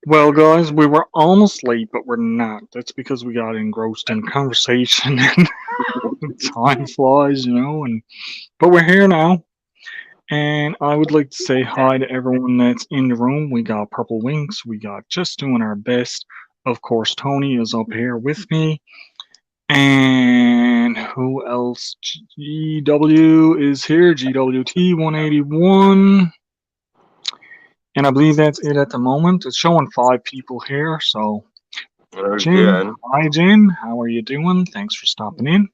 Well, guys, we were almost late, but we're not. That's because we got engrossed in conversation and time flies, and but we're here now. And I would like to say hi to everyone that's in the room. We got Purple Wings. We got Just Doing Our Best. Of course, Tony is up here with me. And who else? GW is here. GWT 181. And I believe that's it at the moment. It's showing 5 people here. So, Jen, Again. hi, Jen. How are you doing? Thanks for stopping in.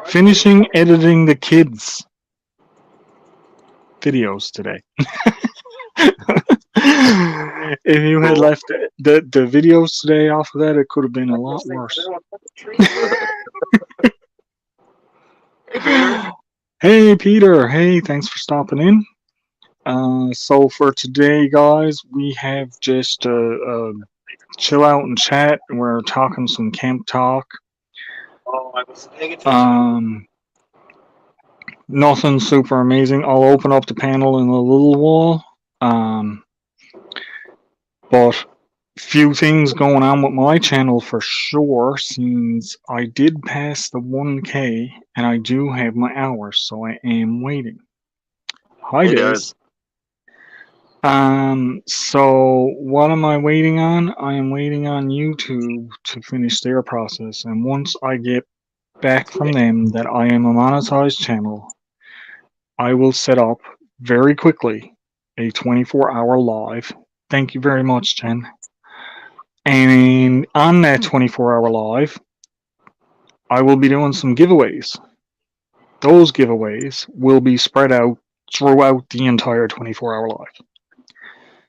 Finishing editing the kids' videos today. If you had left the videos today off of that, it could have been a lot worse. Hey, Peter. Hey, Peter. Hey, thanks for stopping in. So for today, guys, we have just chill out and chat. We're talking some camp talk. Nothing super amazing. I'll open up the panel in a little while. But few things going on with my channel for sure, since I did pass the 1K and I do have my hours, so I am waiting. Hi, Hey, Des. Dad. So what am I waiting on? I am waiting on YouTube to finish their process, and once I get back from them that I am a monetized channel, I will set up very quickly a 24-hour live. Thank you very much, Jen. And on that 24-hour live, I will be doing some giveaways. Those giveaways will be spread out throughout the entire 24-hour live.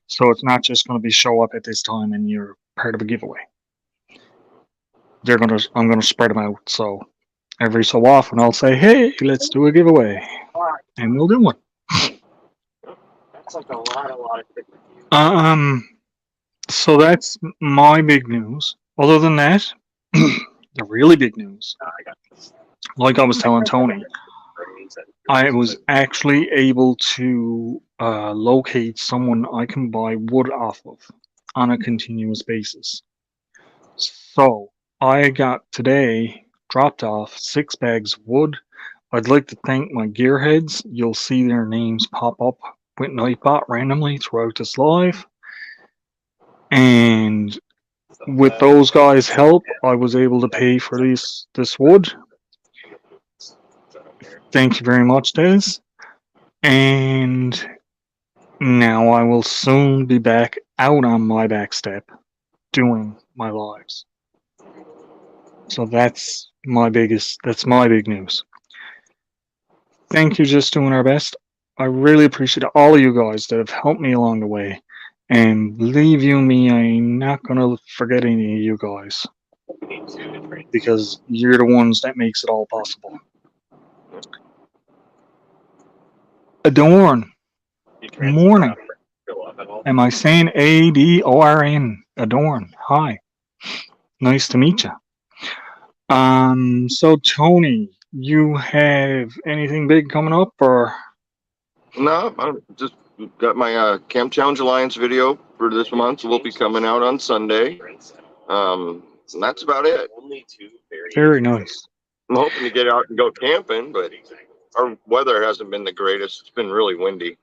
So it's not just going to be show up at this time and you're part of a giveaway. I'm gonna spread them out. So every so often I'll say, hey, let's do a giveaway, and we'll do one. Um, so that's my big news. Other than that, the really big news, like I was telling Tony, I was actually able to locate someone I can buy wood off of on a continuous basis. So I got today dropped off 6 bags of wood. I'd like to thank my gearheads. You'll see their names pop up with Nightbot randomly throughout this live. And with those guys' help, I was able to pay for this wood. Thank you very much, Des. And now I will soon be back out on my back step doing my lives. So that's my big news. Thank you, Just Doing Our Best. I really appreciate all of you guys that have helped me along the way. And believe you me, I'm not gonna forget any of you guys. Because you're the ones that makes it all possible. Adorn. Morning. Am I saying Adorn? Adorn. Hi. Nice to meet you. So Tony, you have anything big coming up, or? No, I just got my Camp Challenge Alliance video for this month. Will be coming out on Sunday. And that's about it. Very nice. I'm hoping to get out and go camping, but our weather hasn't been the greatest. It's been really windy.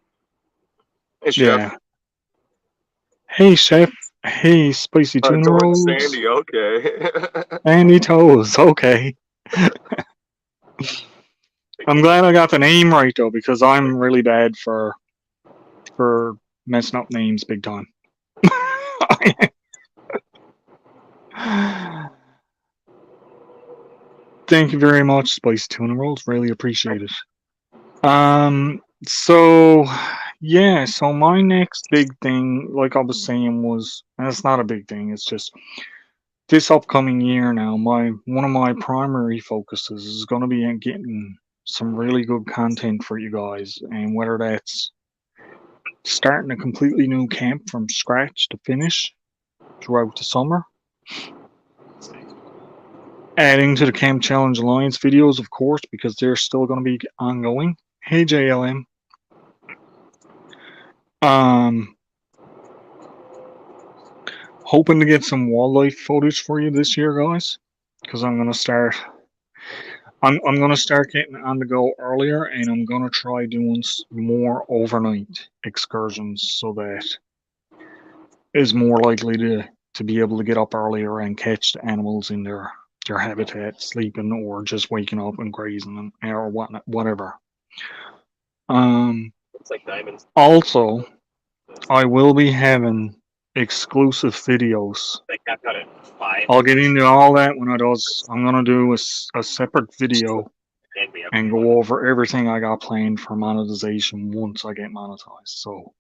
Hey, Chef. Yeah. Hey, Chef. Hey, Spicy Tuna So Rolls. it's Sandy. Okay. Sandy Toes. Okay. I'm glad I got the name right though, because I'm really bad for messing up names big time. Thank you very much, Spicy Tuna Rolls. Really appreciate it. So yeah, so my next big thing, like I was saying, was, and it's not a big thing, it's just this upcoming year now, one of my primary focuses is gonna be in getting some really good content for you guys, and whether that's starting a completely new camp from scratch to finish throughout the summer, adding to the Camp Challenge Alliance videos, of course, because they're still going to be ongoing. Hey, JLM. Hoping to get some wildlife footage for you this year, guys, because I'm gonna start. I'm gonna start getting on the go earlier, and I'm gonna try doing more overnight excursions, so that is more likely to be able to get up earlier and catch the animals in their habitat, sleeping or just waking up and grazing or whatever. It's like diamonds. Also, I will be having exclusive videos. Like I've got it 5. I'll get into all that when I does. I'm gonna do a separate video And we have and go over everything I got planned for monetization once I get monetized. So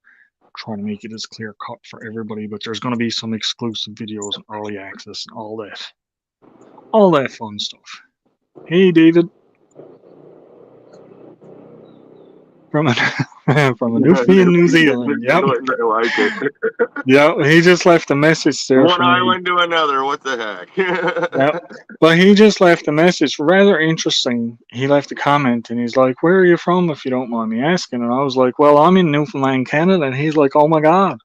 trying to make it as clear cut for everybody, but there's gonna be some exclusive videos and early access and all that fun stuff. Hey David. From a Newfoundland, New Zealand. Yep. I like it. Yeah, he just left a message there. One for me. island to another. What the heck? Yep. But he just left a message, rather interesting. He left a comment and he's like, "Where are you from, if you don't mind me asking?" And I was like, "Well, I'm in Newfoundland, Canada." And he's like, "Oh my God!"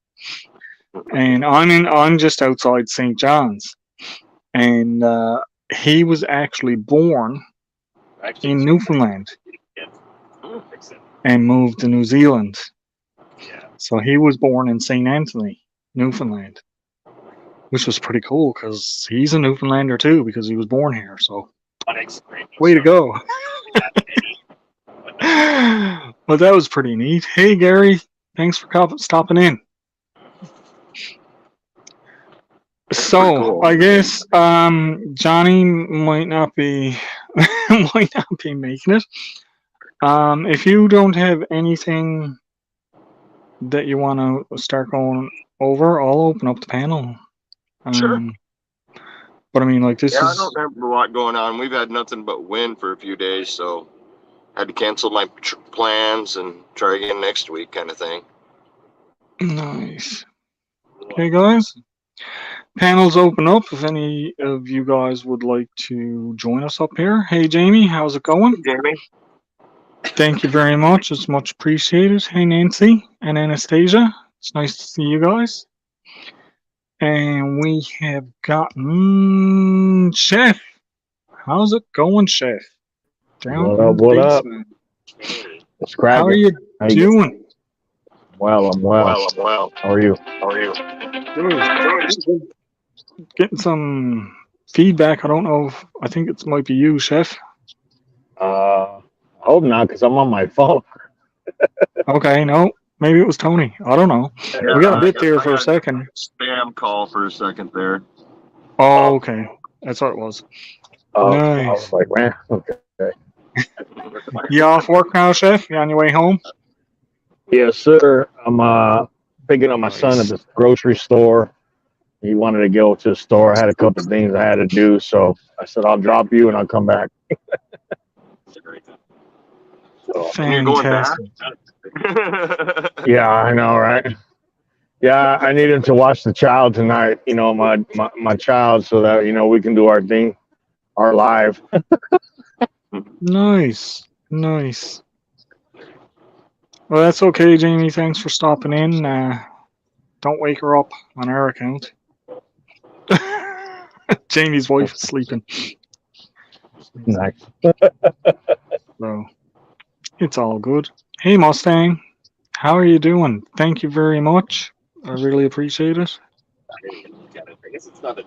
And I'm just outside St. John's, and he was actually born actually in Newfoundland fix it. and moved to New Zealand. Yeah. So he was born in St. Anthony, Newfoundland, which was pretty cool because he's a Newfoundlander too because he was born here. So way to go. Well, that was pretty neat. Hey, Gary, thanks for stopping in. So cool. I guess Johnny might not be making it. If you don't have anything that you want to start going over, I'll open up the panel. Sure. But I mean, like this Yeah, I is. don't have a lot going on. We've had nothing but wind for a few days, so I had to cancel my plans and try again next week, kind of thing. Nice. Okay, guys. Panels open up if any of you guys would like to join us up here. Hey, Jamie, how's it going? Jamie? Thank you very much. It's much appreciated. Hey, Nancy and Anastasia. It's nice to see you guys. And we have gotten Chef. How's it going, Chef? Down What up, what up? It's cracking. How are you doing? Well, I'm well. How are you? Good. Getting some feedback. I don't know if I think it might be you, Chef. I hope not, because I'm on my phone. Okay, no. Maybe it was Tony. I don't know. Yeah, We got a bit there for a second. Spam call for a second there. Oh, okay. That's what it was. Nice. I was like, man, okay. You off work now, Chef? You on your way home? Yes, sir. I'm picking up my son at the grocery store. He wanted to go to the store. I had a couple of things I had to do, so I said I'll drop you and I'll come back. You're going back? Fantastic. Yeah, I know, right? Yeah, I need him to watch the child tonight. You know, my child, so that we can do our thing, our live. Nice. Well, that's okay, Jamie. Thanks for stopping in. Don't wake her up on our account. Jamie's wife is sleeping. Nice. So it's all good. Hey, Mustang. How are you doing? Thank you very much. I really appreciate it. I guess it's not a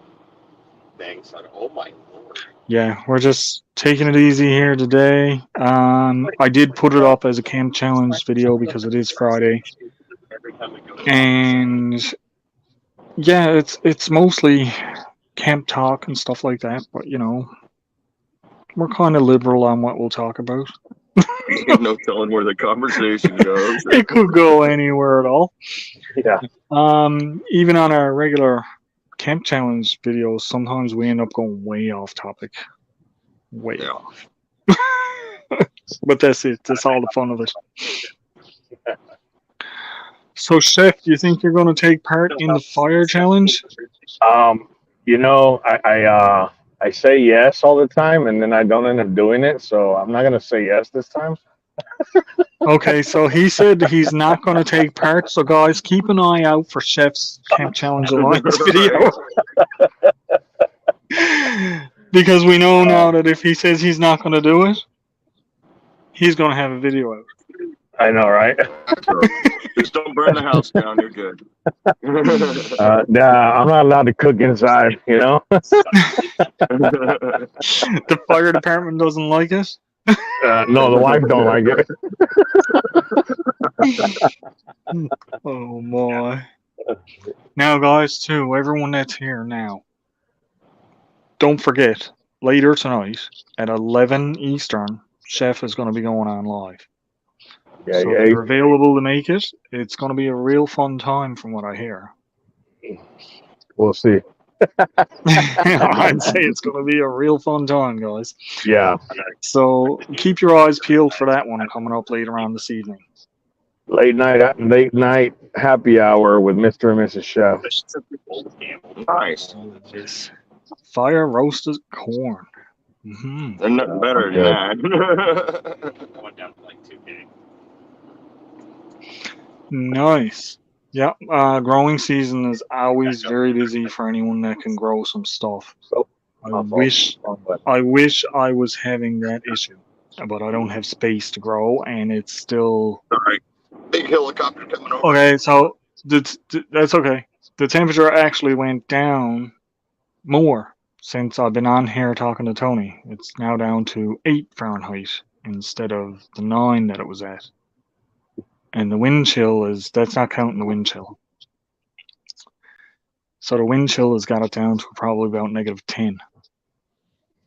thing. So oh my lord. Yeah, we're just taking it easy here today. I did put it up as a camp challenge video because it is Friday. And yeah, it's mostly camp talk and stuff like that, but we're kind of liberal on what we'll talk about. No telling where the conversation goes. It could go anywhere at all. Yeah. Even on our regular camp challenge videos, sometimes we end up going way off topic. Way off. But that's it. That's all the fun of it. So, Chef, do you think you're going to take part in the fire challenge? I say yes all the time, and then I don't end up doing it. So I'm not gonna say yes this time. Okay, so he said he's not going to take part. So guys, keep an eye out for Chef's Camp Challenge Alliance video. Because we know now that if he says he's not going to do it, he's going to have a video out. I know, right? Just don't burn the house down. You're good. Nah, I'm not allowed to cook inside. You know. The fire department doesn't like it. No, the wife don't like it. Oh my. Now guys, too, everyone that's here now, don't forget, later tonight at 11 Eastern, Chef is going to be going on live. Yeah, So yeah. if you're available to make it, it's going to be a real fun time from what I hear. We'll see. I'd say it's going to be a real fun time, guys. Yeah. So keep your eyes peeled for that one coming up later on this evening. Late night happy hour with Mr. and Mrs. Chef. Nice. This fire roasted corn. Mm-hmm. They're nothing better than that. I went down to like 2K. Nice. Yeah, growing season is always very busy for anyone that can grow some stuff. I wish I was having that issue, but I don't have space to grow, and it's still Sorry. Big helicopter coming over. okay. So that's okay. The temperature actually went down more since I've been on here talking to Tony. It's now down to 8 Fahrenheit instead of the 9 that it was at. And the wind chill that's not counting the wind chill. So the wind chill has got it down to probably about -10.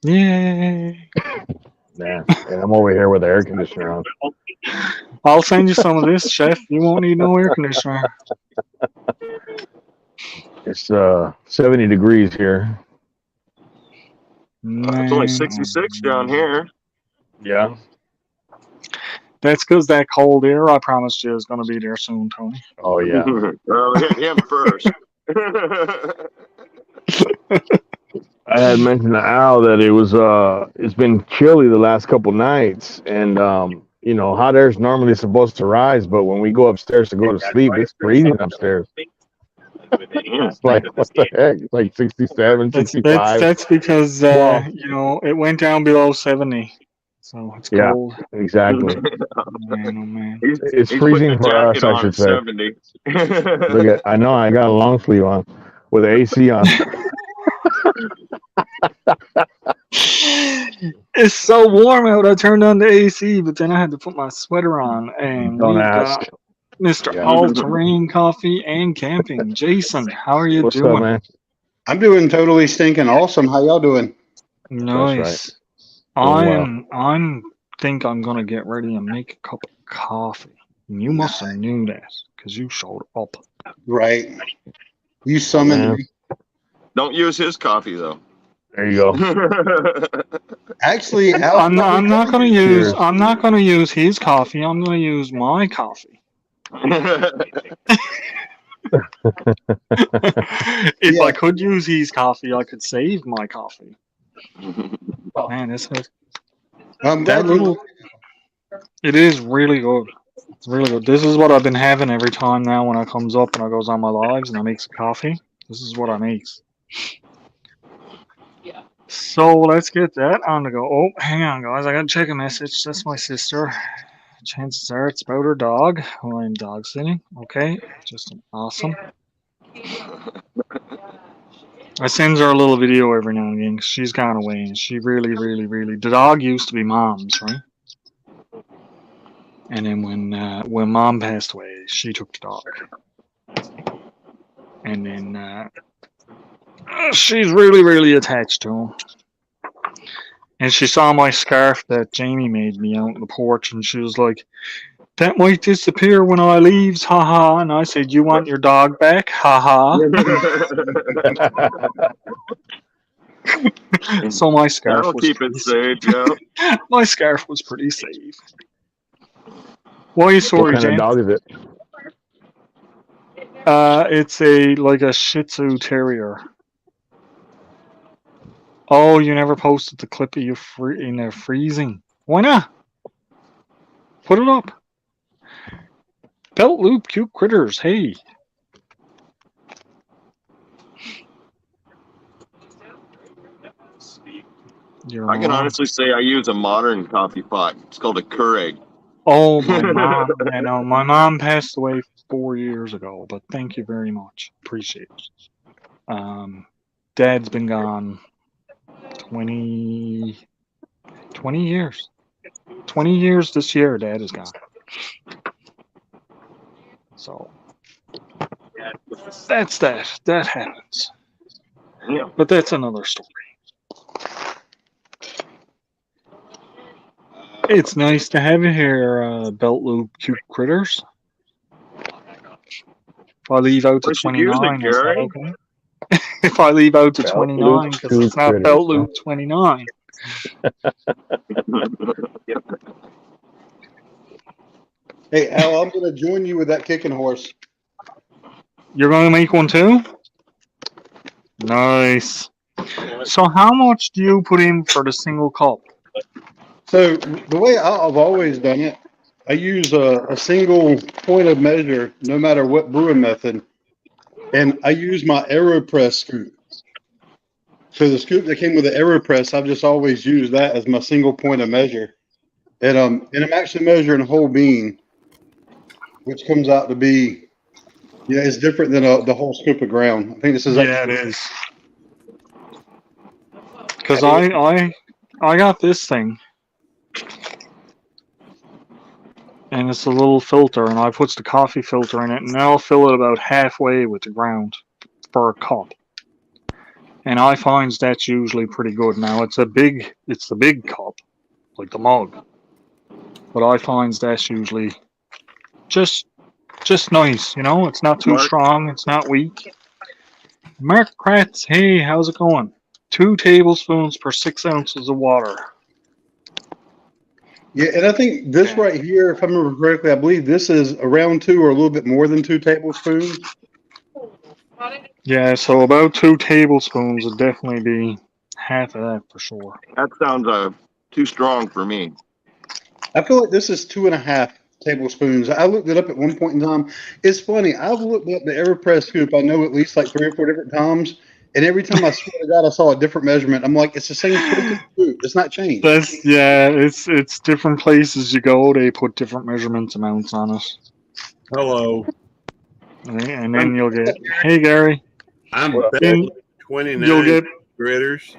Yay! Yeah. And I'm over here with the air conditioner on. I'll send you some of this, Chef. You won't need no air conditioner. It's 70 degrees here. It's only 66 down here. Yeah. That's because that cold air I promised you is going to be there soon, Tony. Oh yeah. Well, hit him first. I had mentioned to Al that it's been chilly the last couple nights, and you know, hot air is normally supposed to rise, but when we go upstairs to go to sleep, it's freezing upstairs. It's like, what the heck? It's like 67, 65. That's because Well- you know, it went down below 70, so it's Yeah. cold. Exactly. Man, oh man. It's He's freezing putting a for us, jacket I on should at say. 70. Look at, I know I got a long sleeve on with the AC on. It's so warm out. I turned on the AC, but then I had to put my sweater on. And Don't we've ask. got Mr. Yeah. All Terrain Coffee and Camping. Jason, how are you What's doing? up, man? I'm doing totally stinking awesome. How y'all doing? Nice. Doing I'm think I'm gonna get ready and make a cup of coffee. And you must have knew that because you showed up. Right. You summoned Yeah. me. Don't use his coffee though. There you go. Actually, I'm not gonna use Cheers. I'm not gonna use his coffee. I'm gonna use my coffee. If Yeah. I could use his coffee, I could save my coffee. Man, it's I'm that glad little. It is really good. It's really good. This is what I've been having every time now when I comes up and I goes on my lives and I make some coffee. This is what I makes. So let's get that on the go. Oh, hang on, guys. I gotta check a message. That's my sister. Chances are it's about her dog who I'm dog sitting. Okay, just awesome. I send her a little video every now and again 'cause she's gone away and she really. The dog used to be mom's, right? And then when mom passed away, she took the dog. And then she's really attached to him. And she saw my scarf that Jamie made me out on the porch, and she was like, "That might disappear when I leaves, haha." And I said, "You want your dog back, haha." So my scarf That'll was keep pretty it safe, yeah. My scarf was pretty safe. Why are you What sorry, kind of James? dog is it? It's like a Shih Tzu Terrier. Oh, you never posted the clip of you in there freezing. Why not? Put it up. Belt Loop Cute Critters. Hey. You're I can wrong. honestly say I use a modern coffee pot. It's called a Keurig. Oh, my mom. I know. My mom passed away 4 years ago, but thank you very much. Appreciate it. Dad's been gone 20 years. 20 years this year, Dad is gone. So, that's that. That happens. Yeah. But that's another story. It's nice to have you here, Belt Loop Cute Critters. If I leave out to We should use it, 29, is that Gary. okay? If I leave out to Belt 29, Loop because Cute it's not Critters, Belt huh? Loop 29. Hey, Al, I'm gonna join you with that kicking horse. You're going to make one too? Nice. So how much do you put in for the single cup? So the way I've always done it, I use a single point of measure, no matter what brewing method, and I use my AeroPress scoop. So the scoop that came with the AeroPress, I've just always used that as my single point of measure, and I'm actually measuring whole bean, which comes out to be, yeah, it's different than the whole scoop of ground. I think this is Yeah, it is. Because I got this thing. And it's a little filter, and I puts the coffee filter in it, and I'll fill it about halfway with the ground for a cup. And I find that's usually pretty good. Now it's the big cup, like the mug. But I find that's usually just nice, you know. It's not too Mark? strong, it's not weak. Mark Kratz, hey, how's it going? 2 tablespoons per 6 ounces of water. Yeah, and I think this right here, if I remember correctly, I believe this is around 2 or a little bit more than 2 tablespoons. Yeah, so about 2 tablespoons would definitely be half of that for sure. That sounds too strong for me. I feel like this is 2.5 tablespoons. I looked it up at one point in time. It's funny. I've looked up the AeroPress scoop, I know at least like 3 or 4 different times. And every time I swear to God, I saw a different measurement. I'm like, it's the same freaking scoop. It's not changed. It's different places you go, they put different measurements amounts on it. Hello, And then you'll get, hey Gary, I'm What up, then Bell 29 you'll get, Critters.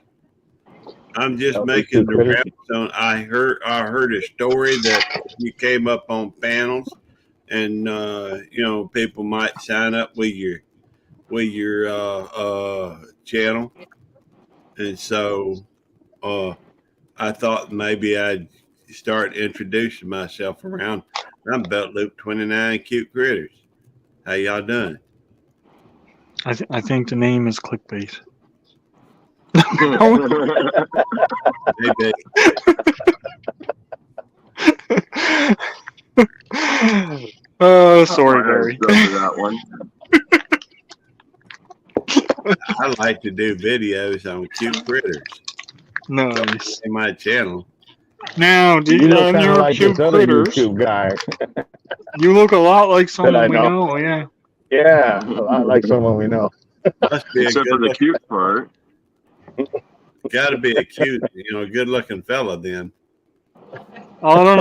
I'm just Bell making the Critters. rounds on. I heard a story that you came up on panels, and people might sign up with your channel, and so I thought maybe I'd start introducing myself around. I'm Belt Loop 29 Cute Critters. How y'all doing? I think the name is clickbait. Maybe. Oh, sorry, Gary. That one. I like to do videos on cute critters Nice. in my channel. Now, do You you look on kind of your like cute this other critters? YouTube guy. You look a lot like someone I we know. know, yeah. Yeah, a lot like someone we know. Must be a Except for good the cute part. got to be a cute, good looking fella then. I don't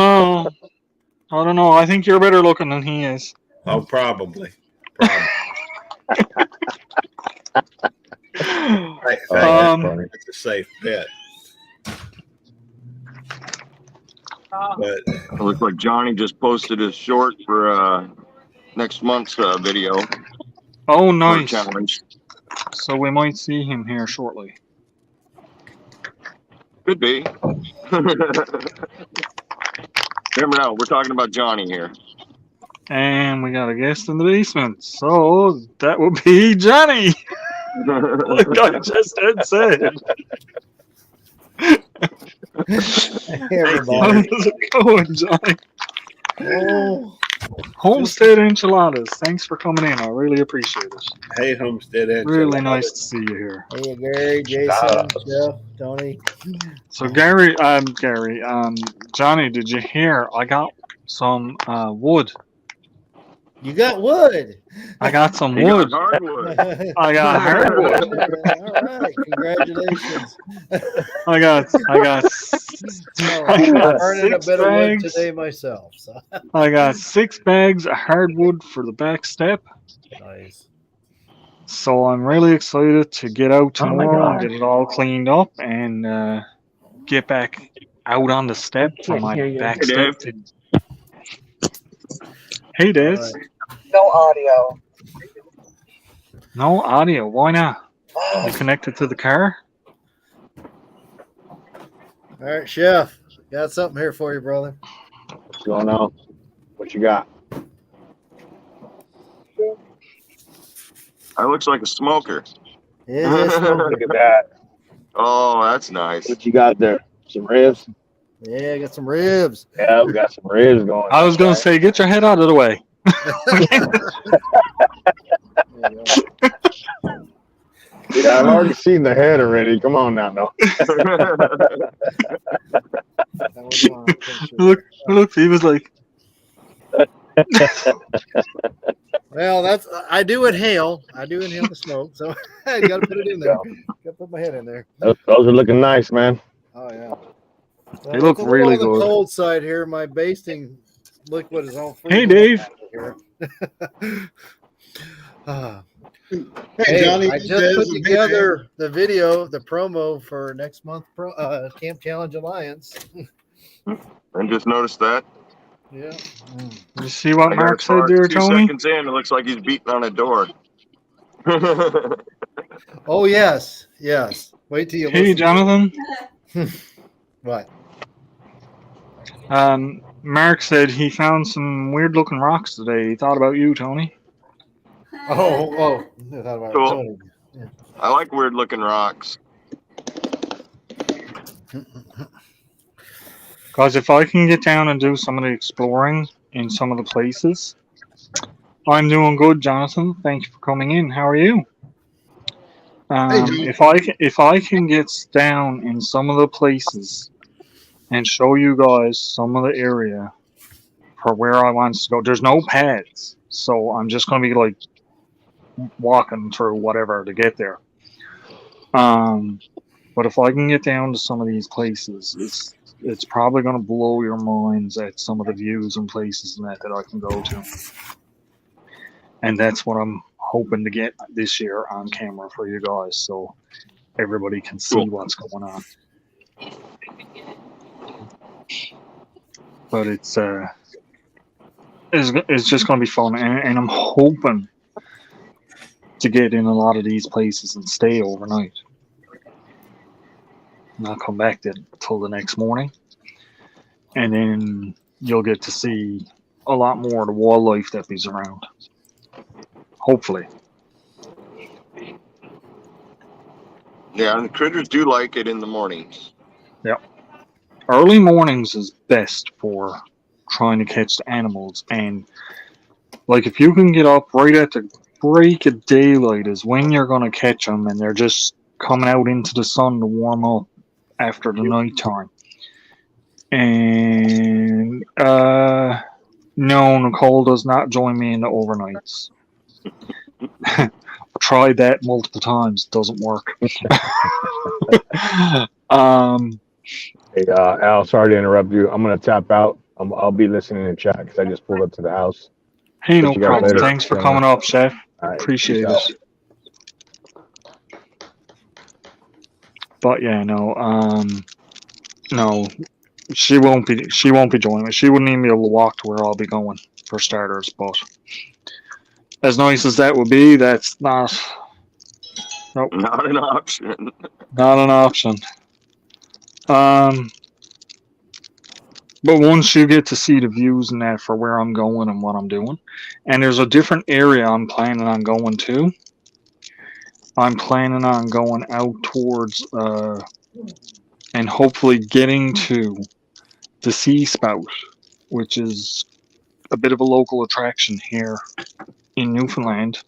know. I think you're better looking than he is. Oh, probably. Right, Oh, that's Um, funny. that's a safe bet. But It looks like Johnny just posted his short for next month's video. Oh, for nice. challenge. So we might see him here shortly. Could be. Remember now, we're talking about Johnny here. And we got a guest in the basement. So that would be Johnny. Like I just had said. Hey, everybody. How's it going, Johnny? Oh, Homestead Enchiladas. Thanks for coming in. I really appreciate it. hey, Homestead Really Enchiladas. nice to see you here. hey, Gary, Jason, Jeff, Tony. So Johnny, did you hear? I got some wood. You got wood. I got some You got wood. hardwood. I got hardwood. All right, congratulations. I got Oh, I I'm got burning a 6 bit of wood bags. today myself. So. I got 6 bags of hardwood for the back step. Nice. So I'm really excited to get out Oh my tomorrow and God. get it all cleaned up and get back out on the step for Can't my hear you. back Hey, step. Dave. Hey, All Des. right. No audio. No audio. Why not? You connected to the car? All right, Chef. Got something here for you, brother. What's going on? What you got? That looks like a smoker. It is smoking. Look at that. Oh, that's nice. What you got there? Some ribs? Yeah, I got some ribs. Yeah, we got some ribs going. I was going to say, get your head out of the way. There you go. Yeah, I've already seen the head already. Come on now, no. That was on a picture. Look, he was like, Well, that's I do inhale. I do inhale the smoke, so I got to put it in there. Got to put my head in there. Those are looking nice, man. Oh yeah. They look it's a little really on the good. cold side here. My basting liquid is all. Hey, freezing Dave. up here. Ah. Hey, Hey, Johnny, I Des, just put and Big together the video, the promo for next month Camp Challenge Alliance. And just noticed that. Yeah. you see what I got Mark as far said there, as 2 Tony? seconds in, it looks like he's beating on a door. Oh yes, yes. Wait till you Hey, listen. Jonathan. What? Mark said he found some weird looking rocks today. He thought about you, Tony. Oh! I thought about Cool. Tony. I like weird looking rocks. Because if I can get down and do some of the exploring in some of the places, I'm doing good, Jonathan. Thank you for coming in. How are you? Jonathan. If I can get down in some of the places and show you guys some of the area for where I want to go, there's no pads, so I'm just gonna be like walking through whatever to get there. But if I can get down to some of these places, it's probably gonna blow your minds at some of the views and places and that I can go to. And that's what I'm hoping to get this year on camera for you guys, so everybody can see Cool. what's going on. But it's just going to be fun, and I'm hoping to get in a lot of these places and stay overnight, not come back till the next morning, and then you'll get to see a lot more of the wildlife that is around. Hopefully. Yeah, and the critters do like it in the mornings. Early mornings is best for trying to catch the animals, and like if you can get up right at the break of daylight is when you're going to catch them, and they're just coming out into the sun to warm up after the night time. And no, Nicole does not join me in the overnights. Tried that multiple times, doesn't work. Hey, Al, sorry to interrupt you. I'm going to tap out. I'll be listening in chat because I just pulled up to the house. Hey, no What you got problem. later? Thanks for coming up, Chef. All right, Appreciate peace it. But yeah, no, she won't be joining me. She wouldn't even be able to walk to where I'll be going for starters. But as nice as that would be, that's not Not an option. not an option. But once you get to see the views and that for where I'm going and what I'm doing, and there's a different area I'm planning on going to. I'm planning on going out towards and hopefully getting to the Sea Spout, which is a bit of a local attraction here in Newfoundland.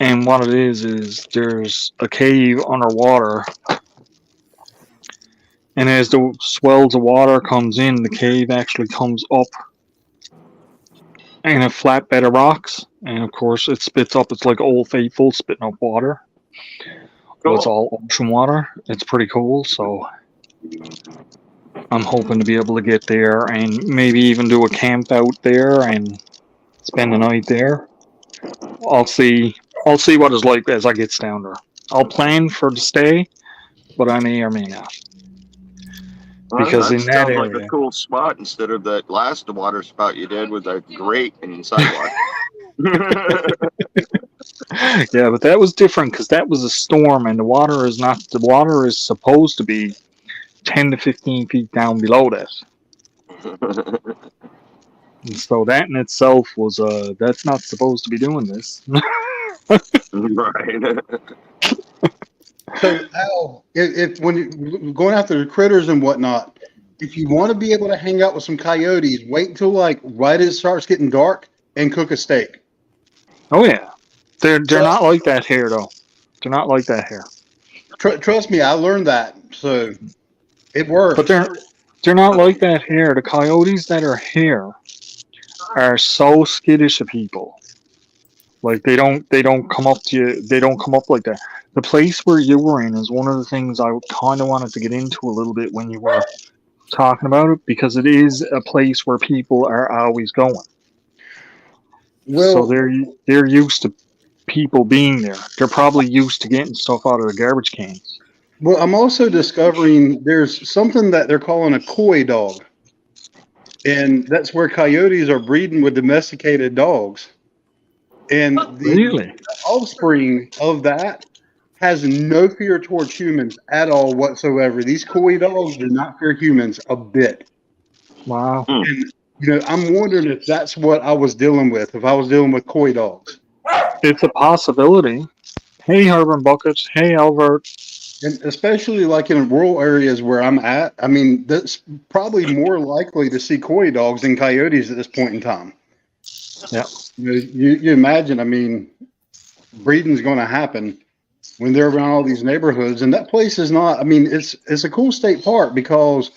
And what it is there's a cave underwater And as the swells of water comes in, the cave actually comes up in a flat bed of rocks. And of course, it spits up. It's like Old Faithful spitting up water. Well, it's all ocean water. It's pretty cool. So I'm hoping to be able to get there and maybe even do a camp out there and spend the night there. I'll see. I'll see what it's like as I get down there. I'll plan for to stay, but I may or may not. Because in that sounds area, like a cool spot instead of that last water spout you did with that grate and sidewalk. yeah, but that was different because that was a storm, and the water is not. The water is supposed to be 10 to 15 feet down below that. And so that in itself was that's not supposed to be doing this. Right. So, Al, if when you're going after the critters and whatnot, if you want to be able to hang out with some coyotes, wait until like right as it starts getting dark and cook a steak. Oh yeah, they're not like that here though. They're not like that here. Trust me, I learned that, so it works. But they're not like that here. The coyotes that are here are so skittish of people. Like they don't come up to you. They don't come up like that. The place where you were in is one of the things I kind of wanted to get into a little bit when you were talking about it, because it is a place where people are always going. Well, So they're used to people being there. They're probably used to getting stuff out of the garbage cans. well, I'm also discovering there's something that they're calling a coy dog, and that's where coyotes are breeding with domesticated dogs. And the Really? offspring of that has no fear towards humans at all whatsoever. These coy dogs do not fear humans a bit. Wow. And, I'm wondering if that's what I was dealing with, if I was dealing with coy dogs. It's a possibility. Hey, Herman Buckets. Hey, Albert. And especially like in rural areas where I'm at, I mean, that's probably more likely to see coy dogs than coyotes at this point in time. Yeah. You imagine, I mean, breeding's going to happen when they're around all these neighborhoods. And that place is not, I mean, it's a cool state park because,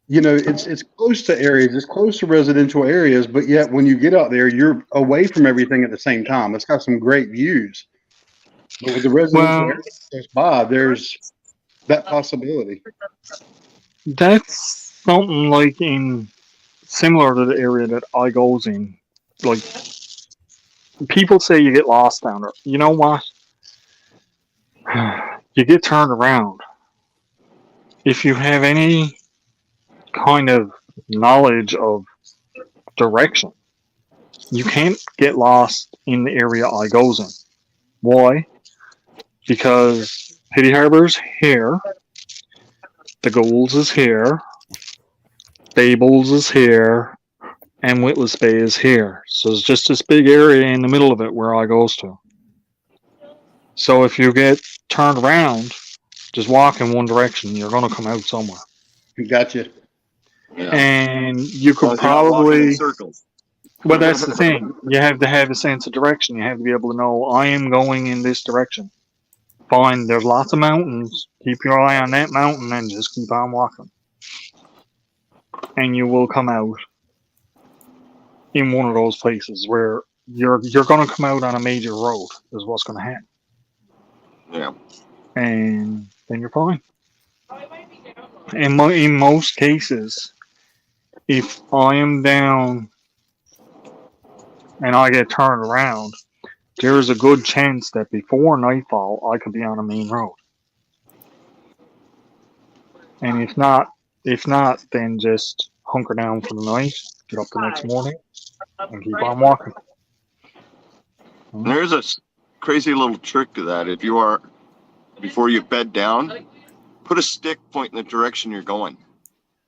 it's close to areas, it's close to residential areas, but yet when you get out there, you're away from everything at the same time. It's got some great views. But with the residential areas close by, there's that possibility. That's something like similar to the area that I goes in. Like, people say you get lost down there. You know what? You get turned around. If you have any kind of knowledge of direction, you can't get lost in the area I goes in. Why? Because Petty Harbor's here, the Goulds is here, Fables is here, and Witless Bay is here. So it's just this big area in the middle of it where I goes to. So if you get turned around, just walk in one direction, you're going to come out somewhere. Gotcha. Yeah. And you could Well, you're not walking in probably, circles. but that's the thing. You have to have a sense of direction. You have to be able to know, I am going in this direction. Fine, there's lots of mountains. Keep your eye on that mountain and just keep on walking. And you will come out in one of those places where you're going to come out on a major road is what's going to happen. Yeah. And then you're fine. In most cases, if I am down and I get turned around, there is a good chance that before nightfall I could be on a main road. And if not, then just hunker down for the night, get up the next morning, and keep on walking. There's a crazy little trick to that. If you are, before you bed down, put a stick pointing the direction you're going.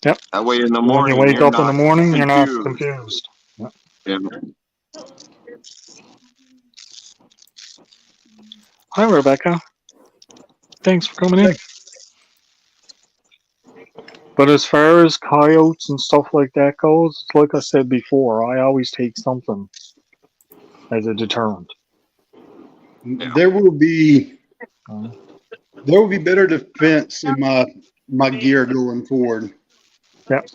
Yep. That way in the When morning, you wake you're up in the not morning, you're not confused. confused. Yeah. Hi, Rebecca. Thanks for coming in. But as far as coyotes and stuff like that goes, like I said before, I always take something as a deterrent. There will be better defense in my my gear going forward. Yep.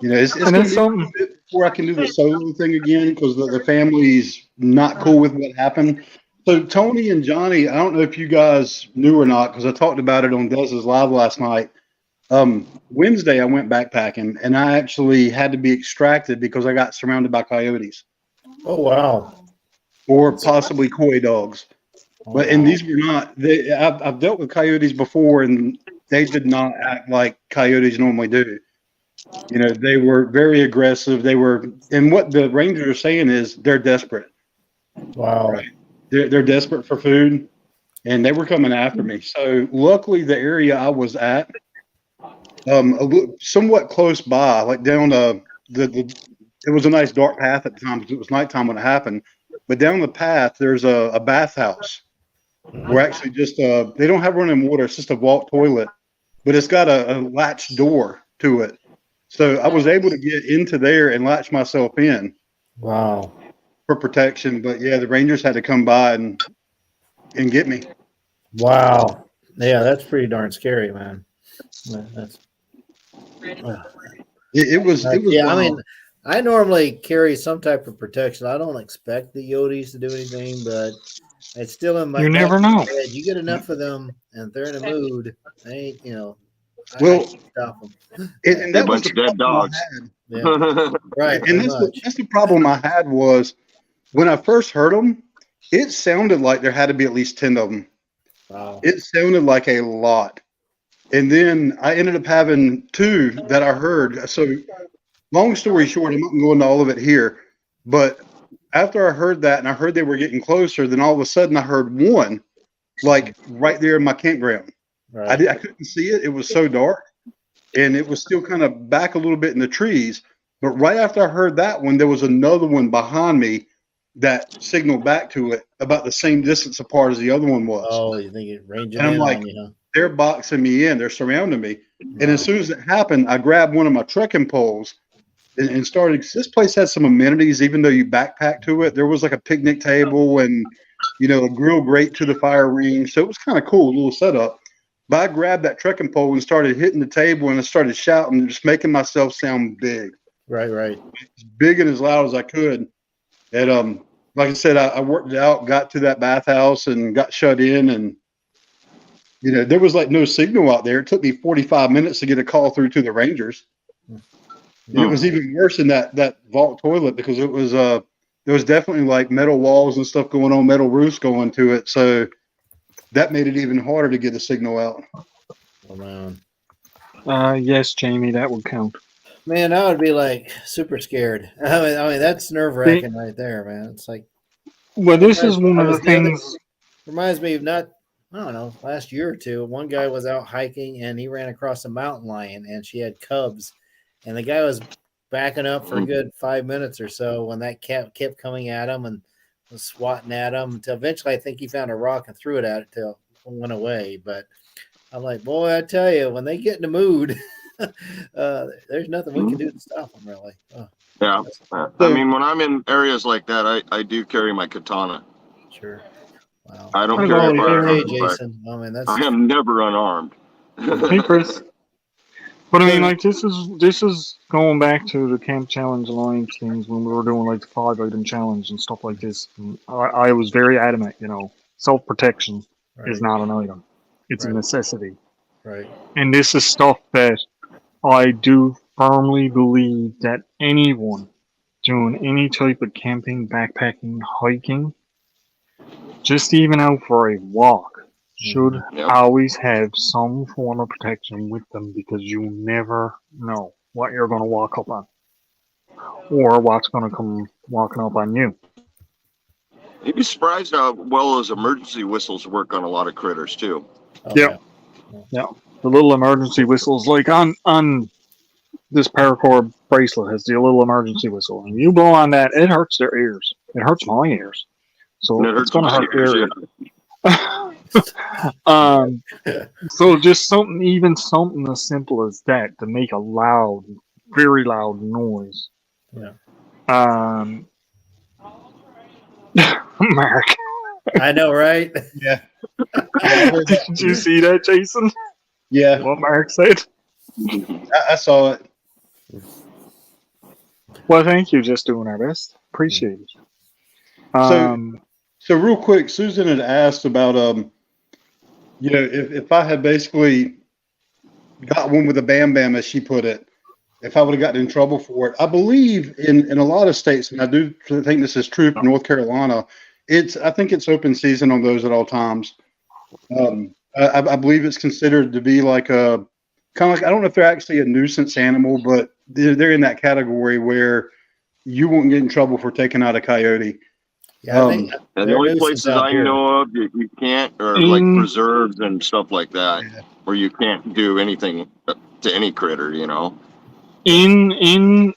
You know, it's And gonna that's be a something. bit before I can do the solo thing again because the family's not cool with what happened. So Tony and Johnny, I don't know if you guys knew or not because I talked about it on Dez's live last night. Wednesday I went backpacking and I actually had to be extracted because I got surrounded by coyotes Oh wow. or possibly coy dogs. But and these were not. I've dealt with coyotes before, and they did not act like coyotes normally do. You know, they were very aggressive. They were, and what the rangers are saying is they're desperate. Wow. Right. They're desperate for food, and they were coming after me. So luckily, the area I was at, somewhat close by, like down it was a nice dark path at the time because it was nighttime when it happened. But down the path, there's a bathhouse. We're actually just they don't have running water. It's just a vault toilet, but it's got a latch door to it. So I was able to get into there and latch myself in Wow. for protection. But yeah, the Rangers had to come by and get me. Wow. Yeah, that's pretty darn scary, man. That's It was yeah. I wild. mean, I normally carry some type of protection. I don't expect the Yotes to do anything, but it's still in my. You never back of my know. head. You get enough of them, and if they're in a mood, they ain't. You know, Well, I can't stop them. and A that was bunch the of dead problem I dogs. had. Yeah, right. And Pretty much. that's the problem I had was when I first heard them, it sounded like there had to be at least 10 of them. Wow. It sounded like a lot. And then I ended up having 2 that I heard. So long story short, I'm not going to go into all of it here, but after I heard that and I heard they were getting closer, then all of a sudden I heard one like right there in my campground. Right. I couldn't see it. It was so dark and it was still kind of back a little bit in the trees. But right after I heard that one, there was another one behind me that signaled back to it about the same distance apart as the other one was. Oh, you think it ranging And I'm in like, on you? Huh? they're boxing me in. They're surrounding me. And as soon as it happened, I grabbed one of my trekking poles and started. This place had some amenities, even though you backpack to it. There was like a picnic table and, you know, a grill grate to the fire range. So it was kind of cool, a little setup. But I grabbed that trekking pole and started hitting the table and I started shouting, just making myself sound big, Right. Right. as big and as loud as I could. And like I said, I worked it out, got to that bathhouse and got shut in. And, you know, there was like no signal out there. It took me 45 minutes to get a call through to the Rangers. And it was even worse in that vault toilet because it was there was definitely like metal walls and stuff going on, metal roofs going to it. So that made it even harder to get a signal out. Oh, man. Yes, Jamie, that would count. Man, I would be like super scared. I mean that's nerve wracking right there, man. It's like Well, this is one of the was the other- things. reminds me of I don't know, last year or two. One guy was out hiking and he ran across a mountain lion and she had cubs, and the guy was backing up for a good 5 minutes or so when that cat kept coming at him and was swatting at him until eventually I think he found a rock and threw it at it till it went away. But I'm like, boy, I tell you, when they get in the mood. There's nothing we can do to stop them, really. Oh, Yeah. I mean, when I'm in areas like that, I do carry my katana. sure. Wow. I don't What carry a about firearm. Hey, but Jason. I mean, that's I am never unarmed. Hey, Chris. But I mean, like this is going back to the Camp Challenge Alliance things when we were doing like the 5-item challenge and stuff like this. And I was very adamant, you know, self-protection is not an item; it's a Right. necessity. right. And this is stuff that I do firmly believe that anyone doing any type of camping, backpacking, hiking, just even out for a walk, should Yep. always have some form of protection with them because you never know what you're going to walk up on or what's going to come walking up on you. You'd be surprised how well those emergency whistles work on a lot of critters too. Oh, Yep. The little emergency whistles, like on this paracord bracelet has the little emergency whistle, and you blow on that, it hurts their ears. It hurts my ears, so And it it's hurts going to my hurt ears, their ears. So just something as simple as that to make a loud, very loud noise. Yeah. Mark, I know, right? Yeah. did you see that, Jason? Yeah, What Mark said. I saw it. Well, thank you. Just doing our best. Appreciate it. So real quick, Susan had asked about if I had basically got one with a Bam Bam, as she put it, if I would have gotten in trouble for it. I believe in a lot of states, and I do think this is true for North Carolina, I think it's open season on those at all times. I believe it's considered to be like a kind of like, I don't know if they're actually a nuisance animal, but they're in that category where you won't get in trouble for taking out a coyote. Yeah, I think And the they're only nuisance places out I here. know of you can't are like preserves and stuff like that, where you can't do anything to any critter, you know. I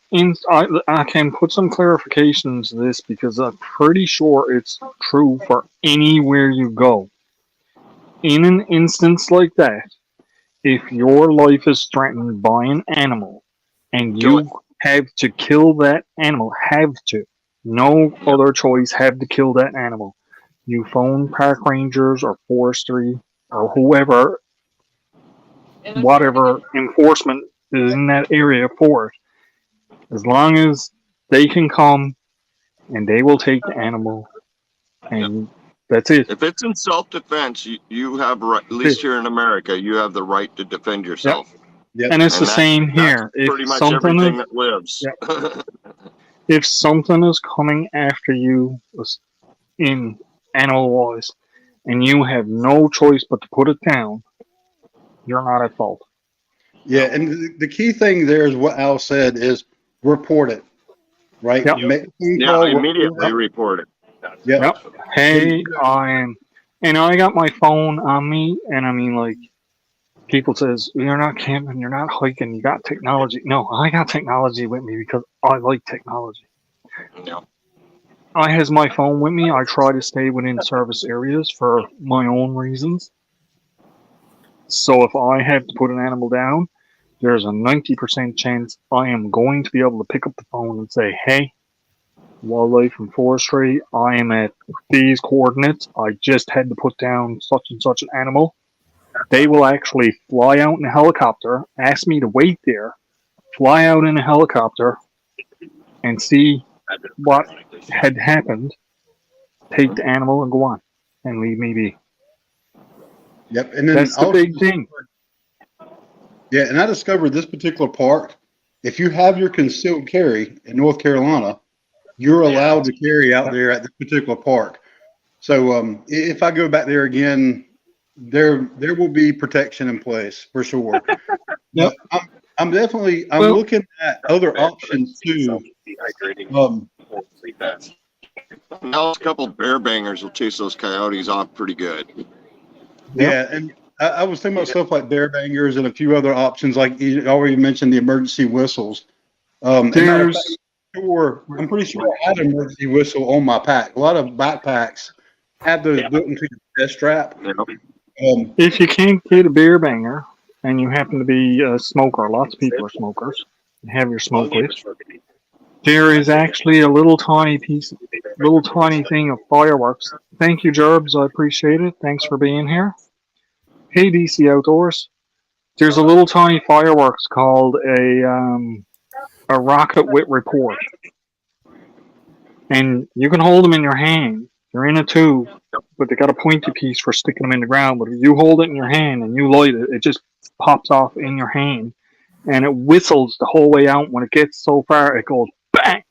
can put some clarifications to this because I'm pretty sure it's true for anywhere you go. In an instance like that, if your life is threatened by an animal and Kill you have to kill that animal, no other choice, have to kill that animal. You phone park rangers or forestry or whoever, whatever enforcement is in that area for it. As long as they can come and they will take the animal, and that's it. If it's in self-defense, you have right, at least here in America, you have the right to defend yourself. Yep. And it's the And same here. That's If pretty much something everything is, that lives. if something is coming after you in animal wise, and you have no choice but to put it down, you're not at fault. Yeah, and the key thing there is what Al said is report it, right? Yep. Make a phone Yeah, call, immediately report it. Yep. Hey, I got my phone on me, and I mean, like, people says, you're not camping, you're not hiking, you got technology. No, I got technology with me because I like technology. Yeah. I has my phone with me. I try to stay within service areas for my own reasons. So if I have to put an animal down, there's a 90% chance I am going to be able to pick up the phone and say, hey, wildlife and forestry, I am at these coordinates. I just had to put down such and such an animal. They will actually fly out in a helicopter, ask me to wait there, fly out in a helicopter, and see what had happened, take the animal and go on, and leave me be. Yep. And then That's the big thing. Yeah, and I discovered this particular park. If you have your concealed carry in North Carolina, you're allowed to carry out there at this particular park. So if I go back there again, there will be protection in place for sure. Yep. I'm looking at other options too. Now a couple bear bangers will chase those coyotes off pretty good. Yeah, and I was thinking about stuff like bear bangers and a few other options, like you already mentioned the emergency whistles. I'm pretty sure I had an emergency whistle on my pack. A lot of backpacks have those built into your chest strap. If you can't get a bear banger and you happen to be a smoker, lots of people are smokers, and have your smoke with, there is actually a little tiny thing of fireworks. Thank you, Gerbs. I appreciate it. Thanks for being here. Hey, DC Outdoors. There's a little tiny fireworks called a rocket wit report. And you can hold them in your hand. They're in a tube, but they got a pointy piece for sticking them in the ground. But if you hold it in your hand and you light it, it just pops off in your hand. And it whistles the whole way out. When it gets so far, it goes bang.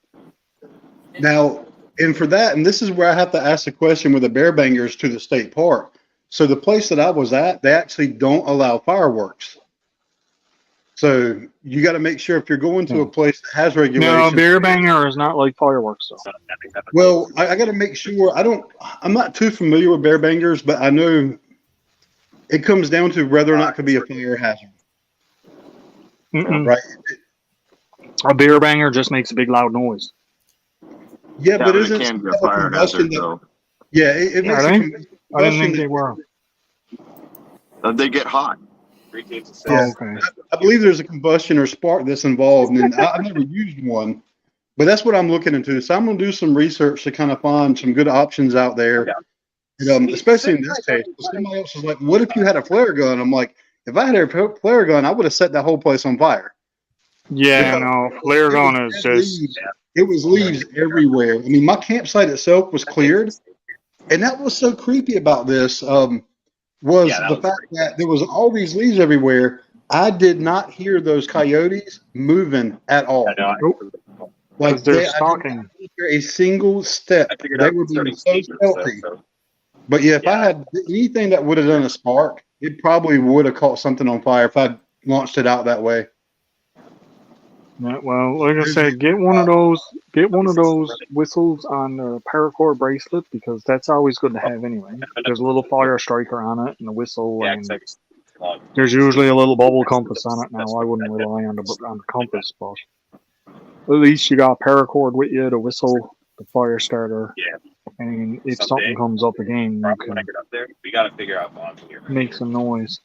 Now, and for that, and this is where I have to ask the question with the bear bangers to the state park. So the place that I was at, they actually don't allow fireworks. So you got to make sure if you're going to a place that has regulations. No, bear banger is not like fireworks, though. Well, I got to make sure. I'm not too familiar with bear bangers, but I know it comes down to whether or not it could be a fire hazard. Right. A bear banger just makes a big loud noise. Yeah, but it isn't can be a fire hazard, though. Yeah, it makes Are a they? I didn't think they were. They get hot. Yeah. Okay. I believe there's a combustion or spark that's involved, and I've never used one, but that's what I'm looking into. So I'm going to do some research to kind of find some good options out there, especially in this case. Somebody else is like, "What if you had a flare gun?" I'm like, If I had a flare gun, I would have set that whole place on fire. Yeah, no, flare gun is just. It was leaves everywhere. I mean, my campsite itself was cleared, and that was so creepy about this. Was the fact that there was all these leaves everywhere. I did not hear those coyotes moving at all. Like They're I stalking. did not hear a single step. I figured They out were being so starting stealthy. But yeah, if I had anything that would have done a spark, it probably would have caught something on fire if I'd launched it out that way. Yeah, well, like I said, get one of those whistles on the paracord bracelet because that's always good to have anyway. There's a little fire striker on it and a whistle, and there's usually a little bubble compass on it. Now I wouldn't rely on the compass, but at least you got paracord with you, the whistle, the fire starter, and if something comes up again, you can We got to figure out bonds here. make some noise.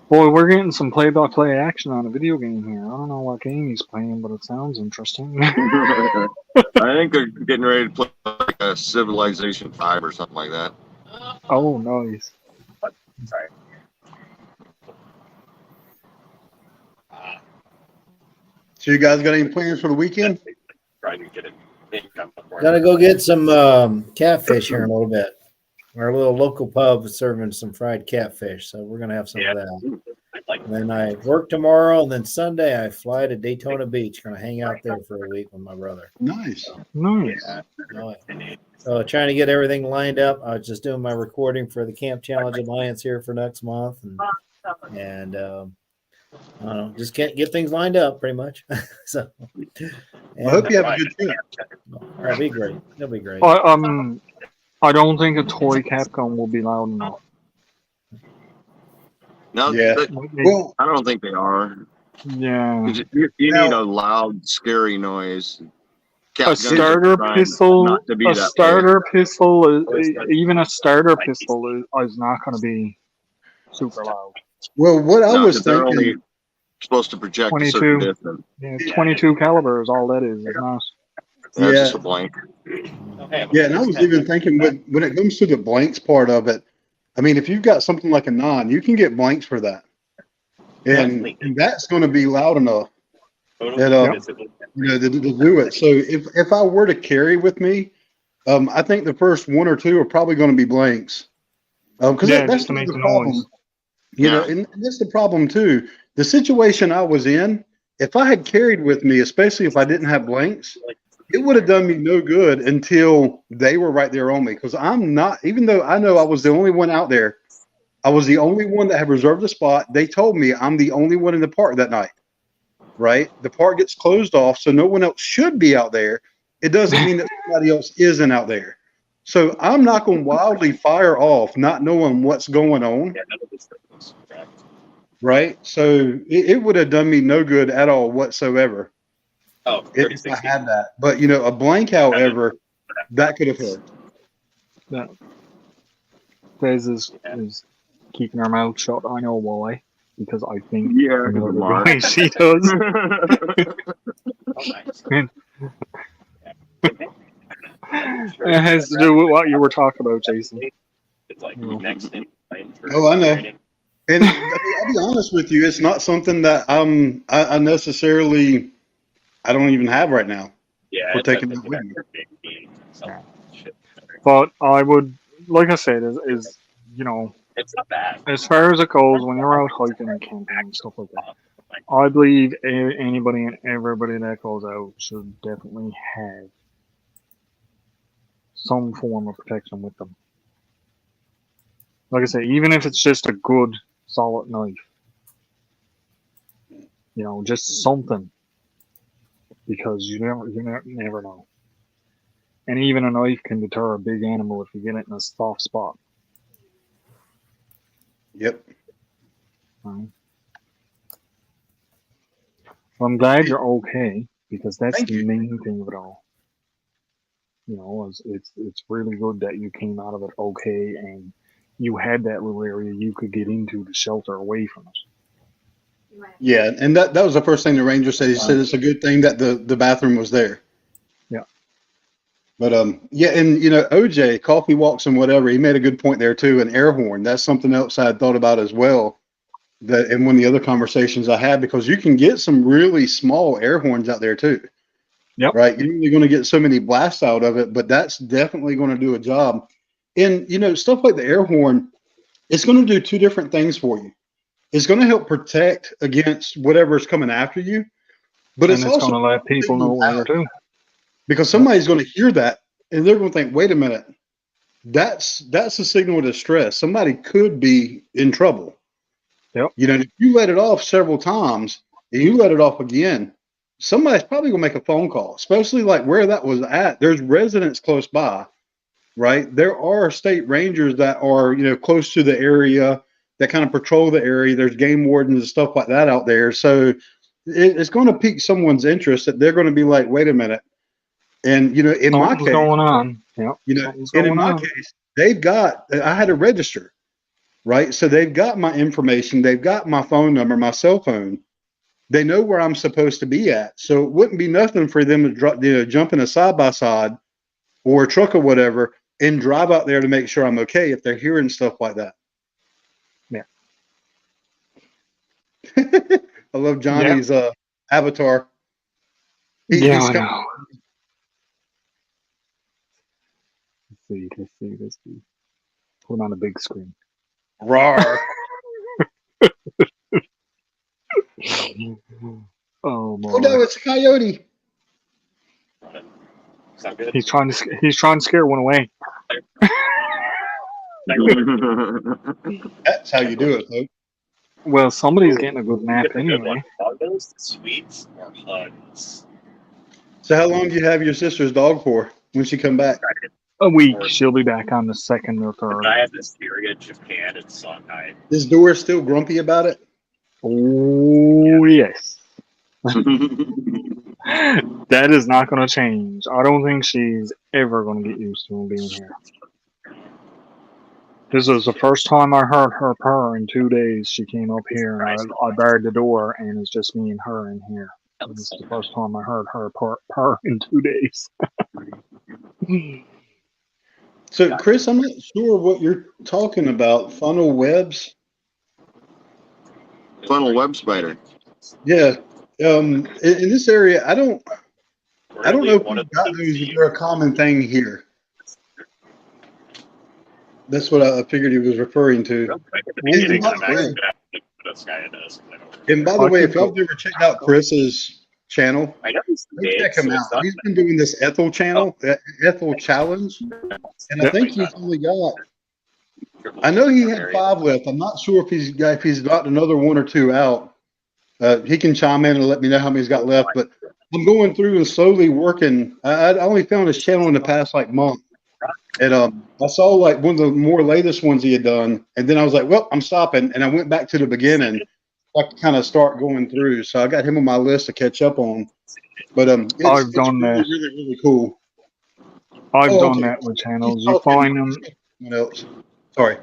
Boy, we're getting some play-by-play action on a video game here. I don't know what game he's playing, but it sounds interesting. I think they're getting ready to play like a Civilization 5 or something like that. Oh, nice. Sorry. So you guys got any plans for the weekend? Trying to get it. Gotta go get some catfish here in a little bit. Our little local pub is serving some fried catfish, so we're gonna have some of that. And then I work tomorrow, and then Sunday I fly to Daytona Beach. Gonna hang out there for a week with my brother. Nice. Nice. So trying to get everything lined up. I was just doing my recording for the Camp Challenge Alliance here for next month, and I don't know, just can't get things lined up pretty much. So I hope you have a good trip. That'll be great. That'll be great. I don't think a toy Capcom will be loud enough. No, Yeah. Well, I don't think they are. Yeah. 'Cause You need a loud, scary noise. A starter pistol, even a starter pistol is not going to be super loud. well, what I was they're thinking. only supposed to project 22. a certain distance. Yeah, 22 caliber is all that is. It's not. That's Yeah. just a blank. Yeah, and I was even thinking when it comes to the blanks part of it, I mean, if you've got something like a 9, you can get blanks for that, and that's going to be loud enough that to do it. So if I were to carry with me, I think the first 1 or 2 are probably going to be blanks, because that's to make the the problem. noise. You know, and that's the problem too. The situation I was in, if I had carried with me, especially if I didn't have blanks, it would have done me no good until they were right there on me. Because I'm not, even though I know I was the only one out there, I was the only one that had reserved a spot. They told me I'm the only one in the park that night, right? The park gets closed off, so no one else should be out there. It doesn't mean that somebody else isn't out there. So I'm not going to wildly fire off, not knowing what's going on. Right? So it would have done me no good at all whatsoever. Oh, if I had that. But, you know, a blank, however, that could have hurt. Yeah. Fez is keeping her mouth shut. I know why. Because I think why she does. It has to do with what you were talking about, Jason. It's like next thing. Oh, I know. And I'll be honest with you, it's not something that I necessarily, I don't even have right now. Yeah, We're taking that with me. But I would, like I said, is you know, it's not bad. As far as it goes, when you're out hiking and camping and stuff like that, I believe anybody and everybody that goes out should definitely have some form of protection with them. Like I say, even if it's just a good, solid knife. You know, just something. Because you never know. And even a knife can deter a big animal if you get it in a soft spot. Yep. Right. Well, I'm glad you're okay, because that's the main thing of it all. You know, it's really good that you came out of it okay, and you had that little area you could get into to shelter away from it. Yeah, and that was the first thing the ranger said. He said it's a good thing that the bathroom was there. Yeah. But yeah, and you know, OJ, Coffee Walks and whatever, he made a good point there too. An air horn, that's something else I had thought about as well. and one of the other conversations I had, because you can get some really small air horns out there too. Yep. Right. You're only going to get so many blasts out of it, but that's definitely going to do a job. And, you know, stuff like the air horn, it's going to do two different things for you. It's going to help protect against whatever's coming after you, but And it's it's also going to let people know where out, too. because somebody's going to hear that and they're going to think, wait a minute, that's a signal of distress. Somebody could be in trouble. Yep. You know, if you let it off several times and you let it off again, somebody's probably going to make a phone call, especially like where that was at. There's residents close by, right? There are state rangers that are, you know, close to the area that kind of patrol the area. There's game wardens and stuff like that out there. So it's going to pique someone's interest that they're going to be like, wait a minute. And, you know, in my Something's case, going on. Yep. you know, Something's and in going my on. case, I had to register, right? So they've got my information. They've got my phone number, my cell phone. They know where I'm supposed to be at. So it wouldn't be nothing for them to jump in a side-by-side or a truck or whatever and drive out there to make sure I'm okay if they're hearing stuff like that. Yeah. I love Johnny's avatar. Yeah, he's I got- know. Let's see. Put it on a big screen. Rawr. Oh my! Oh no, it's a coyote. Sound good? He's trying to scare one away. That's how you do it, though. Well, somebody's getting a good nap Get the good one. anyway. Are those the sweets or hugs? So how long do you have your sister's dog for when she come back? A week. She'll be back on the 2nd or 3rd. I had this theory in Japan and Songhai. Is Doris still grumpy about it? Oh yes. That is not going to change. I don't think she's ever going to get used to him being here. This was the first time I heard her purr in 2 days. She came up here and I barred the door, and it's just me and her in here. This is the first time I heard her purr in 2 days. So, Chris, I'm not sure what you're talking about. Funnel webs? Funnel web spider. Yeah. In this area, I don't know if we've got those, if they're a common thing here. That's what I figured he was referring to. Beginning, And I'm by the way- actually gonna have to put this guy in this, 'cause I don't- And by the way, if y'all have ever checked out Chris's channel, I know he's go big, check him so out. it's not He's been doing this Ethel channel, Ethel challenge, and I think he's only got. I know he had 5 left. I'm not sure if he's got another 1 or 2 out. He can chime in and let me know how many he's got left. But I'm going through and slowly working. I only found his channel in the past like month, and I saw like one of the more latest ones he had done, and then I was like, well, I'm stopping, and I went back to the beginning, like to kind of start going through. So I got him on my list to catch up on. But it's done really, that. really, really cool. I've Oh, done okay. that with channels. He's You talking- find them. What else? Sorry.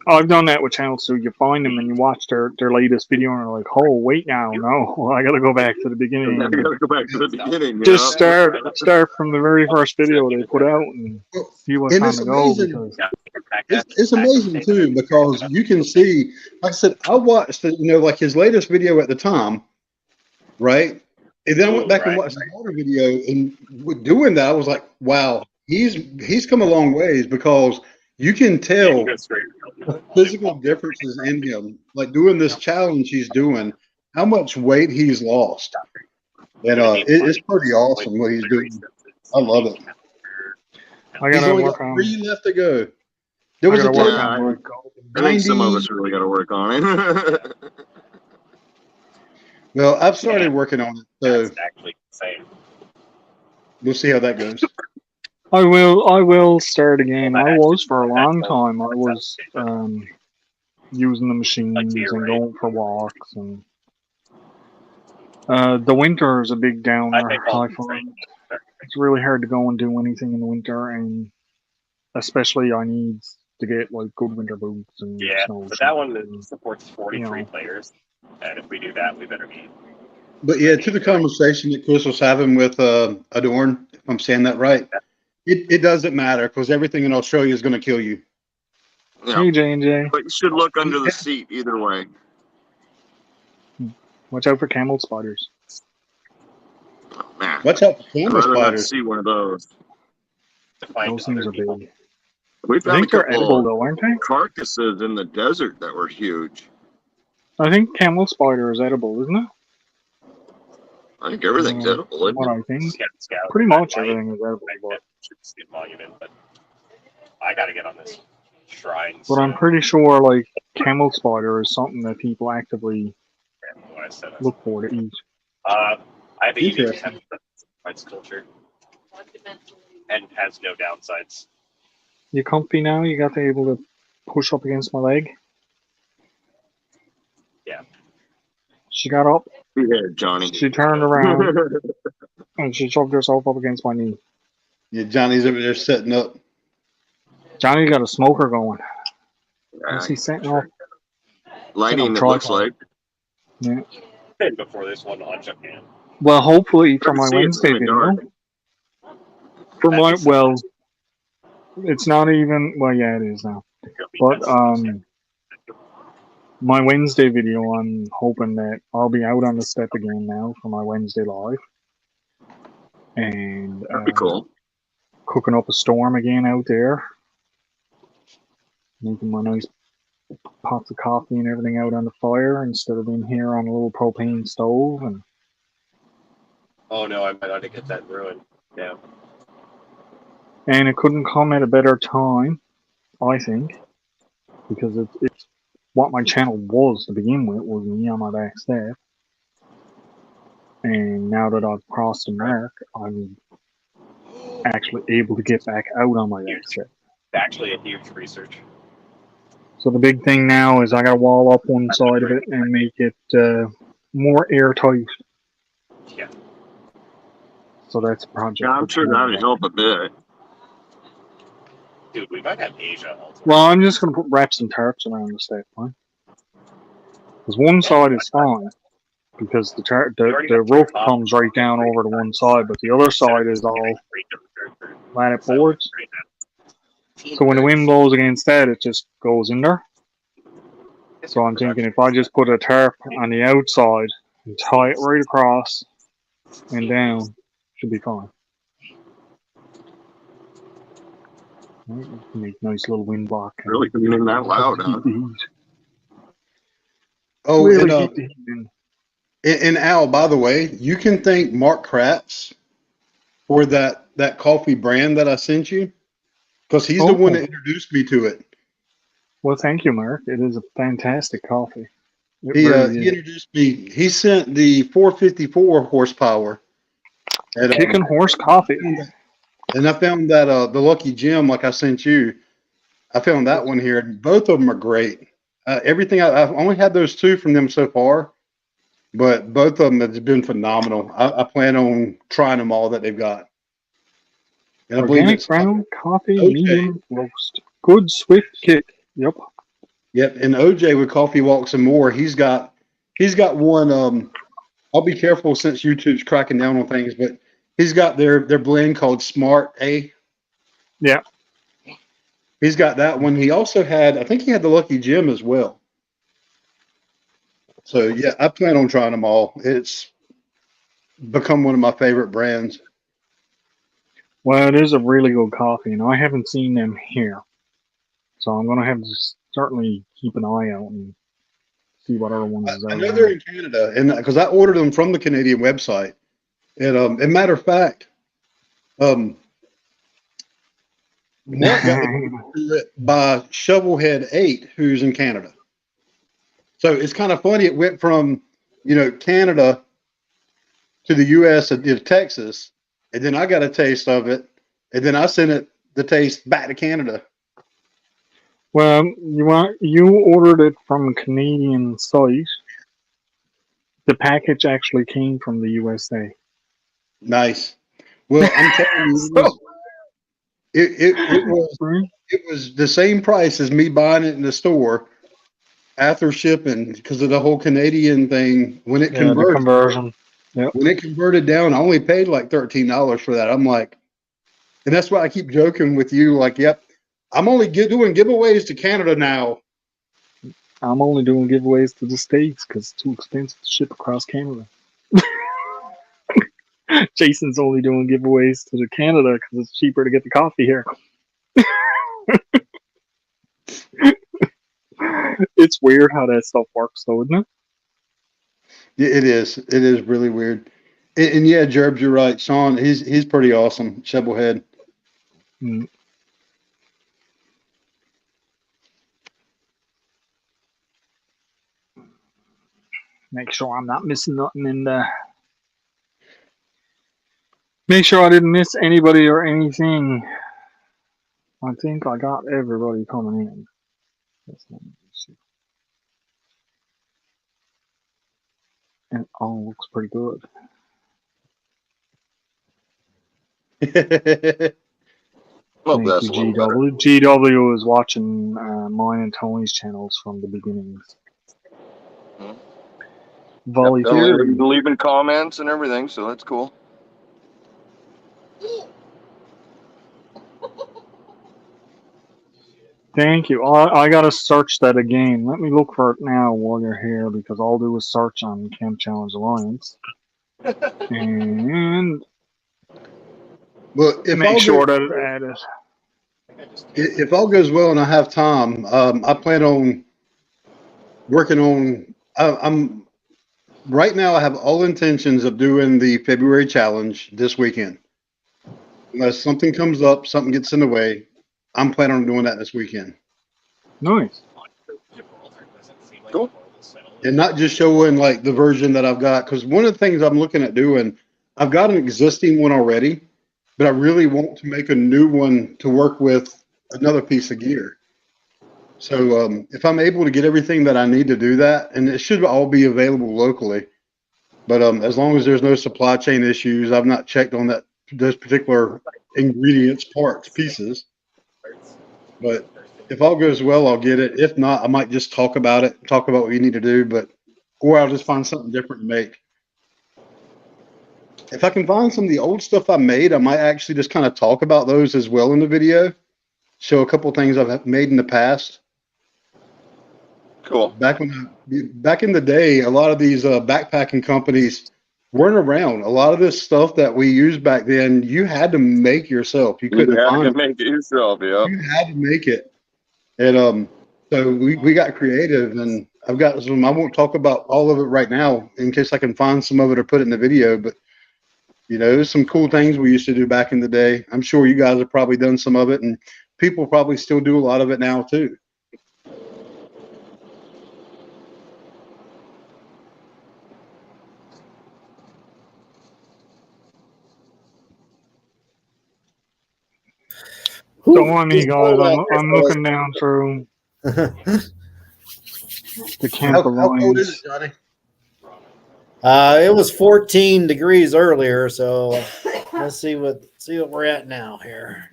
I've done that with channels too. You find them and you watch their latest video and you're like, oh wait now, no, I gotta go back to the beginning. I gotta go back to the beginning. you Just know? start from the very first video they put out and see what's And on it's the go amazing. because It's amazing too, because you can see, like I said, I watched like his latest video at the time, right? And then I went back and watched the older video, and with doing that, I was like, wow, he's come a long ways, because you can tell physical differences in him. Like doing this challenge he's doing, how much weight he's lost. And it's pretty awesome what he's doing. I love it. I He's gotta only work got on 3 left to go. There was a I gotta work time, on Yeah, it. I think some of 90 us really got to work on it. Well, I've started working on it, so That's actually insane. we'll see how that goes. I will start again. I was for a long time. I was using the machines and going for walks, and the winter is a big downer. I find it's really hard to go and do anything in the winter, and especially I need to get like good winter boots and Yeah, snow but that shoes. one supports 43 players, and if we do that, we better be. But yeah, to the conversation that Chris was having with Adorn, if I'm saying that right, it doesn't matter, because everything in Australia is going to kill you. Yeah. Hey J&J. But you should look under the seat either way. Watch out for camel spiders. Oh, man, Watch out for I'd camera rather not spiders. see one of those. To find Those things other are people. big. We I found a think they're edible couple though, aren't they? carcasses in the desert that were huge. I think camel spider is edible, isn't it? I think everything's Mm, edible, isn't What it? I think. Scout. Pretty much I everything is edible, might but should see a monument, but I got to get on this shrine. I'm pretty sure like camel spider is something that people actively look for to eat. I have a unique Interesting. its culture and has no downsides. You comfy now? You got to able to push up against my leg? Yeah. She got up, Be here, Johnny. she turned around, and she shoved herself up against my knee. Yeah, Johnny's over there setting up. Johnny got a smoker going. What's he setting up? Lighting, it Tripod. looks like. Yeah. And before this one on Japan. Well, hopefully for Couldn't my see it in Wednesday the video. dark. For my That's- well, it's not even. Well, yeah, it is now. But my Wednesday video, I'm hoping that I'll be out on the step again now for my Wednesday live, and That'd be cool. cooking up a storm again out there, making my nice pots of coffee and everything out on the fire instead of in here on a little propane stove. And Oh no, I might ought to get that ruined. Yeah. it couldn't come at a better time, I think, because it's what my channel was to begin with, was me on my back step. And now that I've crossed the mark, I'm actually able to get back out on my back step. Actually, a huge research. So the big thing now is I gotta wall up one side of it and make it more airtight. Yeah. So that's a project. Yeah, I'm sure that'd help a bit. Dude, we might have Asia also. Well, I'm just gonna put wraps and tarps around the step, fine. Because one side is fine, because the roof comes right down over to one side, but the other side is all lattice boards. So when the wind blows against that, it just goes in there. So I'm thinking if I just put a tarp on the outside and tie it right across and down, should be fine. Right, make nice little wind block. Really coming in that loud, huh? Oh, Really and, keep the heat in. and Al, by the way, you can thank Mark Kratz for that coffee brand that I sent you, because he's the one that introduced me to it. Well, thank you, Mark. It is a fantastic coffee. It He really is. introduced me. He sent the 454 horsepower. And, Kicking horse coffee. and I found that the Lucky Gem, like I sent you, I found that one here. And both of them are great. Everything I've only had those two from them so far, but both of them have been phenomenal. I plan on trying them all that they've got. And I believe Organic it's brown coffee, OJ. medium roast. Good swift kick. Yep. Yep, and OJ with Coffee Walks and More, he's got one. I'll be careful since YouTube's cracking down on things, but he's got their blend called Smart A. Yeah. He's got that one. He also had, I think he had the Lucky Gem as well. So yeah, I plan on trying them all. It's become one of my favorite brands. Well, it is a really good coffee, and I haven't seen them here. So I'm going to have to certainly keep an eye out and see what other ones is I out know there. they're in Canada, and because I ordered them from the Canadian website. And as a matter of fact, Mark got it by Shovelhead 8, who's in Canada. So it's kind of funny. It went from, Canada to the U.S. and to Texas, and then I got a taste of it, and then I sent the taste back to Canada. Well, you ordered it from a Canadian site. The package actually came from the USA. Nice. Well, I'm telling you, it was the same price as me buying it in the store after shipping, because of the whole Canadian thing. When it The conversion. Yep. when it converted down, I only paid like $13 for that. I'm like, and that's why I keep joking with you. Like, yep, I'm only doing giveaways to Canada now. I'm only doing giveaways to the States because it's too expensive to ship across Canada. Jason's only doing giveaways to the Canada because it's cheaper to get the coffee here. It's weird how that stuff works, though, isn't it? Yeah, it is. It is really weird. And yeah, Jerbs, you're right. Sean, he's pretty awesome. Shovelhead. Mm. Make sure I'm not missing nothing in the. Make sure I didn't miss anybody or anything. I think I got everybody coming in. Let's see. And it all looks pretty good. Well, Thank that's you, a little better. GW. GW is watching mine and Tony's channels from the beginnings. Mhm. Volley Yep, Theory. leaving comments and everything, so that's cool. Thank you. I gotta search that again. Let me look for it now while you're here because all I'll do is search on Camp Challenge Alliance and Well, if make all sure goes, that it added. if all goes well and I have time, I plan on working on. I'm right now. I have all intentions of doing the February challenge this weekend. Unless something comes up, something gets in the way, I'm planning on doing that this weekend. Nice. Cool. And not just showing like the version that I've got, because one of the things I'm looking at doing, I've got an existing one already, but I really want to make a new one to work with another piece of gear. So if I'm able to get everything that I need to do that, and it should all be available locally, but as long as there's no supply chain issues, I've not checked on those particular ingredients, parts, pieces. But if all goes well, I'll get it. If not, I might just talk about it, talk about what you need to do, or I'll just find something different to make. If I can find some of the old stuff I made, I might actually just kind of talk about those as well in the video. Show a couple things I've made in the past. Cool. Back in the day, a lot of these backpacking companies weren't around. A lot of this stuff that we used back then, you had to make yourself. You couldn't You find have it. to make it yourself, yeah. You had to make it. And so we got creative, and I've got some. I won't talk about all of it right now in case I can find some of it or put it in the video. But there's some cool things we used to do back in the day. I'm sure you guys have probably done some of it, and people probably still do a lot of it now too. Don't mind me, guys. I'm looking down through the Camp How cold is Alliance. it, Johnny? It was 14 degrees earlier, so let's see what we're at now here.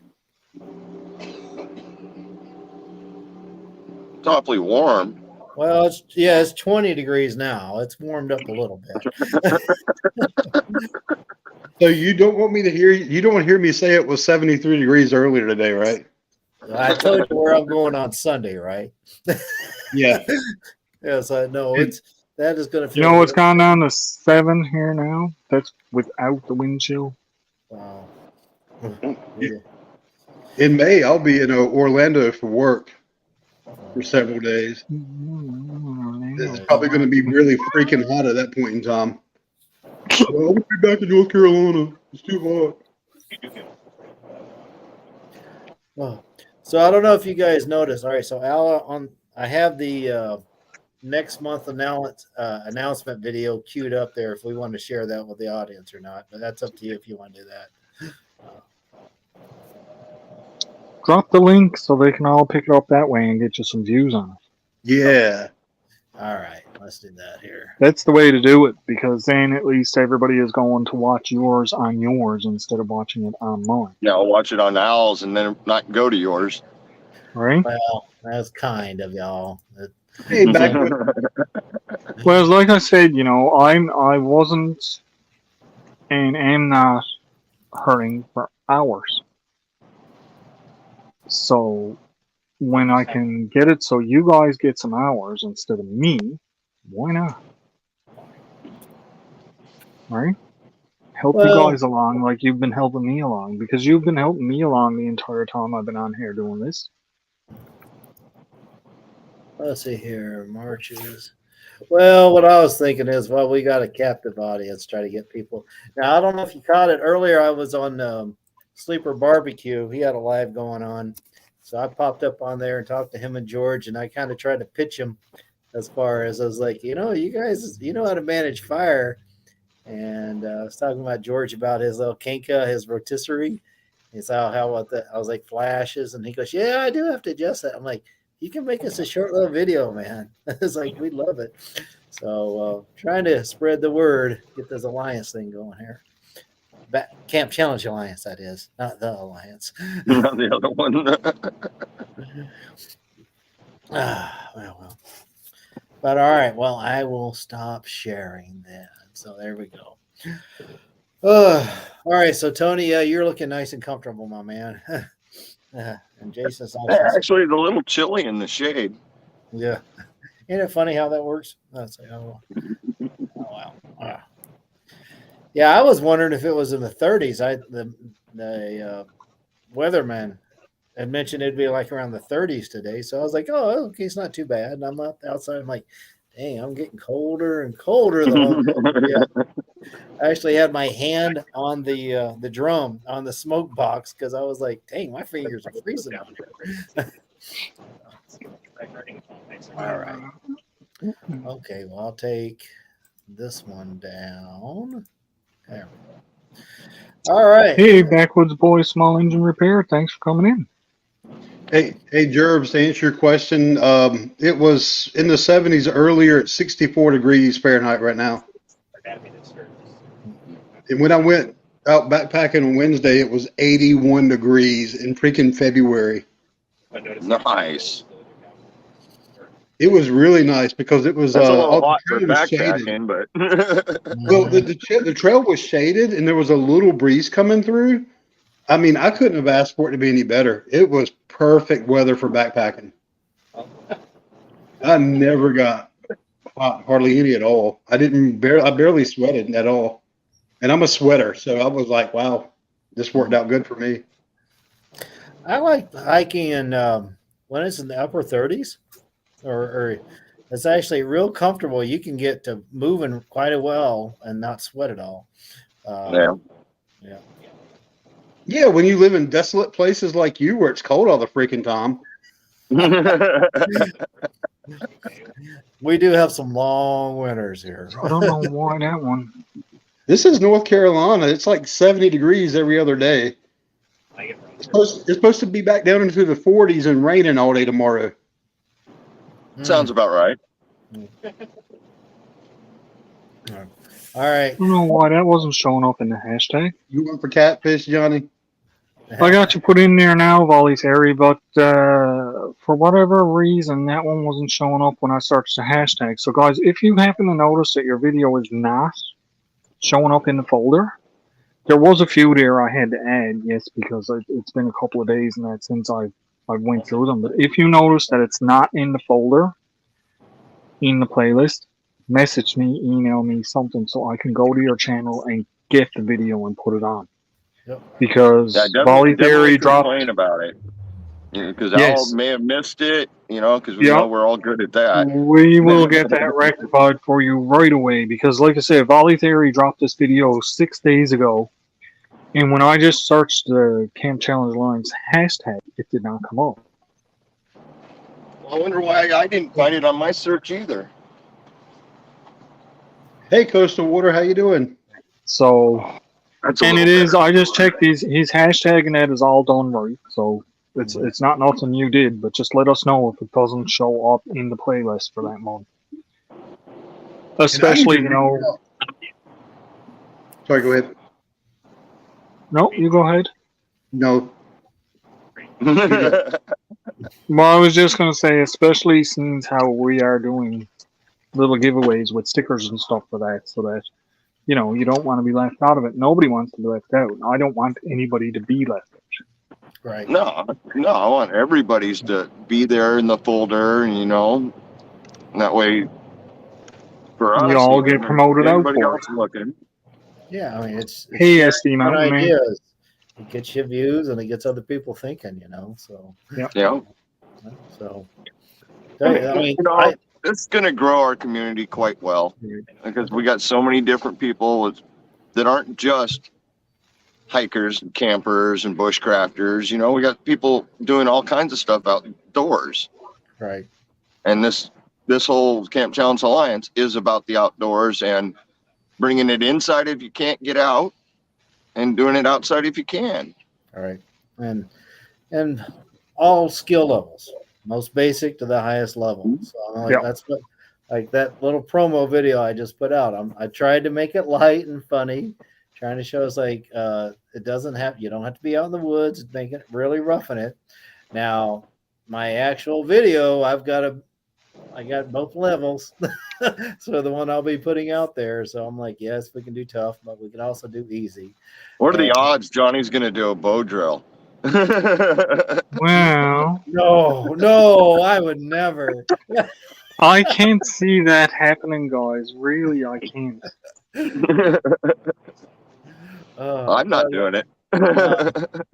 It's awfully warm. Well, it's 20 degrees now. It's warmed up a little bit. So you don't want me to hear you don't want to hear me say it was 73 degrees earlier today, right? I told you where I'm going on Sunday, right? Yeah. Yes, I know. That is going to. You know, it's gone down to 7 here now. That's without the wind chill. Wow. In May, I'll be in Orlando for work for several days. It's probably going to be really freaking hot at that point in time. I'll be back in North Carolina. It's too hot. Oh. So I don't know if you guys noticed. All right, so Al, I have the next month announcement video queued up there if we want to share that with the audience or not. But that's up to you if you want to do that. Drop the link so they can all pick it up that way and get you some views on it. Yeah. All right, let's do that here. That's the way to do it because then at least everybody is going to watch yours on yours instead of watching it on mine. Yeah, I'll watch it on Owl's and then not go to yours. Right? Well, that's kind of y'all. Hey, back when, Well, like I said, I wasn't and am not hurting for hours. So when I can get it so you guys get some hours instead of me, why not? Right? Help you Well, guys along like you've been helping me along, because you've been helping me along the entire time I've been on here doing this. let's see here. Marches. Well, what I was thinking is, well, we got a captive audience. Try to get people. Now, I don't know if you caught it earlier. I was on Sleeper Barbecue. He had a live going on, so I popped up on there and talked to him and George, and I kind of tried to pitch him as far as I was like, you guys, you know how to manage fire. And I was talking about George about his little Kenka, his rotisserie. He said, how about that? I was like, flashes. And he goes, yeah, I do have to adjust that. I'm like, you can make us a short little video, man. It's like, we'd love it. So trying to spread the word, get this alliance thing going here. Camp Challenge Alliance, that is, not the alliance. Not the other one. Well. But all right, well, I will stop sharing then. So there we go. All right, so Tony, you're looking nice and comfortable, my man. And Jason's Actually, it's a little chilly in the shade. yeah. Isn't it funny how that works? That's like, oh wow. Wow. Yeah, I was wondering if it was in the 30s. The weatherman had mentioned it'd be like around the 30s today. So I was like, oh, okay, it's not too bad. And I'm out outside. I'm like, dang, I'm getting colder and colder. Yeah. I actually had my hand on the drum on the smoke box because I was like, dang, my fingers are freezing out here. All right. Okay, well, I'll take this one down. There we go. All right. Hey, Backwoods Boy, Small Engine Repair, thanks for coming in. Hey, Gerbs, to answer your question, it was in the 70s earlier at 64 degrees Fahrenheit right now. And when I went out backpacking on Wednesday, it was 81 degrees in freaking February. Nice. It was really nice because it was That's a all little the hot for trail was shaded. backpacking, but Well, the trail was shaded and there was a little breeze coming through. I mean, I couldn't have asked for it to be any better. It was perfect weather for backpacking. I never got hot, hardly any at all. I barely sweated at all. And I'm a sweater, so I was like, wow, this worked out good for me. I like hiking in when it's in the upper 30s, or it's actually real comfortable. You can get to moving quite well and not sweat at all. yeah. Yeah, when you live in desolate places like you where it's cold all the freaking time. We do have some long winters here. I don't know why that one. This is North Carolina. It's like 70 degrees every other day. It's supposed to be back down into the 40s and raining all day tomorrow. Sounds about right. All right. I don't know why that wasn't showing up in the hashtag. You went for catfish, Johnny? I got you put in there now, voluntary, but for whatever reason, that one wasn't showing up when I searched the hashtag. So, guys, if you happen to notice that your video is not showing up in the folder, there was a few there I had to add, yes, because it's been a couple of days and that since I went through them. But if you notice that it's not in the folder, in the playlist, message me, email me something so I can go to your channel and get the video and put it on. Yep. Because Yeah, Volley Theory dropped. Complain about it. Because Yes. Al may have missed it, because we know we're all good at that. We will get that rectified for you right away because, like I said, Volley Theory dropped this video 6 days ago. And when I just searched the Camp Challenge Alliance hashtag, it did not come up. Well, I wonder why I didn't find it on my search either. Hey, Coastal Water, how you doing? So, That's a and little it is, better. I just checked his hashtag and that is all done right. So, it's not nothing you did, but just let us know if it doesn't show up in the playlist for that month. Especially, Sorry, go ahead. No, you go ahead. No. Well, I was just going to say, especially since how we are doing little giveaways with stickers and stuff for that, so that, you don't want to be left out of it. Nobody wants to be left out. I don't want anybody to be left out. Right. No, I want everybody's to be there in the folder, and that way for us, You all even get promoted out everybody for else looking. Yeah, I mean, it's Hey, sharing SD good Mountain Man. ideas. It gets you views and it gets other people thinking, So, Yeah. so I mean, It's going to grow our community quite well because we got so many different people that aren't just hikers and campers and bushcrafters. We got people doing all kinds of stuff outdoors. right. And this whole Camp Challenge Alliance is about the outdoors and bringing it inside if you can't get out and doing it outside if you can. All right. And all skill levels, most basic to the highest level. So that's what, like that little promo video I just put out. I tried to make it light and funny, trying to show us like it doesn't have, you don't have to be out in the woods, make it really roughing it. Now, my actual video, I got both levels. So the one I'll be putting out there. So I'm like, yes, we can do tough, but we can also do easy. What are the odds Johnny's going to do a bow drill? Well, No, I would never. I can't see that happening, guys. Really, I can't. I'm not doing it.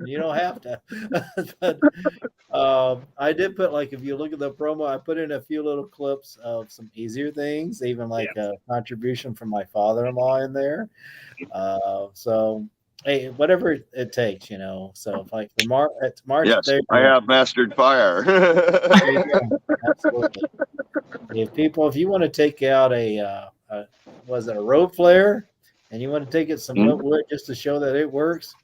You don't have to. But I did put, like, if you look at the promo, I put in a few little clips of some easier things, even like a contribution from my father-in-law in there. So hey, whatever it takes, So if like the March, Yes, I have mastered fire. Absolutely. If you want to take out a road flare, and you want to take it some wood just to show that it works.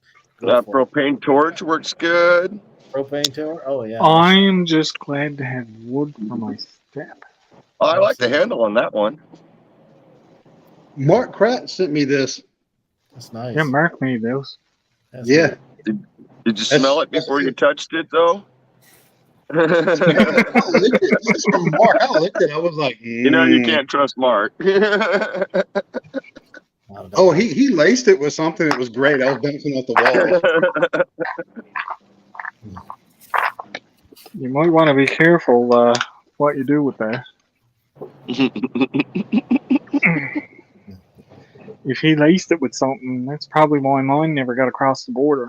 Propane torch works good. Propane torch. Oh yeah. I am just glad to have wood for my step. I like the handle on that one. Mark Pratt sent me this. That's nice. Yeah, Mark made those. That's Yeah. nice. Did you smell it before you touched it, though? I licked it. This is from Mark. I licked it. I was like, You can't trust Mark. Oh, he laced it with something that was great. I was bouncing off the wall. You might want to be careful what you do with that. If he laced it with something, that's probably why mine never got across the border.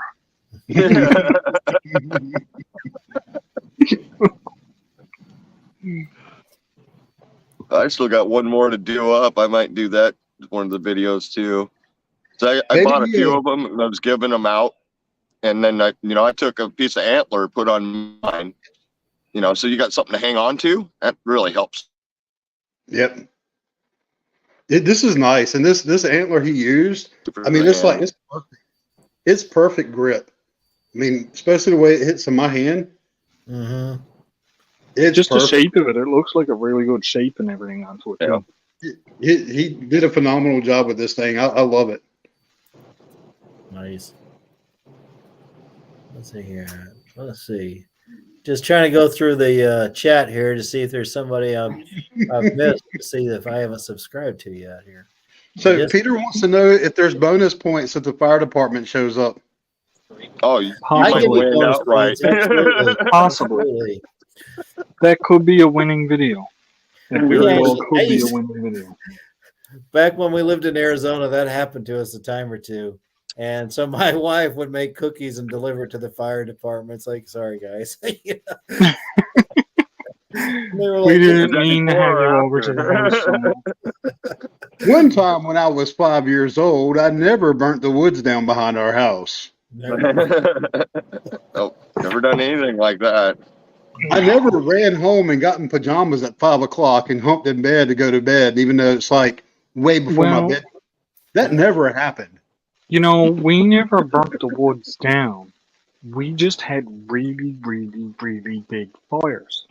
I still got one more to do up. I might do that one of the videos too. So I bought a few of them and I was giving them out, and then I took a piece of antler, put on mine. So you got something to hang on to. That really helps. Yep. This is nice, and this antler he used. I mean, it's perfect. It's perfect grip. I mean, especially the way it hits in my hand. Mm-hmm. It's just perfect. the shape of it. It looks like a really good shape and everything onto it. Yeah. He did a phenomenal job with this thing. I love it. Nice. Let's see here. Let's see. Just trying to go through the chat here to see if there's somebody I've missed, to see if I haven't subscribed to yet here. So Peter wants to know if there's bonus points if the fire department shows up. Oh, you Possibly. might win outright. Possibly. That could be a winning video. That very well could be a winning video. Back when we lived in Arizona, that happened to us a time or two. And so my wife would make cookies and deliver it to the fire department. It's like, sorry, guys. We didn't mean to have you over to the house. One time when I was 5 years old, I never burnt the woods down behind our house. Nope, never done anything like that. I never ran home and got in pajamas at 5 o'clock and humped in bed to go to bed, even though it's like way before my bed. That never happened. We never burnt the woods down. We just had really, really, really big fires.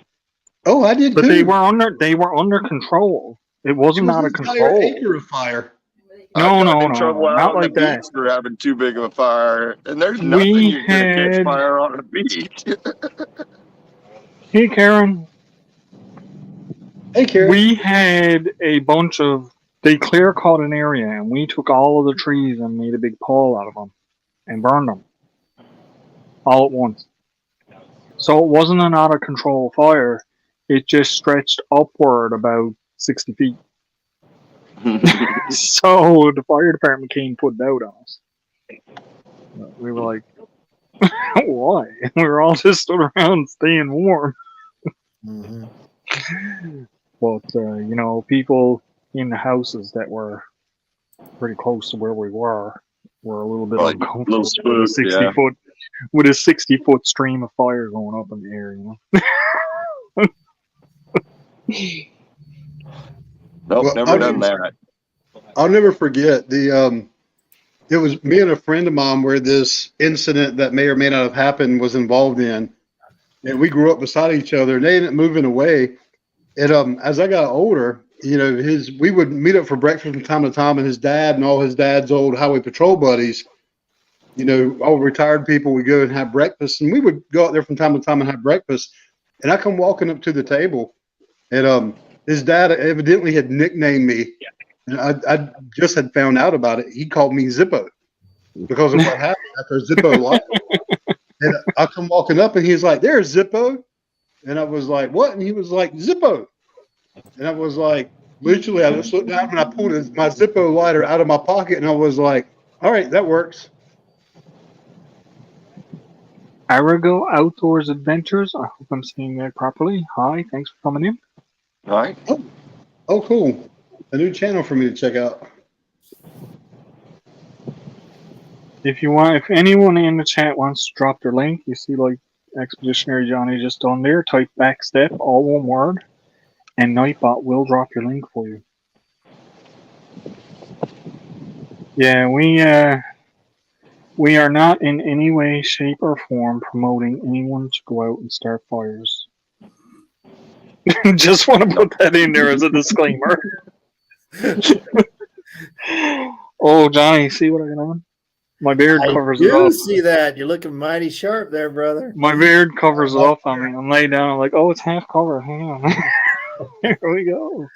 Oh, I did but too. But they were under control. It wasn't out of control. Acre of fire. No, not like that. For having too big of a fire, and there's nothing you're gonna catch fire on a beach. Hey, Karen. Hey, Karen. We had a bunch of. They clear cut an area, and we took all of the trees and made a big pile out of them, and burned them all at once. So it wasn't an out of control fire. It just stretched upward about 60 feet. So the fire department came and put it out on us. We were like, why? We were all just stood around staying warm. Mm-hmm. But, you know, people in the houses that were pretty close to where we were a little bit Like, uncomfortable little spooked, yeah. with a 60-foot stream of fire going up in the air, you know. Nope, Well, never done that. I'll never forget it was me and a friend of mine where this incident that may or may not have happened was involved in. And we grew up beside each other and they ended up moving away. And as I got older, you know, we would meet up for breakfast from time to time, and his dad and all his dad's old highway patrol buddies, you know, all retired people would go and have breakfast, and we would go out there from time to time and have breakfast. And I come walking up to the table, and his dad evidently had nicknamed me. And I just had found out about it. He called me Zippo because of what happened after Zippo lied. And I come walking up, and he's like, "There's Zippo," and I was like, "What?" And he was like, "Zippo," and I was like, literally, I just looked down and I pulled my Zippo lighter out of my pocket, and I was like, "All right, that works." Arago Outdoors Adventures. I hope I'm saying that properly. Hi, thanks for coming in. All right. Oh, cool. A new channel for me to check out. If anyone in the chat wants to drop their link, you see like Expeditionary Johnny just on there, type backstep, all one word, and Nightbot will drop your link for you. Yeah, we are not in any way, shape, or form promoting anyone to go out and start fires. Just want to put that in there as a disclaimer. Oh, Johnny, see what I got on? My beard covers it I do up. see that. You're looking mighty sharp there, brother. My beard covers it up on me. I'm laying down. I'm like, oh, it's half covered. Hang on. Here we go.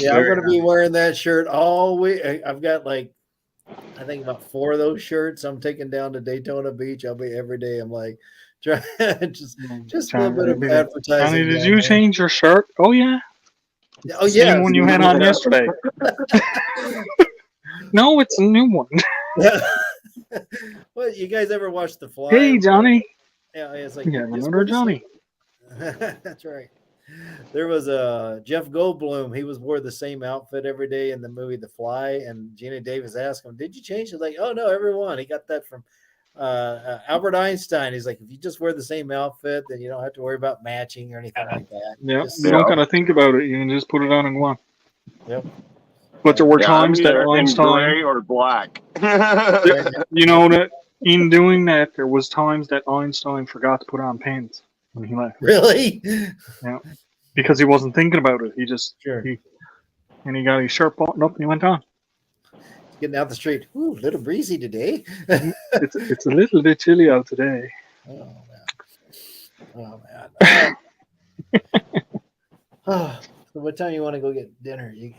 Yeah, I'm going to be wearing that shirt all week. I've got like, I think about 4 of those shirts. I'm taking down to Daytona Beach. I'll be every day. I'm like, just a little bit of advertising. Johnny, did you change your shirt? Oh, yeah. Oh, yeah. Same one you had on yesterday. No, it's a new one. Well, you guys ever watch The Fly? Hey, Johnny. Yeah, it's like, Yeah, another Johnny. That's right. There was a Jeff Goldblum. He wore the same outfit every day in the movie The Fly, and Gina Davis asked him, "Did you change?" He's like, "Oh no, everyone." He got that from Albert Einstein. He's like, "If you just wear the same outfit, then you don't have to worry about matching or anything like that." Yeah, Just- you don't gotta think about it. You can just put it on and go on. Yep. But there were Yeah, times I'm that either in Einstein, gray or black. you know, that in doing that, there was times that Einstein forgot to put on pants when he left. Really? Yeah, because he wasn't thinking about it. He just Sure. he got his shirt buttoned up and he went on. Getting out the street. Ooh, a little breezy today. It's a little bit chilly out today. Oh man. Oh, so what time you want to go get dinner? You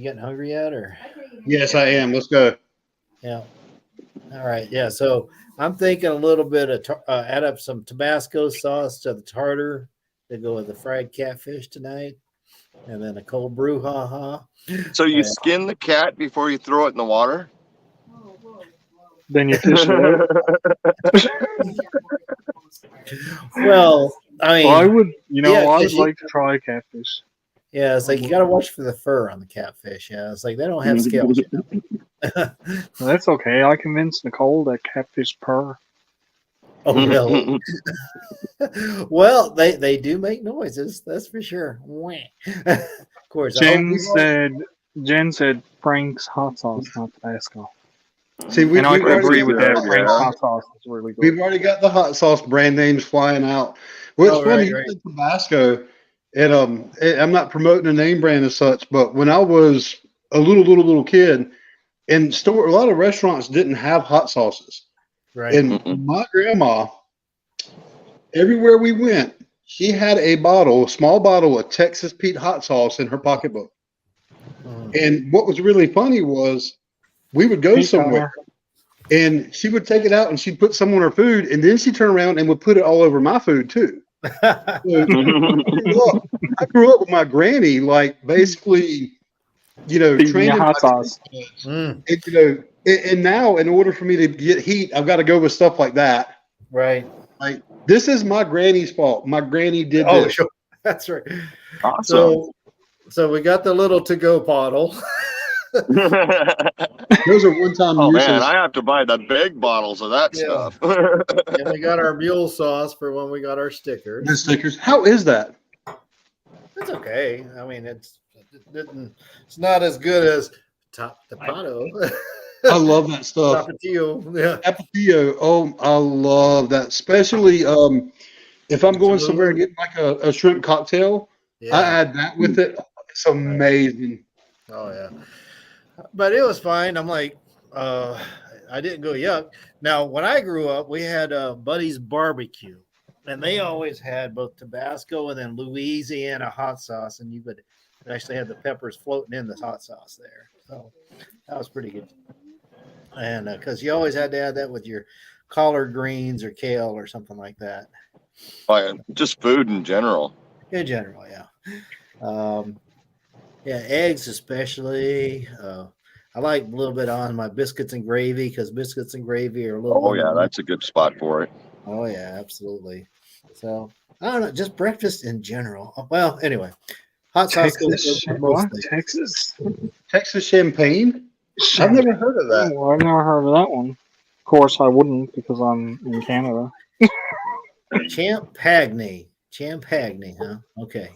getting hungry yet, or? Yes, I am. Let's go. Yeah. All right. Yeah. So I'm thinking a little bit of add up some Tabasco sauce to the tartar to go with the fried catfish tonight, and then a cold brouhaha. So you skin the cat before you throw it in the water? Then you fish it out. Well, I mean, Well, I would, yeah, I would 'cause like to try catfish. yeah, it's like you got to watch for the fur on the catfish. Yeah, it's like they don't have scales. Well, that's okay. I convinced Nicole that catfish purr. Oh, really? Well, they do make noises. That's for sure. Of course. Jen said Frank's hot sauce, not Tabasco. See, And I could agree with that. Yeah. Frank's hot sauce is really good. We've already got the hot sauce brand names flying out. Well, it's Oh, funny, right. you said Tabasco, and I'm not promoting a name brand as such, but when I was a little kid, and a lot of restaurants didn't have hot sauces. Right. And my grandma, everywhere we went, she had a small bottle of Texas Pete hot sauce in her pocketbook. And what was really funny was we would go somewhere and she would take it out and she'd put some on her food, and then she'd turn around and would put it all over my food too. I grew up with my granny, like basically, Beating training your hot my sauce. Mm, and now in order for me to get heat, I've got to go with stuff like that. right. Like this is my granny's fault. My granny did Oh, this. sure. That's right. Awesome. So we got the little to-go bottle. Those are one-time Oh uses. man, I have to buy the big bottles of that Yeah. stuff. And we got our mule sauce for when we got our stickers. The stickers. How is that? It's okay. I mean, it's not as good as Tapatio. I love that stuff. Tapatio. Yeah. Tapatio. Oh, I love that. Especially if I'm going somewhere and getting like a shrimp cocktail, I Yeah. add that with it. It's amazing. Oh yeah. But it was fine. I'm like, I didn't go yuck. Now, when I grew up, we had Buddy's Barbecue, and they always had both Tabasco and then Louisiana hot sauce, and you could actually have the peppers floating in the hot sauce there. So that was pretty good. And because you always had to add that with your collard greens or kale or something like that. Just food in general. In general, yeah. Yeah, eggs especially. I like a little bit on my biscuits and gravy because biscuits and gravy are a little. Oh yeah, that's a good spot for it. Oh yeah, absolutely. So I don't know, just breakfast in general. Well, anyway, hot sauce. Texas, what? Texas? Texas champagne? I've never heard of that. Oh, I've never heard of that one. Of course, I wouldn't because I'm in Canada. Champagne, huh? Okay.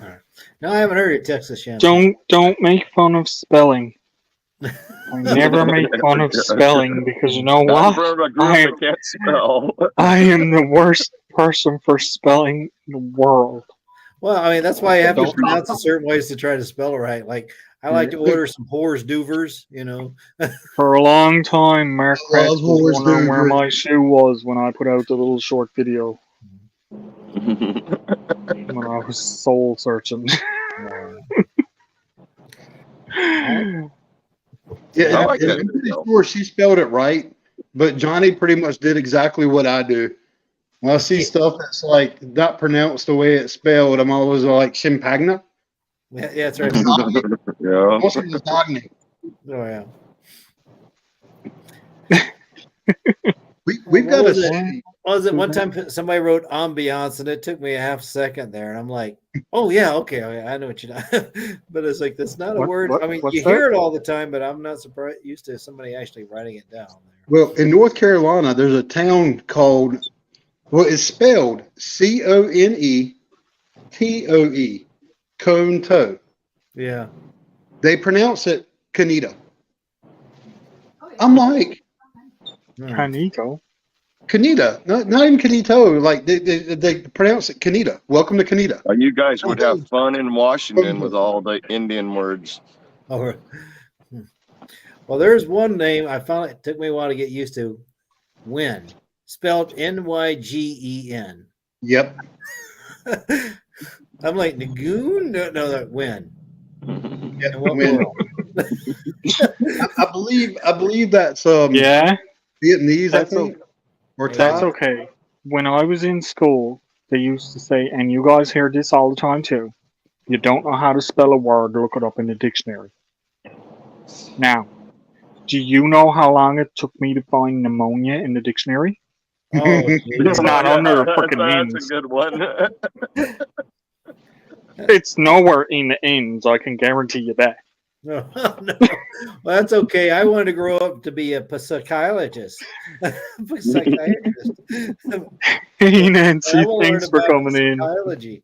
All right. No, I haven't heard of Texas champagne. Don't make fun of spelling. I never make fun of spelling because you know Not what? for a group that can't spell. I am the worst person for spelling in the world. Well, I mean, that's why you have to Don't- pronounce it certain ways to try to spell it right. Like, I like to order some Hors Duvers, For a long time, Mark I Kratz love was Horse wondering where Hoover. my shoe was when I put out the little short video when I was soul searching. Yeah, I like and that I'm pretty video. sure she spelled it right, but Johnny pretty much did exactly what I do. When I see stuff that's like not pronounced the way it's spelled, I'm always like Chimpagna. Yeah, that's right. Yeah. What's it Lasagna? Oh, yeah. We've got What was a Was it one time somebody wrote ambiance and it took me a half second there and I'm like, oh yeah, okay, I know what you're but it's like that's not a word. I mean, what's you hear it all the time, but I'm not surprised used to somebody actually writing it down there. Well, in North Carolina, there's a town called, well, it's spelled Conetoe, Cone Toe. Yeah. They pronounce it Canita. I'm like, Canito. Canita, not even Canito. Like they pronounce it Canita. Welcome to Canita. You guys would have fun in Washington with all the Indian words. Oh, well, there's one name I found it took me a while to get used to. Wyn, spelled Nygen. Yep. I'm like Nagoon? No, that Wyn. Yep. In what Wyn. world? I believe that's Yeah, Vietnamese, That's I think. Or that's Thai. okay. When I was in school, they used to say, and you guys hear this all the time too, you don't know how to spell a word, look it up in the dictionary. Now, do you know how long it took me to find pneumonia in the dictionary? Oh, It's not under the frickin' That's names. a good one. It's nowhere in the ends, I can guarantee you that. no, no. Well, that's okay. I wanted to grow up to be a psychologist. Psychiatrist. Hey Nancy, I will thanks learn for about coming in. psychology.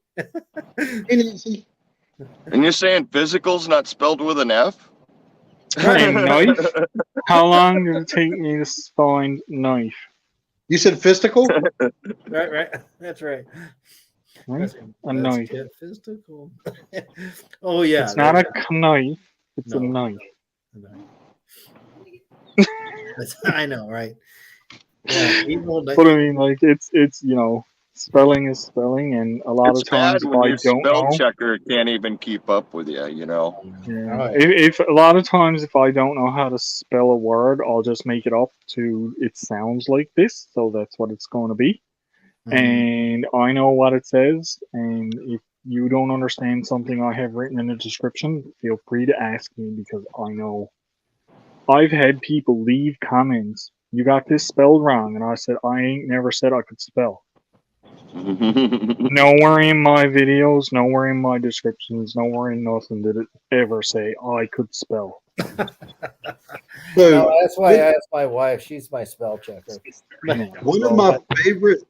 And you're saying physical's not spelled with an F? And knife? How long did it take me to find knife? You said fistical? Right. That's right. Right? That's A knife. get physical. Oh yeah. It's not a knife, it's a No. knife. I know, right? Yeah, evil. But I mean, like, it's spelling is spelling, and a lot It's of times bad if when I your don't spell know, checker can't even keep up with you, you know? yeah, Right. if a lot of times if I don't know how to spell a word, I'll just make it up to it sounds like this, so that's what it's going to be, and I know what it says. And if you don't understand something I have written in the description, feel free to ask me because I know. I've had people leave comments. You got this spelled wrong, and I said I ain't never said I could spell. Nowhere in my videos, nowhere in my descriptions, nowhere in nothing did it ever say I could spell. So No, that's why I asked my wife. She's my spell checker. one of my favorite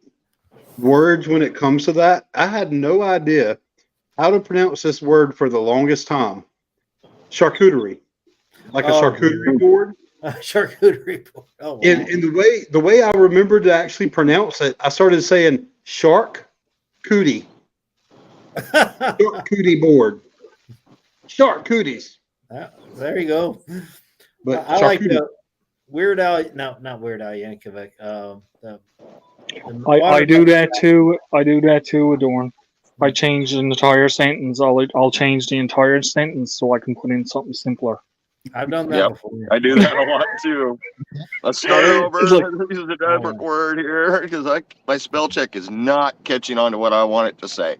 words when it comes to that, I had no idea how to pronounce this word for the longest time. Charcuterie. Like a Oh, charcuterie board. Charcuterie board. Oh, wow. And the way I remembered to actually pronounce it, I started saying shark cootie. Shark cootie board. Shark cooties. There you go. But I like charcuterie. the Weird Al. No, not Weird Al Yankovic. I do that too. I do that too, Adorn. I change an entire sentence. I'll change the entire sentence so I can put in something simpler. I've done that Yep. before. I do that a lot too. Let's start over. It's like- Use a different word here because my spell check is not catching on to what I want it to say.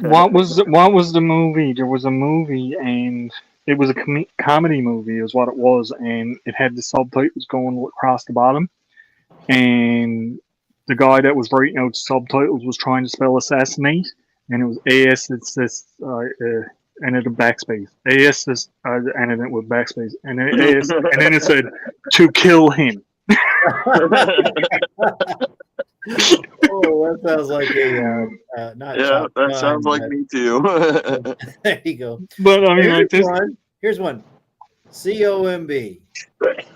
What was the movie? There was a movie, and it was a comedy movie, is what it was, and it had the subtitles going across the bottom, and the guy that was writing out the subtitles was trying to spell assassinate, and it was AS. It's this. And it a backspace. AS is and it with backspace, and then AS, and then it said to kill him. Oh, that sounds like a not. Yeah, Top that Gun, sounds like but- me too. There you go. But I mean, like this. Here's one. COMB.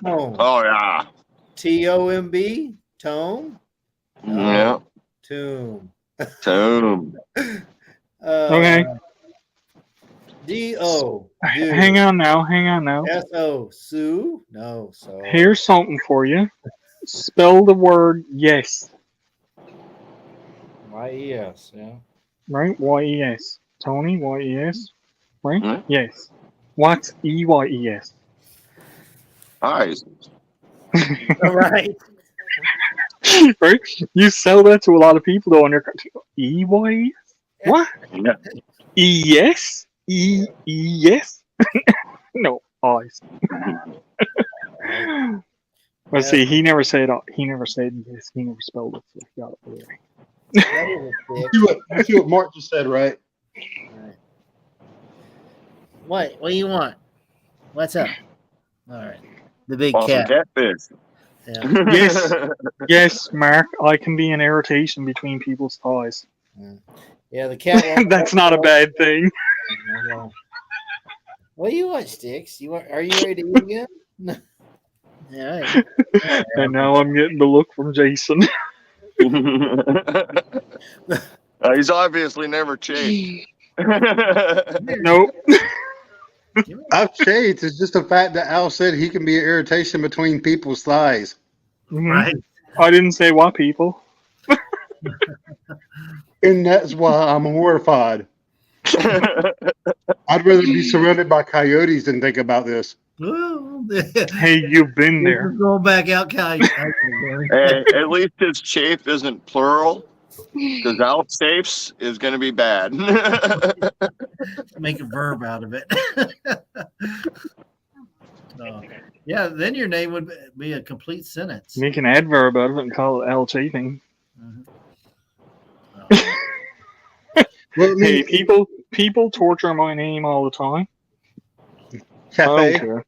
Tone. Oh yeah. TOMB. Tone. Yeah. Tomb. Tomb. Okay. DO. Hang on now. SO. Sue. No. So. Here's something for you. Spell the word yes. YES. Yeah. Right? YES. Tony, YES. Right? Hmm? Yes. What's EYES? Eyes. All right. Right? You sell that to a lot of people though, and they're EYES? What? Yeah. ES? ES? No, eyes. Well, see, he never said yes. He never spelled it. So he got it away. That was a dick. You see what Mark just said, right? What do you want? What's up? All right. The big Awesome cat. catfish. Yeah. Yes. Yes, Mark, I can be an irritation between people's ties. Yeah, the cat. won't- That's not a bad thing. What do you want, Sticks? Are you ready to eat again? Yeah. Right. And now I'm getting the look from Jason. He's obviously never changed. Nope. I've changed. It's just the fact that Al said he can be an irritation between people's thighs. Mhm. Right. I didn't say what people. And that's why I'm horrified. I'd rather be surrounded by coyotes than think about this. Well, Hey, you've been there. Going back out, Kyle. Hey, at least his chafe isn't plural, because Alsafes is going to be bad. Make a verb out of it. So, yeah, then your name would be a complete sentence. Make an adverb out of it and call it Al Chafing. Mhm. Well, I Hey, mean, people torture my name all the time. I don't cafe, care.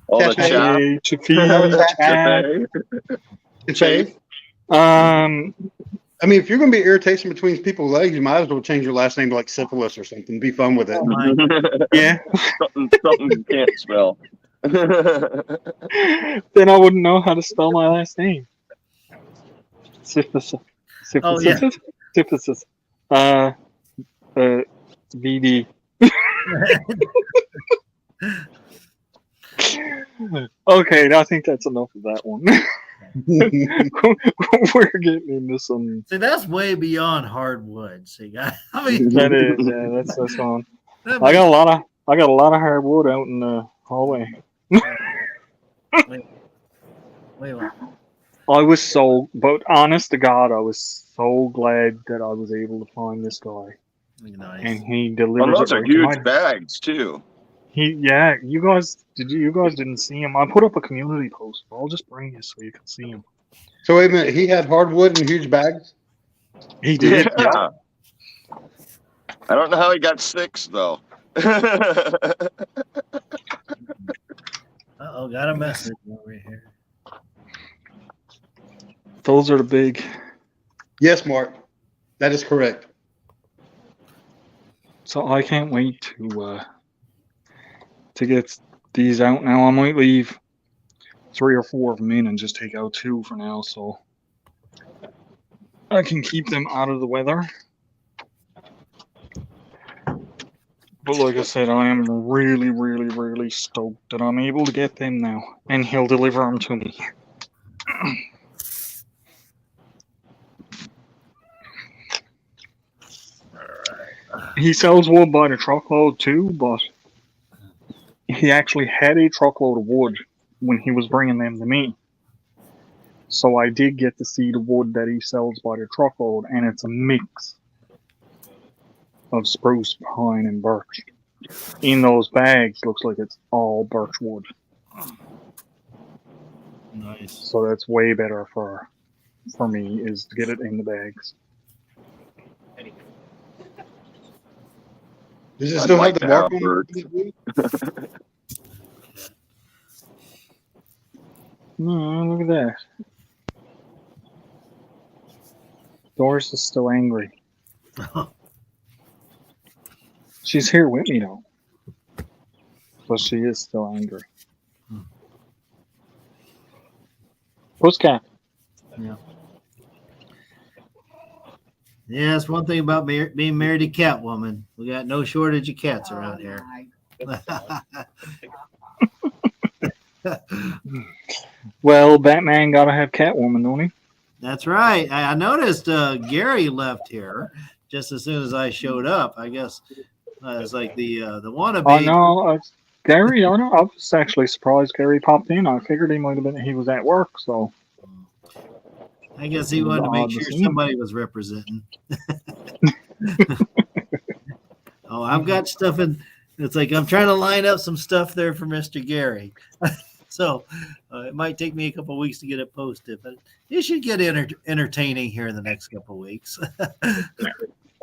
All the Cafe. chap. Hey, Chafi, Chad. cafe. I mean, if you're going to be irritation between people's legs, you might as well change your last name to like syphilis or something. Be fun with it. Oh, my. Yeah. something you can't spell. Then I wouldn't know how to spell my last name. Syphilis. Oh, yeah. Syphilis. VD. Okay, I think that's enough of that one. We're getting into some. See, that's way beyond hardwood. See, I mean, That is, yeah, that's on. that I got a lot of hardwood out in the hallway. wait, what? I was so, but honest to God, I was so glad that I was able to find this guy, Nice. and he Well, delivers those it are right to my huge bags too. Yeah, you guys didn't see him. I put up a community post. I'll just bring you so you can see him. So wait a minute, he had hardwood in huge bags? He did. Yeah. Yeah. I don't know how he got 6 though. Uh-oh, got a message over here. Those are the big. Yes, Mark. That is correct. So I can't wait to get these out now. I might leave 3 or 4 of them in and just take out 2 for now, so I can keep them out of the weather. But like I said, I am really, really, really stoked that I'm able to get them now, and he'll deliver them to me. He sells wood by the truckload too, but he actually had a truckload of wood when he was bringing them to me. So I did get to see the wood that he sells by the truckload, and it's a mix of spruce, pine, and birch. In those bags, looks like it's all birch wood. Nice. So that's way better for me, is to get it in the bags. Does it I'd still like have the to have mark on birch. it? No, look at that. Doris is still angry. She's here with me though, but she is still angry. Pussycat. Yeah, that's one thing about being married to Catwoman. We got no shortage of cats around here. Well, Batman gotta have Catwoman, don't he? That's right. I noticed Gary left here just as soon as I showed up. I guess it's like the wannabe. Oh no, Gary. I was actually surprised Gary popped in. I figured he might have been. He was at work, so. I guess he wanted to make sure somebody was representing. Oh, I've got stuff in. It's like I'm trying to line up some stuff there for Mr. Gary. So it might take me a couple of weeks to get it posted, but it should get entertaining here in the next couple of weeks.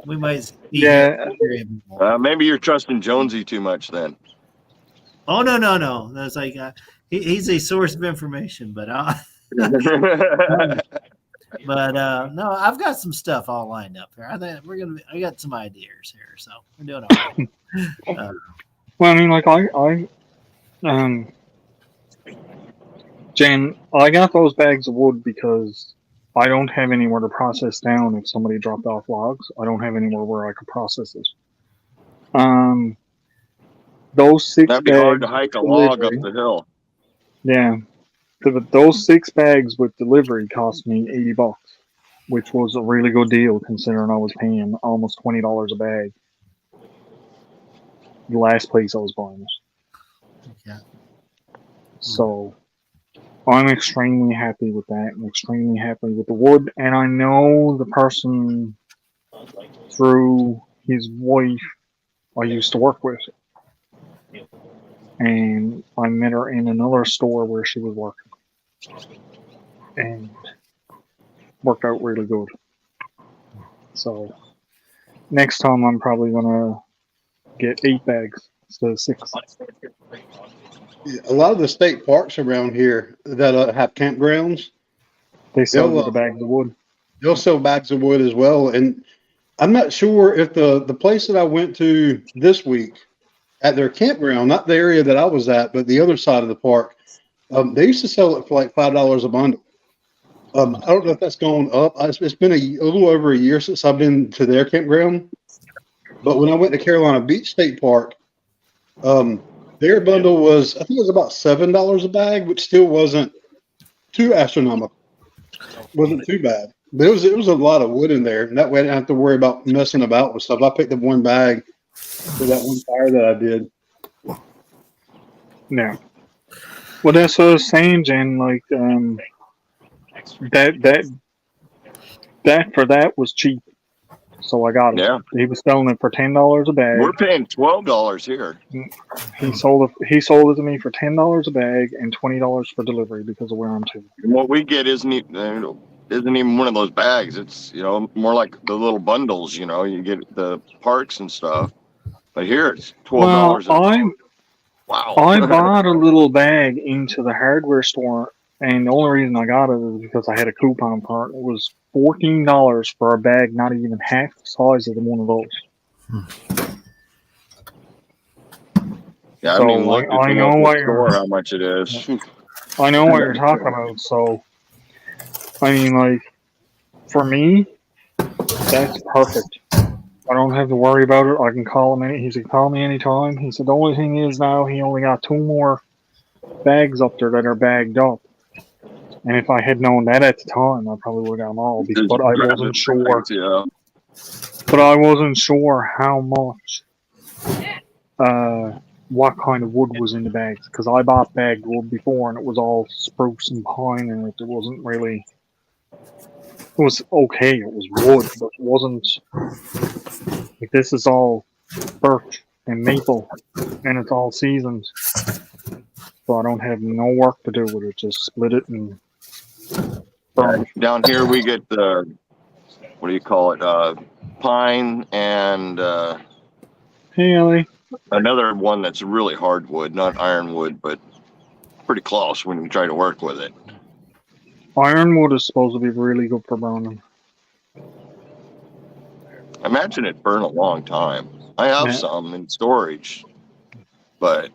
We might see. Yeah. Maybe you're trusting Jonesy too much then. Oh no. That's like he's a source of information, but no, I've got some stuff all lined up here. I think I got some ideas here, so we're doing all right. Well, I mean, like Jen, I got those bags of wood because I don't have anywhere to process down if somebody dropped off logs. I don't have anywhere where I could process it. Those 6 That'd be bags hard to hike a log up the hill. Yeah. Those 6 bags with delivery cost me $80, which was a really good deal considering I was paying almost $20 a bag. The last place I was buying it. Yeah. So I'm extremely happy with that. I'm extremely happy with the wood, and I know the person through his wife I used to work with. And I met her in another store where she was working. And worked out really good. So next time I'm probably gonna get 8 bags instead of 6. A lot of the state parks around here that have campgrounds, They sell with the bags of wood. they'll sell bags of wood as well. And I'm not sure if the place that I went to this week at their campground, not the area that I was at, but the other side of the park, they used to sell it for like $5 a bundle. I don't know if that's gone up. It's been a little over a year since I've been to their campground. But when I went to Carolina Beach State Park, their bundle was, I think it was about $7 a bag, which still wasn't too astronomical. Wasn't too bad. But it was a lot of wood in there. And that way I didn't have to worry about messing about with stuff. I picked up one bag for that one fire that I did. Yeah. Well, that's what I was saying, Jen. Like, that for that was cheap, so I got it. Yeah. He was selling it for $10 a bag. We're paying $12 here. He sold it to me for $10 a bag and $20 for delivery because of where I'm to. And what we get isn't even one of those bags. It's, more like the little bundles, you get the parts and stuff. But here it's $12. Wow. I bought a little bag into the hardware store, and the only reason I got it is because I had a coupon for it. It was $14 for a bag, not even half the size of one of those. Yeah, So, I mean, look, I know what you're, how much it is. I know what you're talking about. So, I mean, like, for me, that's perfect. I don't have to worry about it. I can call him. He said, call me anytime. He said, the only thing is now he only got 2 more bags up there that are bagged up. And if I had known that at the time, I probably would have got them all. But I wasn't sure. Yeah. But I wasn't sure how much, what kind of wood was in the bags. Because I bought bagged wood before, and it was all spruce and pine, and it wasn't really. It was okay. It was wood, but it wasn't. Like, this is all birch and maple, and it's all seasoned. So I don't have no work to do with it. Just split it and burn it. Down here we get the, what do you call it? Pine and Hey, Ellie. another one that's really hardwood, not ironwood, but pretty close when you try to work with it. Ironwood is supposed to be really good for burning. I imagine it burn a long time. I have Yeah. some in storage, but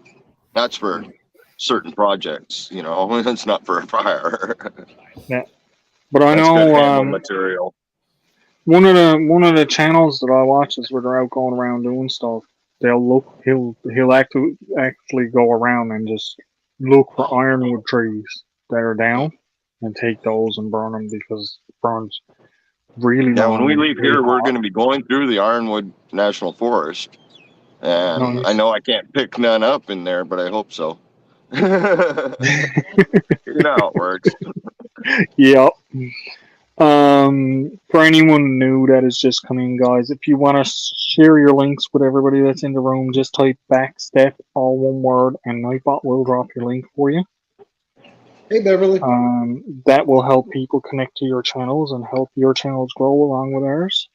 that's for certain projects, it's not for a fire. But I That's good handle know material. one of the channels that I watch is where they're out going around doing stuff. He'll actually go around and just look for ironwood trees that are down and take those and burn them because it burns really Yeah, long when we and leave really here, we're hot. going to be going through the Ironwood National Forest. And Nice. I know I can't pick none up in there, but I hope so. You know how it works. Yep. For anyone new that is just coming, guys, if you want to share your links with everybody that's in the room, just type backstep, all one word, and Nightbot will drop your link for you. Hey, Beverly. That will help people connect to your channels and help your channels grow along with ours.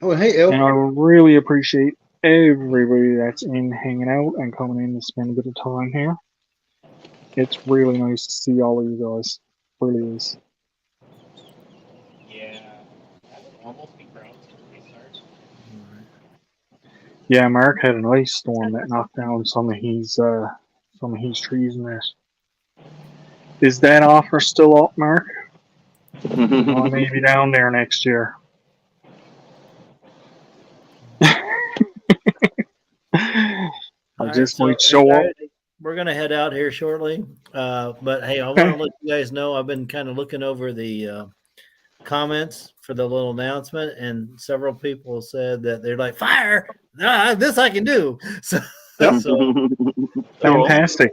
Oh, and hey, El. And I really appreciate everybody that's in hanging out and coming in to spend a bit of time here. It's really nice to see all of you guys. It really is. Yeah. That would almost be ground to restart. Yeah, Mark had an ice storm that knocked down some of his trees in there. Is that offer still up, Mark? I may be down there next year. I just might show up. We're going to head out here shortly. But hey, I want to let you guys know I've been kind of looking over the comments for the little announcement, and several people said that they're like, fire! This I can do. So, Fantastic.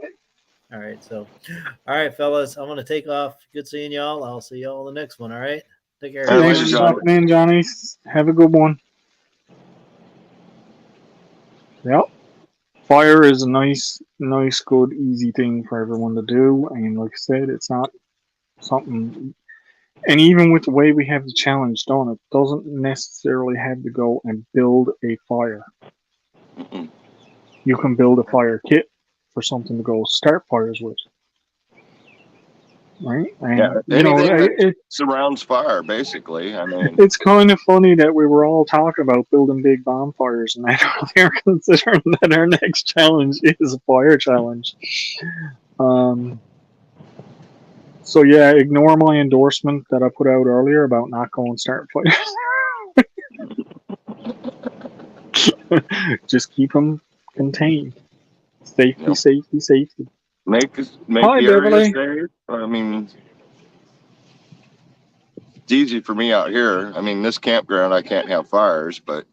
All right, fellas, I'm going to take off. Good seeing y'all. I'll see y'all in the next one. All right. Take care. Thanks for stopping in, Johnny. Have a good one. Yep. Fire is a nice, good, easy thing for everyone to do. And like I said, it's not something. And even with the way we have the challenge done, it doesn't necessarily have to go and build a fire. You can build a fire kit for something to go start fires with. Right? And, Yeah, it surrounds fire, basically. I mean, it's kind of funny that we were all talking about building big bonfires, and that they're considering that our next challenge is a fire challenge. So yeah, ignore my endorsement that I put out earlier about not going start fires. Just keep them contained. Safety. make Hi, the area Beverly. safe. I mean, it's easy for me out here. I mean, this campground, I can't have fires, but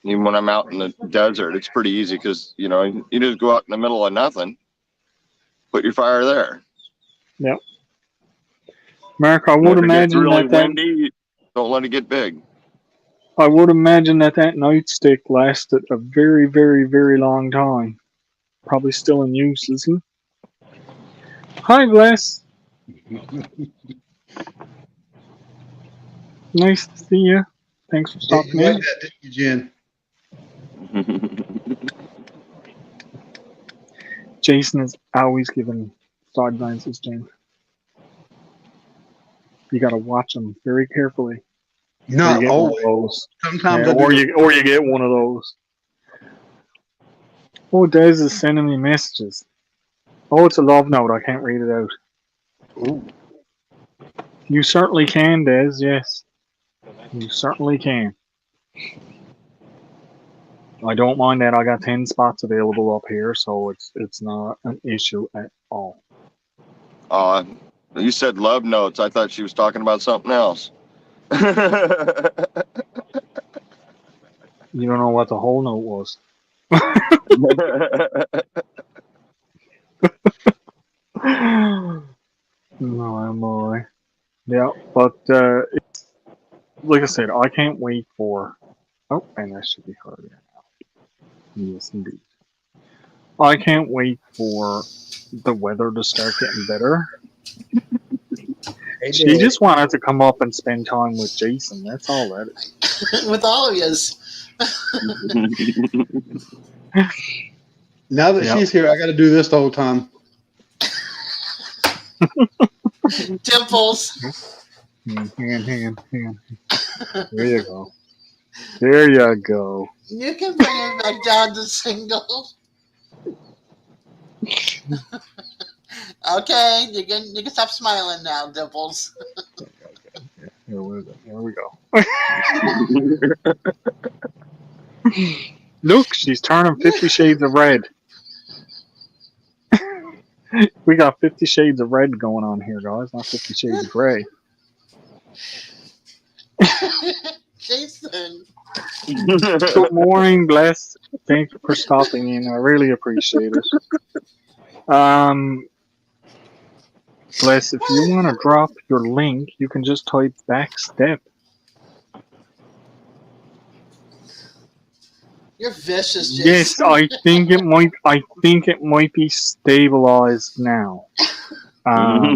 even when I'm out in the desert, it's pretty easy because, you know, you just go out in the middle of nothing, put your fire there. Mark, I And would if it gets imagine really that windy, don't let it get big. I would imagine that nightstick lasted a very, very, very long time. Probably still in use, isn't it? Hi, Bless. Nice to see you. Thanks for Yeah, stopping you like in. that, didn't you, Jen? Jason is always giving side glances, James. You got to watch them very carefully. Or you Not get one of always. those. Sometimes Yeah, I do. or you get one of those. Oh, Des is sending me messages. Oh, it's a love note. I can't read it out. Ooh. You certainly can, Des. Yes, you certainly can. I don't mind that. I got 10 spots available up here, so it's not an issue at all. You said love notes. I thought she was talking about something else. You don't know what the whole note was. No, boy. Yeah, but it's, like I said, I can't wait for. Oh, and that should be heard now. Yes, indeed. I can't wait for the weather to start getting better. Hey, She Dave. just wanted to come up and spend time with Jason. That's all that is. With all of yous. Now that Yep. she's here, I got to do this the whole time. Dimples. Hand. There you go. There you go. You can bring it back down to single. Okay, you can stop smiling now, Dimples. Here we go. Look, she's turning 50 Shades of Red. We got 50 Shades of Red going on here, guys, not 50 Shades of Grey. Jason. Good morning, Bless. Thank you for stopping in. I really appreciate it. Bless, if you want to drop your link, you can just type backstep. You're vicious, Jason. Yes, I think it might be stabilized now. There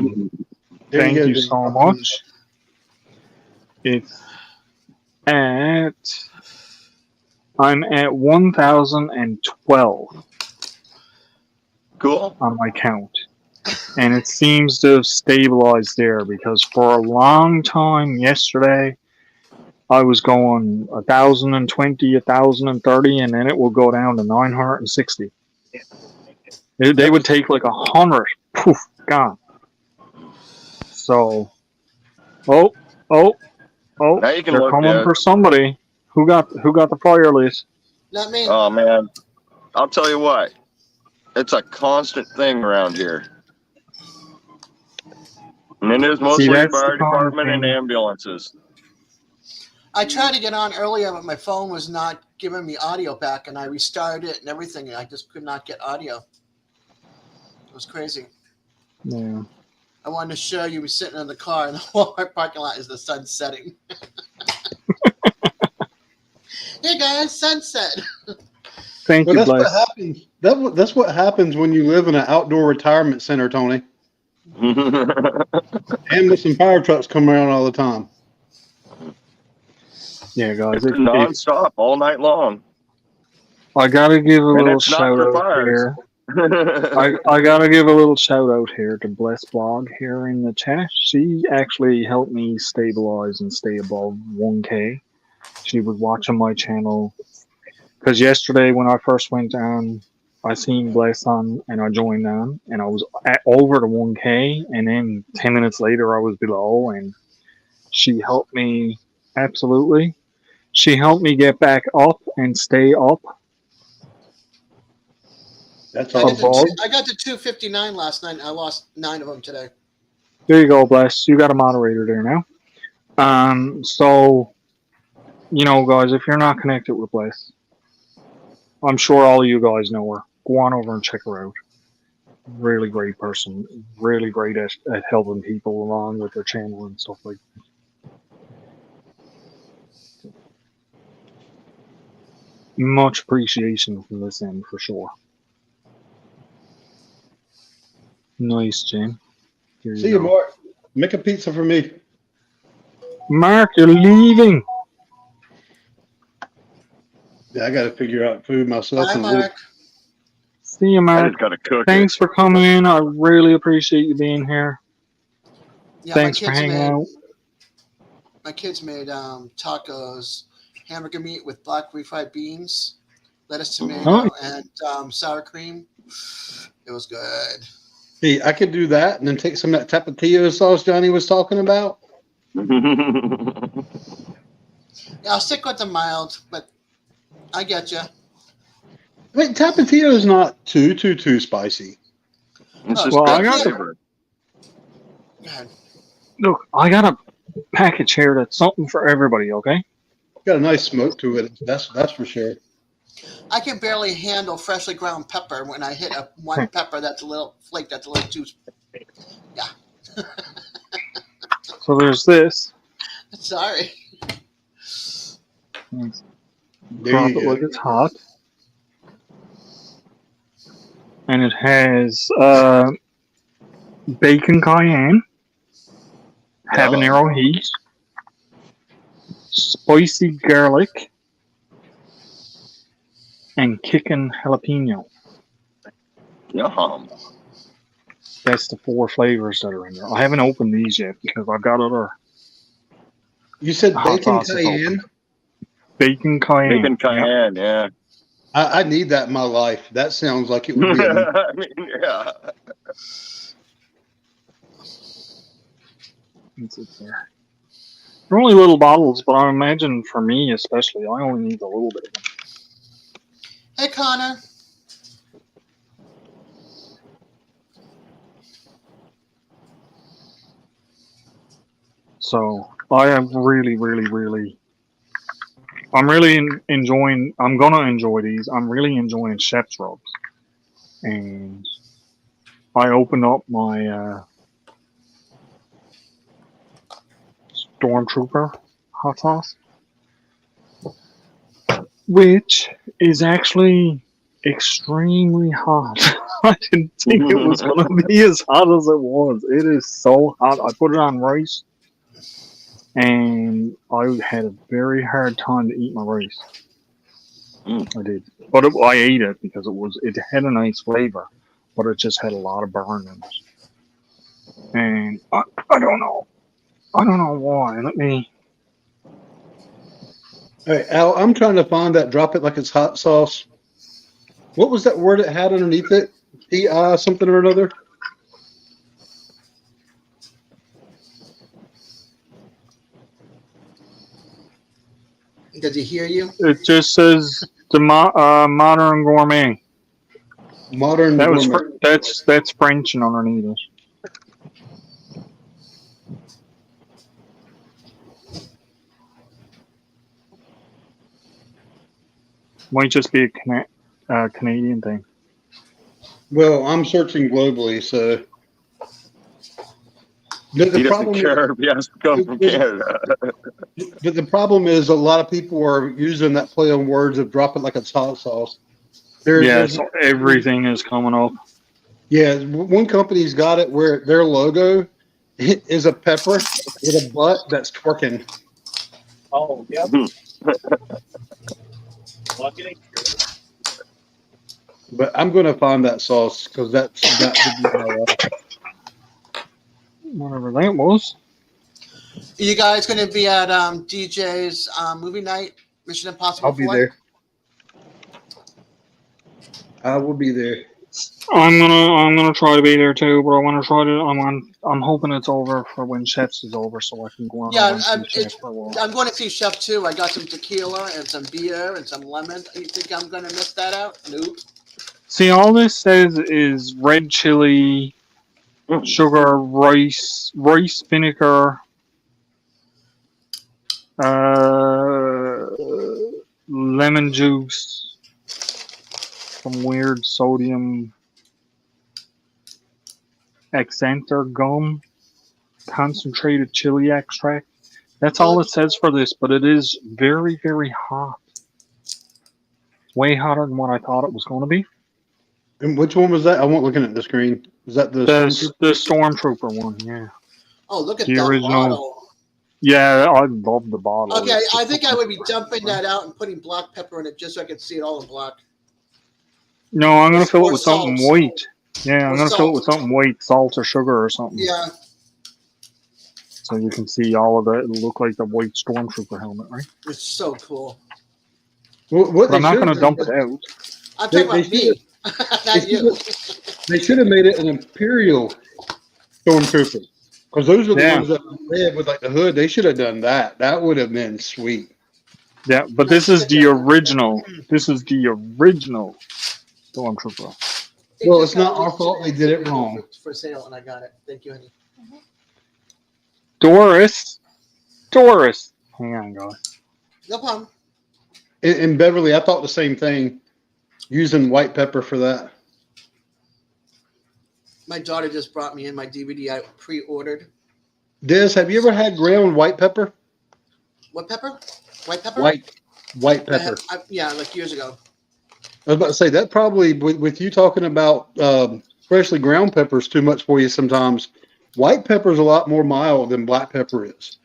Thank go, you Dave. so much. I'm at 1,012 Cool. on my count. And it seems to have stabilized there because for a long time yesterday, I was going 1,020, 1,030, and then it will go down to 960. They would take like 100. Poof, gone. So, Now you can they're look coming good. for somebody. Who got the fire list? Not me. Oh man, I'll tell you what. It's a constant thing around here. And it is mostly that's fire the common department and thing. ambulances. I tried to get on earlier, but my phone was not giving me audio back, and I restarted it and everything, and I just could not get audio. It was crazy. Yeah. I wanted to show you, we're sitting in the car, and the Walmart parking lot is the sun setting. Hey guys, sunset. Thank Well, you, that's what Bless. happens. That's what happens when you live in an outdoor retirement center, Tony. Ambulance and fire trucks come around all the time. Yeah, guys. Non-stop all night long. I gotta give a And little it's not shout for out fires. here. I gotta give a little shout out here to Bless Blog here in the chat. She actually helped me stabilize and stay above 1K. She was watching my channel because yesterday when I first went down, I seen Bless on and I joined on and I was over to 1K, and then 10 minutes later I was below, and she helped me absolutely. She helped me get back up and stay up. That's I awesome. got to 259 last night, and I lost 9 of them today. There you go, Bless. You got a moderator there now. So, you know, guys, if you're not connected with Bliss, I'm sure all of you guys know her. Go on over and check her out. Really great person. Really great at helping people along with their channel and stuff like that. Much appreciation from this end for sure. Nice, Jim. Here See you, go. Mark. Make a pizza for me. Mark, you're leaving. Yeah, I got to figure out food myself. Bye, in a little- Mark. See you, I Mark. just gotta cook Thanks for coming in. I really appreciate you being here. Yeah, Thanks for hanging out. My kids made tacos, hamburger meat with black refried beans, lettuce, tomato, and sour cream. It was good. Hey, I could do that and then take some of that tapatio sauce Johnny was talking about. it. Yeah, I'll stick with the mild, but I get you. I mean, tapatio is not too spicy. It's just Well, I good got- flavor. Go ahead. Look, I got a package here that's something for everybody, okay? Got a nice smoke to it. That's for sure. I can barely handle freshly ground pepper when I hit one pepper that's a little flake that's a little too. So there's this. Sorry. There Drop you it go. like it's hot. And it has bacon cayenne, habanero heat, spicy garlic, and kicking jalapeno. Yum. That's the 4 flavors that are in there. I haven't opened these yet because I've got other You said hot bacon sauces cayenne? open. Bacon cayenne. Bacon cayenne, yeah. I need that in my life. That sounds like it would be. I mean, yeah. It's there. They're only little bottles, but I imagine for me especially, I only need a little bit of them. Hey, Connor. So I am really, I'm really enjoying. I'm gonna enjoy these. I'm really enjoying chef's rubs, and I opened up my Stormtrooper hot sauce, which is actually extremely hot. I didn't think it was gonna be as hot as it was. It is so hot. I put it on rice, and I had a very hard time to eat my rice. I did, but I ate it because it had a nice flavor, but it just had a lot of burn in it. And I don't know why. Let me. Hey, Al, I'm trying to find that drop it like it's hot sauce. What was that word it had underneath it? PI something or another? Did he hear you? It just says the modern gourmet. Modern That was gourmet. that's French and underneath it. Might just be a Canadian thing. Well, I'm searching globally, so. The He doesn't problem care if he has to come from Canada. But the problem is a lot of people are using that play on words of drop it like it's hot sauce. Yes, everything is coming up. Yeah, one company's got it where their logo is a pepper with a butt that's twerking. Oh, yeah. But I'm going to find that sauce because that would be my life. Whatever that was. Are you guys going to be at DJ's movie night? Mission Impossible. I'll be 4? there. I will be there. I'm gonna try to be there too, but I want to try to. I'm hoping it's over for when Chef's is over, so I can go on. Yeah, and see Chef for a while. I'm going to see Chef too. I got some tequila and some beer and some lemon. You think I'm going to miss that out? Nope. See, all this says is red chili, sugar, rice vinegar, Lemon juice, some weird sodium Xanther gum, concentrated chili extract. That's all it says for this, but it is very, very hot. Way hotter than what I thought it was going to be. And which one was that? I wasn't looking at the screen. Is that the The Stormtrooper one, yeah. Oh, look at The that original. bottle. Yeah, I love the bottle. Okay, I think I would be dumping that out and putting black pepper in it just so I could see it all in black. No, I'm going to fill it Or with something salt. white. Yeah, I'm Or going to fill it with salt. something white, salt or sugar or something. Yeah. So you can see all of it. It'll look like the white Stormtrooper helmet, right? It's so cool. What But they I'm not should've going to dump done- it out. I'm They- talking about they me. Not you. They should have made it an Imperial Stormtrooper. Because those are the Yeah. ones that are red with like the hood. They should have done that. That would have been sweet. Yeah, but this is the original. This is the original Stormtrooper. Well, it's not our fault they did it wrong. For sale, and I got it. Thank you, honey. Doris. Hang on, guys. No problem. In Beverly, I thought the same thing. Using white pepper for that. My daughter just brought me in my DVD I pre-ordered. Des, have you ever had ground white pepper? What pepper? White pepper? White pepper. Yeah, like years ago. I was about to say that probably with you talking about freshly ground peppers too much for you sometimes. White pepper is a lot more mild than black pepper is.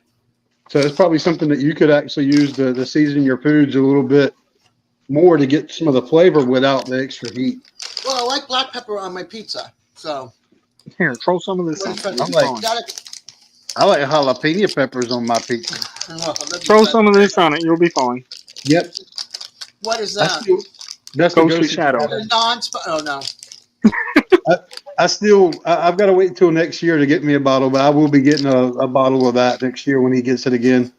So it's probably something that you could actually use to season your foods a little bit more to get some of the flavor without the extra heat. Well, I like black pepper on my pizza. So Here, throw some of this in. I'm like- I like jalapeno peppers on my pizza. Throw some of this on it. You'll be fine. Yep. What is That's that? the Ghostly Shadow. A oh no. I've got to wait until next year to get me a bottle, but I will be getting a bottle of that next year when he gets it again.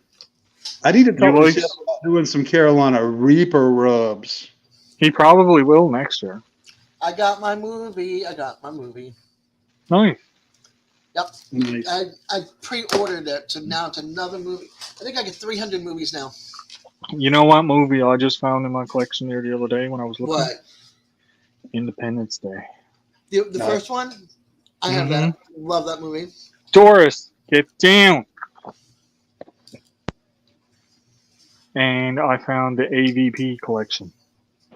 I need to talk to Chef about doing some Carolina Reaper rubs. He probably will next year. I got my movie. Nice. Yep. Nice. I pre-ordered it, so now it's another movie. I think I get 300 movies now. You know what movie I just found in my collection there the other day when I was looking? What? Independence Day. The first one? I have that. Love that movie. Doris, get down. And I found the AVP collection.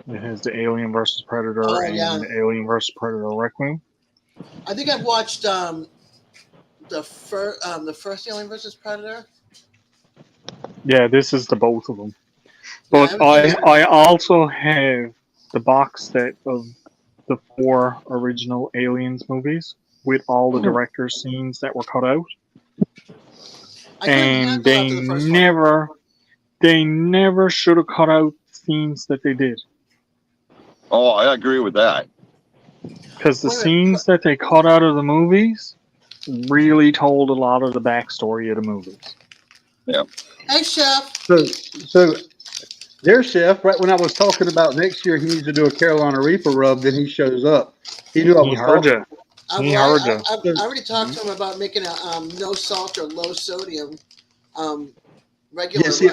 It has the Alien vs. Predator and the Alien vs. Predator Requiem. I think I've watched the first Alien vs. Predator. Yeah, this is the both of them. But Yeah, I also have the box set of the 4 original Aliens movies with all the director's scenes that were cut out. And they never should have cut out scenes that they did. Oh, I agree with that. Because the scenes that they cut out of the movies really told a lot of the backstory of the movies. Yeah. Hey, Chef. So there's Chef. Right when I was talking about next year, he needs to do a Carolina Reaper rub. Then he shows up. He knew I was heard you. I already talked to him about making a no salt or low sodium regular. Yeah, see,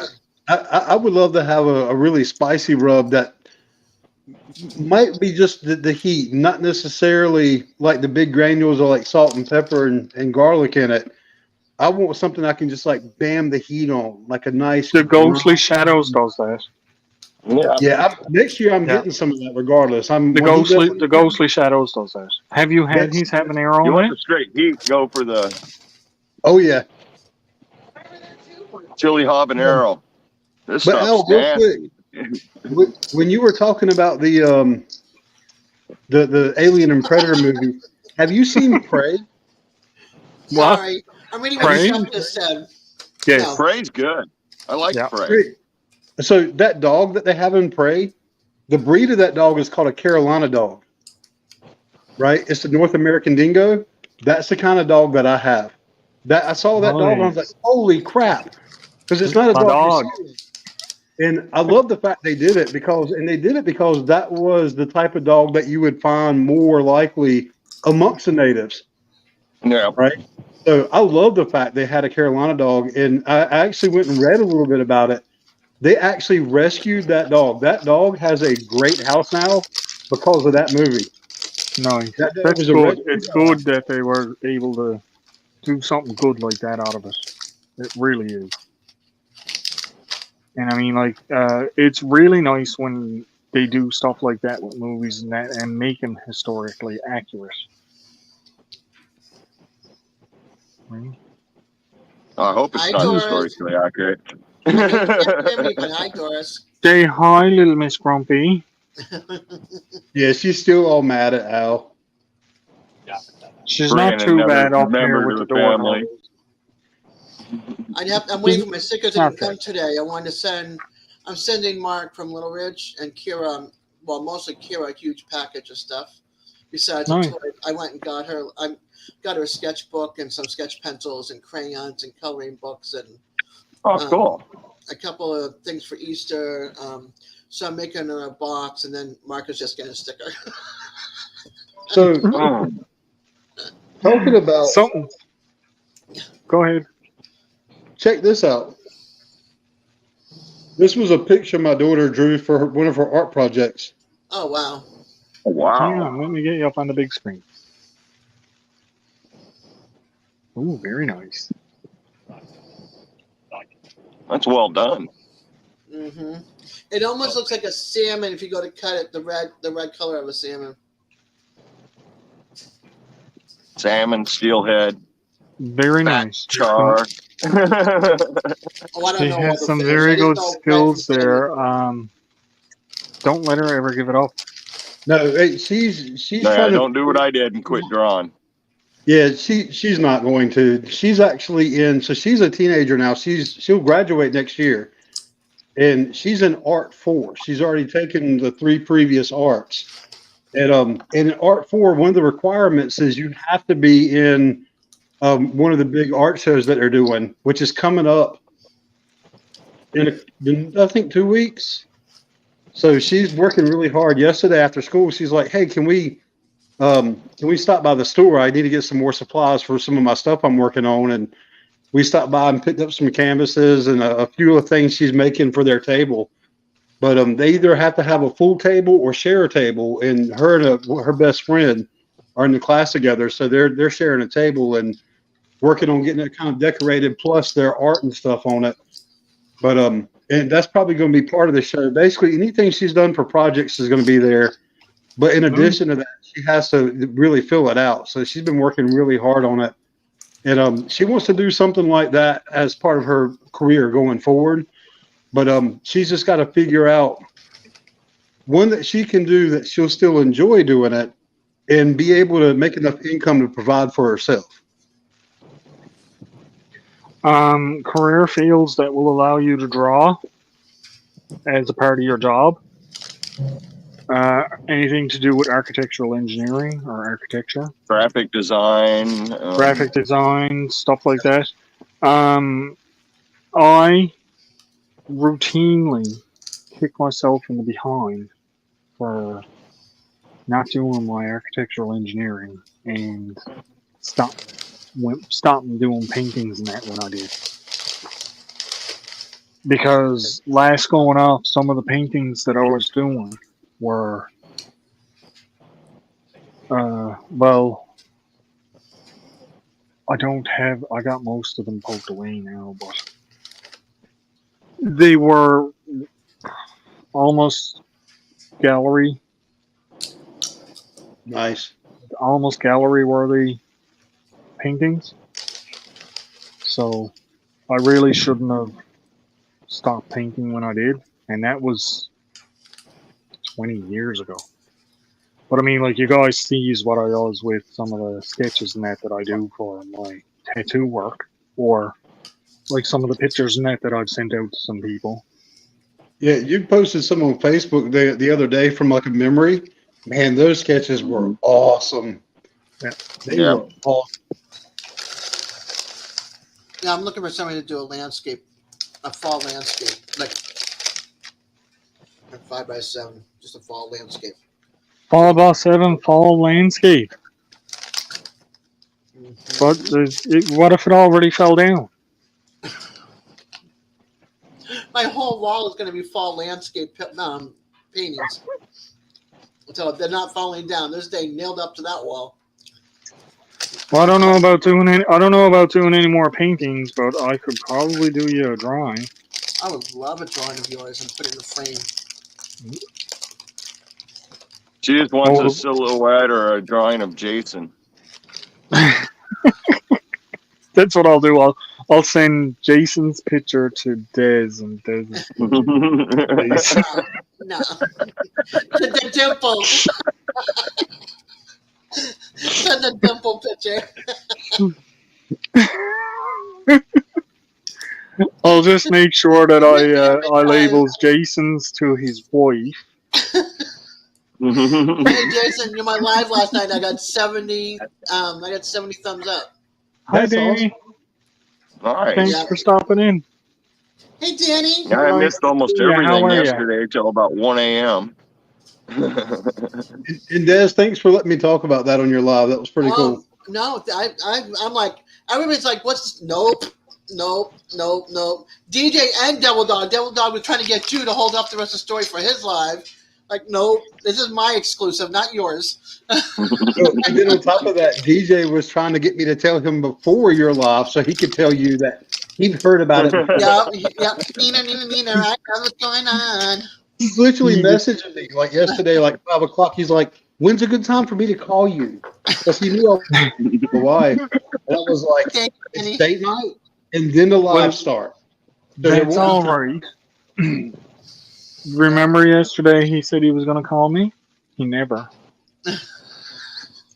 I would love to have a really spicy rub that might be just the heat, not necessarily like the big granules of like salt and pepper and garlic in it. I want something I can just like bam the heat on, like a nice. The Ghostly Shadows does that. Yeah. Next year I'm getting some of that regardless. The Ghostly Shadows does that. Have you had his habanero You on want it? the straight heat, go for the Oh yeah. chili habanero. This But stuff's Al, real nasty. quick, when you were talking about the Alien and Predator movie, have you seen Prey? Sorry, I'm reading what Chef just said. Yes. No. Prey's good. I like Prey. Prey. So that dog that they have in Prey, the breed of that dog is called a Carolina dog. Right? It's the North American Dingo. That's the kind of dog that I have. That I saw that dog and I was like, holy crap. Because it's not a dog. And I love the fact they did it because that was the type of dog that you would find more likely amongst the natives. Yeah. Right. So I love the fact they had a Carolina dog, and I actually went and read a little bit about it. They actually rescued that dog. That dog has a great house now because of that movie. Nice. That dog That's was a good. rescue It's dog. good that they were able to do something good like that out of it. It really is. And I mean, like, it's really nice when they do stuff like that with movies and that, and make them historically accurate. Right? I hope it's Hi, not Doris. historically accurate. I know you can't hear me, but hi, Doris. Say hi, little Miss Grumpy. Yeah, she's still all mad at Al. She's not Bringing too another bad up here member with to the the door. family. I'm waiting for my stickers to Okay. come today. I'm sending Mark from Little Ridge and Kira, well, mostly Kira, a huge package of stuff. Besides, Nice. I went and got her a sketchbook and some sketch pencils and crayons and coloring books and Oh, cool. a couple of things for Easter. So I'm making her a box, and then Mark is just getting a sticker. So Mm. talking about, Something. Go ahead. check this out. This was a picture my daughter drew for one of her art projects. Oh, wow. Wow. Hang on, let me get you up on the big screen. Ooh, very nice. That's well done. hmm It almost looks like a salmon if you go to cut it, the red color of a salmon. Salmon, steelhead, Very fat nice. char. Oh, I don't She know all has the some fish. very I just good know red skills salmon. there. Don't let her ever give it up. No, hey, she's No, trying to. don't do what I did and quit drawing. Yeah, she's not going to. She's actually in. So she's a teenager now. She'll graduate next year, and she's in Art 4. She's already taken the 3 previous arts, and in Art 4, one of the requirements is you have to be in one of the big art shows that they're doing, which is coming up in I think 2 weeks. So she's working really hard. Yesterday after school, she's like, "Hey, can we stop by the store? I need to get some more supplies for some of my stuff I'm working on." And we stopped by and picked up some canvases and a few of the things she's making for their table. But they either have to have a full table or share a table. And her and her best friend are in the class together, so they're sharing a table and working on getting it kind of decorated, plus their art and stuff on it. But and that's probably going to be part of the show. Basically, anything she's done for projects is going to be there. But in addition to that, she has to really fill it out. So she's been working really hard on it. And she wants to do something like that as part of her career going forward. But she's just got to figure out one that she can do that she'll still enjoy doing it and be able to make enough income to provide for herself. Career fields that will allow you to draw as a part of your job. Anything to do with architectural engineering or architecture, Graphic design. graphic design, stuff like that. I routinely kick myself in the behind for not doing my architectural engineering and stop doing paintings and that when I did. Because last going off, some of the paintings that I was doing were, well, I got most of them poked away now, but they were almost gallery worthy paintings. So I really shouldn't have stopped painting when I did, and that was 20 years ago. But I mean, like, you guys sees what I does with some of the sketches and that I do for my tattoo work, or like some of the pictures and that I've sent out to some people. Yeah, you posted some on Facebook the other day from like a memory. Man, those sketches were awesome. Yeah. They were awesome. Yeah, I'm looking for somebody to do a fall landscape, like a 5x7, just a fall landscape. 5x7 fall landscape. But what if it already fell down? My whole wall is going to be fall landscape paintings. So they're not falling down. They're staying nailed up to that wall. Well, I don't know about doing any more paintings, but I could probably do you a drawing. I would love a drawing of yours and put it in a frame. She just wants Oh. a silhouette or a drawing of Jason. That's what I'll do. I'll send Jason's picture to Des, and Des. No. The dimple. Send the dimple picture. I'll just make sure that I labels Jason's to his wife. Hey Jason, you're my live last night. I got 70 thumbs up. Hi, That's Danny. Nice. Thanks Yeah. for stopping in. Hey Danny. Yeah, I missed almost Yeah, how everything are ya? yesterday till about 1 a.m. And Des, thanks for letting me talk about that on your live. That was pretty cool. No, I'm like, everybody's like, what's this? Nope. DJ and Devil Dog. Devil Dog was trying to get you to hold up the rest of the story for his live. Like, nope, this is my exclusive, not yours. And then on top of that, DJ was trying to get me to tell him before your live so he could tell you that he'd heard about it. Yeah. Nina, I know what's going on. He's literally messaging me like yesterday, like 5 o'clock. He's like, "When's a good time for me to call you?" Because he knew I was the wife. And I was like, Okay, Danny. "It's date night, and then the live start." So there That's won't be all right. Remember yesterday he said he was going to call me? He never.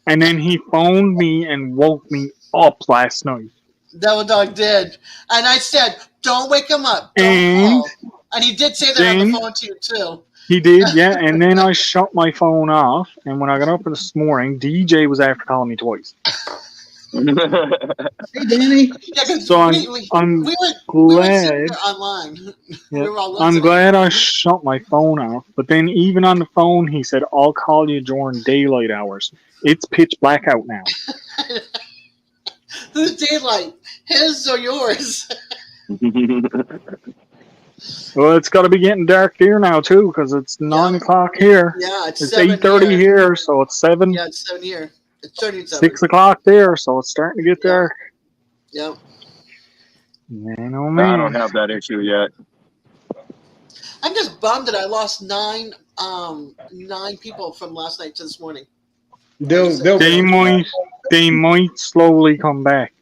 And then he phoned me and woke me up last night. Devil Dog did. And I said, don't wake him up. Don't And call. And he did say that on the then- phone to you, too. he did, yeah. And then I shut my phone off. And when I got up this morning, DJ was after calling me twice. Hey, Danny. Yeah, 'cause So I'm we were sitting glad. there online. Yeah, We were all I'm listening. glad I shut my phone off. But then even on the phone, he said, I'll call you during daylight hours. It's pitch black out now. Who's daylight? His or yours? Well, it's got to be getting dark here now, too, because it's 9 o'clock here. Yeah, it's It's 7 8:30 here, so it's 7. Yeah, it's 7 here. It's 37. 6 o'clock there, so it's starting to get dark. Yeah. Man, oh I man. don't have that issue yet. I'm just bummed that I lost nine people from last night to this morning. They'll They might slowly come back.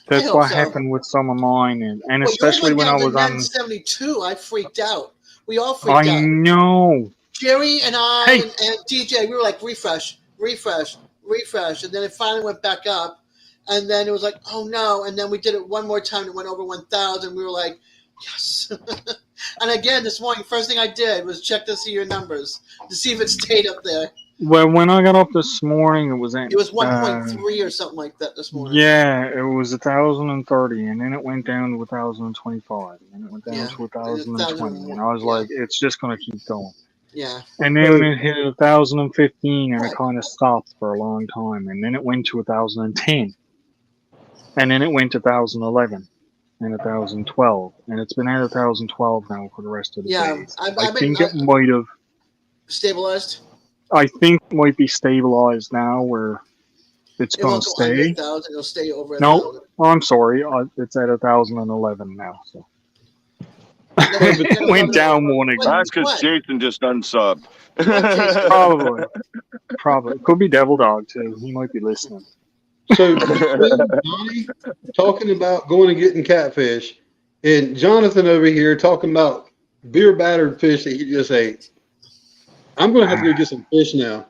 That's hope what so. happened with some of mine, and Well, especially you when I went was down to on. 72, I freaked out. We all freaked I out. know. Jerry and I Hey. and DJ, we were like, refresh. And then it finally went back up. And then it was like, oh no. And then we did it one more time. It went over 1,000. We were like, yes. And again, this morning, first thing I did was check to see your numbers, to see if it stayed up there. Well, when I got up this morning, it was at. It was 1.3 or something like that this morning. Yeah, it was 1,030, and then it went down to 1,025, and then it went down Yeah, to 1,020, and I was yeah. like, it's just gonna keep going. Yeah. And then when it hit 1,015, and it kind of stopped for a long time, and then it went to 1,010, and then it went to 1,011, and 1,012, and it's been at 1,012 now for the rest of the Yeah. days. I've I been think it might have. stabilized. I think it might be stabilized now, where it's It gonna won't go under stay. 1,000. It'll stay over No. 1,000. Oh, I'm sorry. It's at 1,011 now. So Then it went down one again. That's because What? Jason just unsubbed. Probably. Could be Devil Dog too. He might be listening. So Donnie talking about going and getting catfish, and Jonathan over here talking about beer battered fish that he just ate. I'm gonna have to go get some fish now.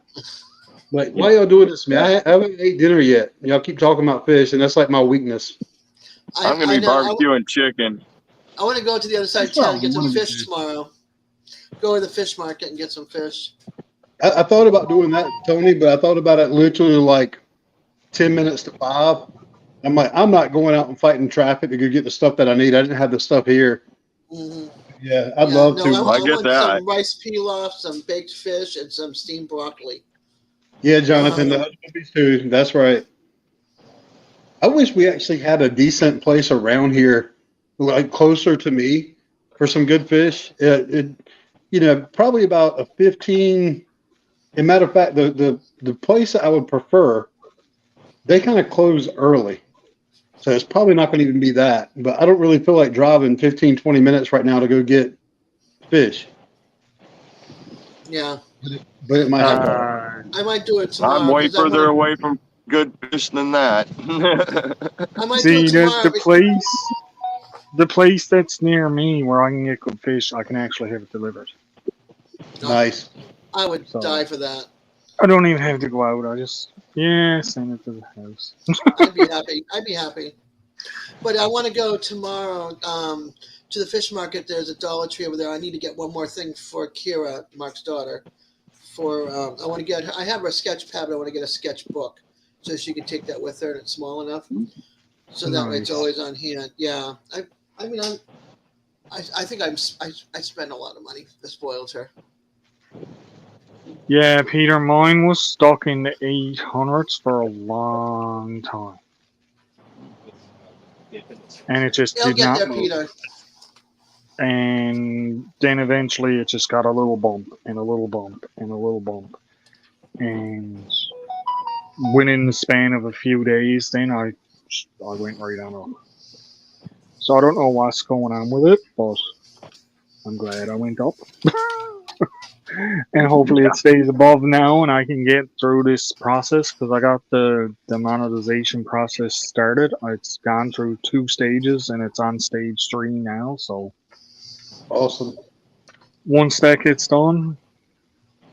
Like, why y'all doing this to me? I haven't ate dinner yet. Y'all keep talking about fish, and that's like my weakness. I'm going to be barbecuing chicken. I want to go to the other side of town and get some fish tomorrow. Go to the fish market and get some fish. I thought about doing that, Tony, but I thought about it literally like 10 minutes to 5. I'm like, I'm not going out and fighting traffic to go get the stuff that I need. I didn't have the stuff here. Mm-hmm. Yeah, I'd love to. I get want that. some rice pilaf, some baked fish, and some steamed broccoli. Yeah, Jonathan, the husband too. That's right. I wish we actually had a decent place around here, like closer to me, for some good fish. Probably about a 15. As a matter of fact, the place that I would prefer, they kind of close early. So it's probably not going to even be that. But I don't really feel like driving 15, 20 minutes right now to go get fish. Yeah, But it might happen. I might do it tomorrow. I'm way 'cause I further wanna- away from good fish than that. I might do See, it tomorrow. the place that's near me where I can get good fish, I can actually have it delivered. Nice. I would So- die for that. I don't even have to go out. I just, send it to the house. I'd be happy. I'd be happy. But I want to go tomorrow to the fish market. There's a Dollar Tree over there. I need to get one more thing for Kira, Mark's daughter. I want to get her. I have her a sketch pad, but I want to get a sketchbook so she can take that with her, and it's small enough, so that way it's Nice. always on hand. Yeah, I mean, I think I spend a lot of money. That spoils her. Yeah, Peter, mine was stuck in the 800s for a long time. And it just It'll did get not there, move. Peter. And then eventually it just got a little bump and a little bump and a little bump. And within the span of a few days, then I went right on up. So I don't know what's going on with it, but I'm glad I went up. And hopefully it stays above now and I can get through this process because I got the monetization process started. It's gone through 2 stages and it's on stage 3 now. So Awesome. once that gets done,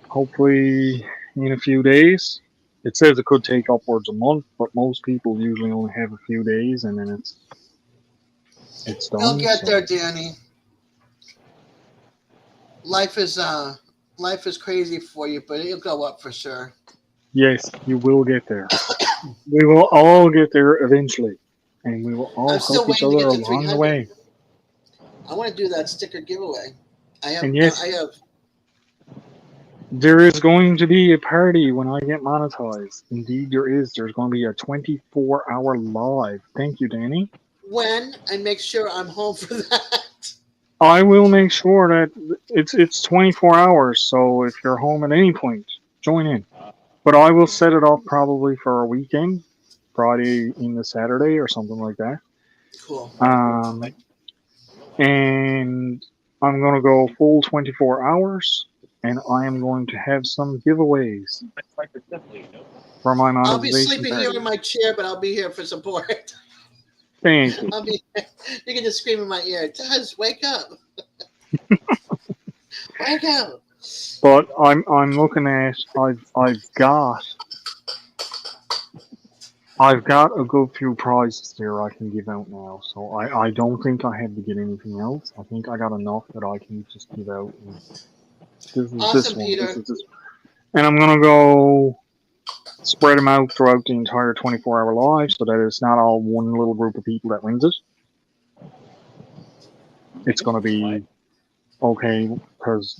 hopefully in a few days, it says it could take upwards a month, but most people usually only have a few days and then it's done. You'll get so- there, Danny. Life is crazy for you, but it'll go up for sure. Yes, you will get there. We will all get there eventually. And we will all I'm still help each waiting to other get to along the 300. way. I want to do that sticker giveaway. And yes- I have. There is going to be a party when I get monetized. Indeed, there is. There's going to be a 24-hour live. Thank you, Danny. When and make sure I'm home for that. I will make sure that it's 24 hours. So if you're home at any point, join in. But I will set it up probably for a weekend, Friday into Saturday or something like that. Cool. And I'm going to go full 24 hours. And I am going to have some giveaways for my I'll be monetization sleeping party. here in my chair, but I'll be here for support. Thank you. You can just scream in my ear, Taz, wake up. Wake up. But I'm looking at I've got a good few prizes there I can give out now. So I don't think I have to get anything else. I think I got enough that I can just give out. This is this Awesome, one. Peter. This is this. And I'm gonna go spread them out throughout the entire 24-hour live so that it's not all one little group of people that wins it. It's gonna be okay because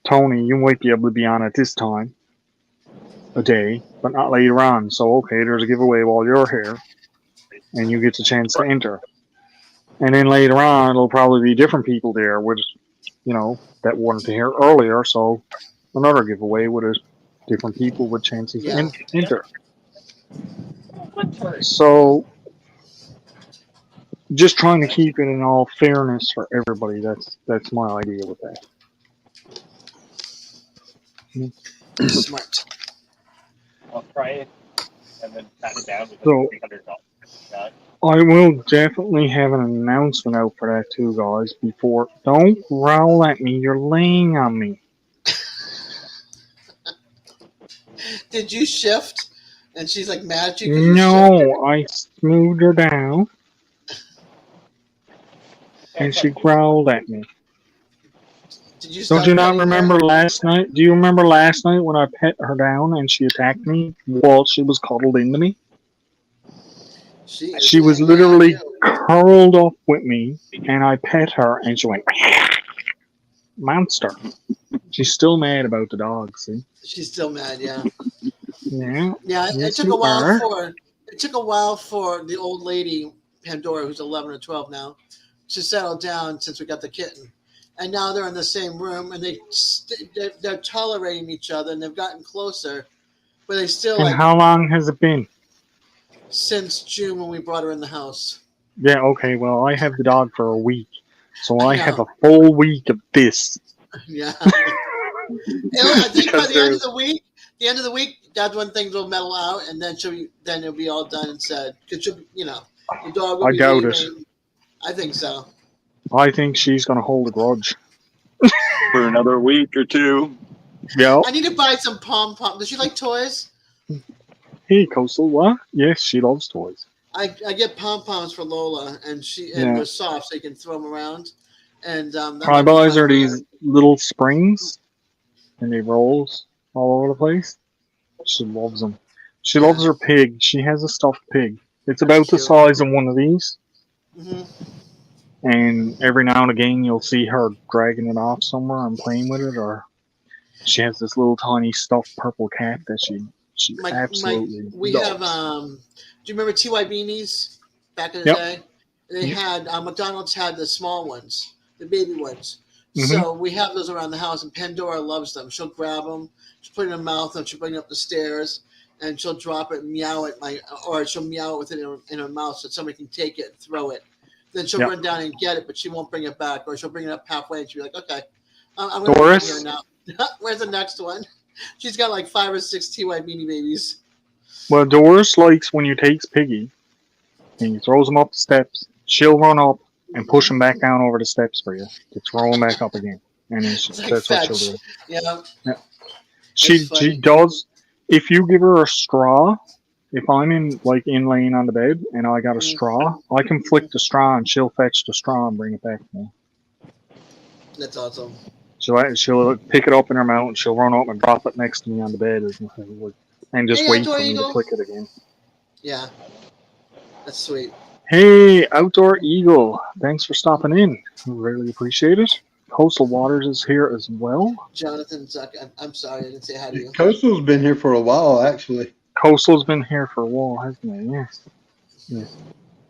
Tony, you might be able to be on at this time a day, but not later on. So okay, there's a giveaway while you're here, and you get the chance to enter. And then later on, it'll probably be different people there with, that wanted to hear earlier. So another giveaway with different people with chances Yeah. to enter. So just trying to keep it in all fairness for everybody. That's my idea with that. Smart. I'll try it and then pat it down with So- $300. I will definitely have an announcement out for that too, guys. Don't growl at me. You're laying on me. Did you shift? And she's like mad at you 'cause you shifted? No, I smoothed her down, and she growled at me. Did you Don't start you not petting her? remember last night? Do you remember last night when I pet her down and she attacked me while she was cuddled into me? is She was mad at literally you. curled up with me, and I pet her, and she went, monster. She's still mad about the dog, see? She's still mad, yeah. Yeah. Yeah, it Yes, took a you while are. for her. It took a while for the old lady Pandora, who's 11 or 12 now, to settle down since we got the kitten. And now they're in the same room, and they're tolerating each other, and they've gotten closer, but they still And like how long has it been? since June when we brought her in the house. Yeah, okay, well, I have the dog for a week. So I I have know. a full week of this. Yeah. I think by Because the end of the week, that's when things will mellow out, and then it'll be all done and said. Because the dog will I be doubt it. leaving. I think so. I think she's going to hold a grudge. For another week or two. Yeah. I need to buy some pom pom. Does she like toys? Hey, Coastal, what? Yes, she loves toys. I get pom poms for Lola, and Yeah. they're soft, so you can throw them around. And I buys her these little springs, and they rolls all over the place. She loves them. She loves her pig. She has a stuffed pig. It's about the cute. size of one of these. Hmm. And every now and again, you'll see her dragging it off somewhere and playing with it, or she has this little tiny stuffed purple cat that she absolutely we loves. have. Do you remember TY Beanies back in the Yep. day? They had McDonald's had the small ones, the baby ones. Mhm. So we have those around the house, and Pandora loves them. She'll grab them, she'll put it in her mouth, and she'll bring it up the stairs, and she'll drop it, and meow it, or she'll meow with it in her mouth so somebody can take it and throw it. Then she'll Yep. run down and get it, but she won't bring it back, or she'll bring it up halfway, and she'll be like, "Okay, I'm going to Doris? here now." Where's the next one? She's got like 5 or 6 TY Beanie Babies. Well, Doris likes when you takes Piggy and you throws him up the steps. She'll run up and push him back down over the steps for you to throw him back up again. And then It's like that's what fetch. she'll do. Yeah. She funny. does. If you give her a straw, if I'm in laying on the bed and I got a straw, I can flick the straw and she'll fetch the straw and bring it back to me. That's awesome. She'll pick it up in her mouth and she'll run up and drop it next to me on the bed and just Hey, wait Outdoor for me Eagle. to flick it again. Yeah. That's sweet. Hey, Outdoor Eagle, thanks for stopping in. Really appreciate it. Coastal Waters is here as well. Jonathan Zuck. I'm sorry, I didn't say hi to you. Coastal's been here for a while, actually. Coastal's been here for a while, hasn't he? Yes.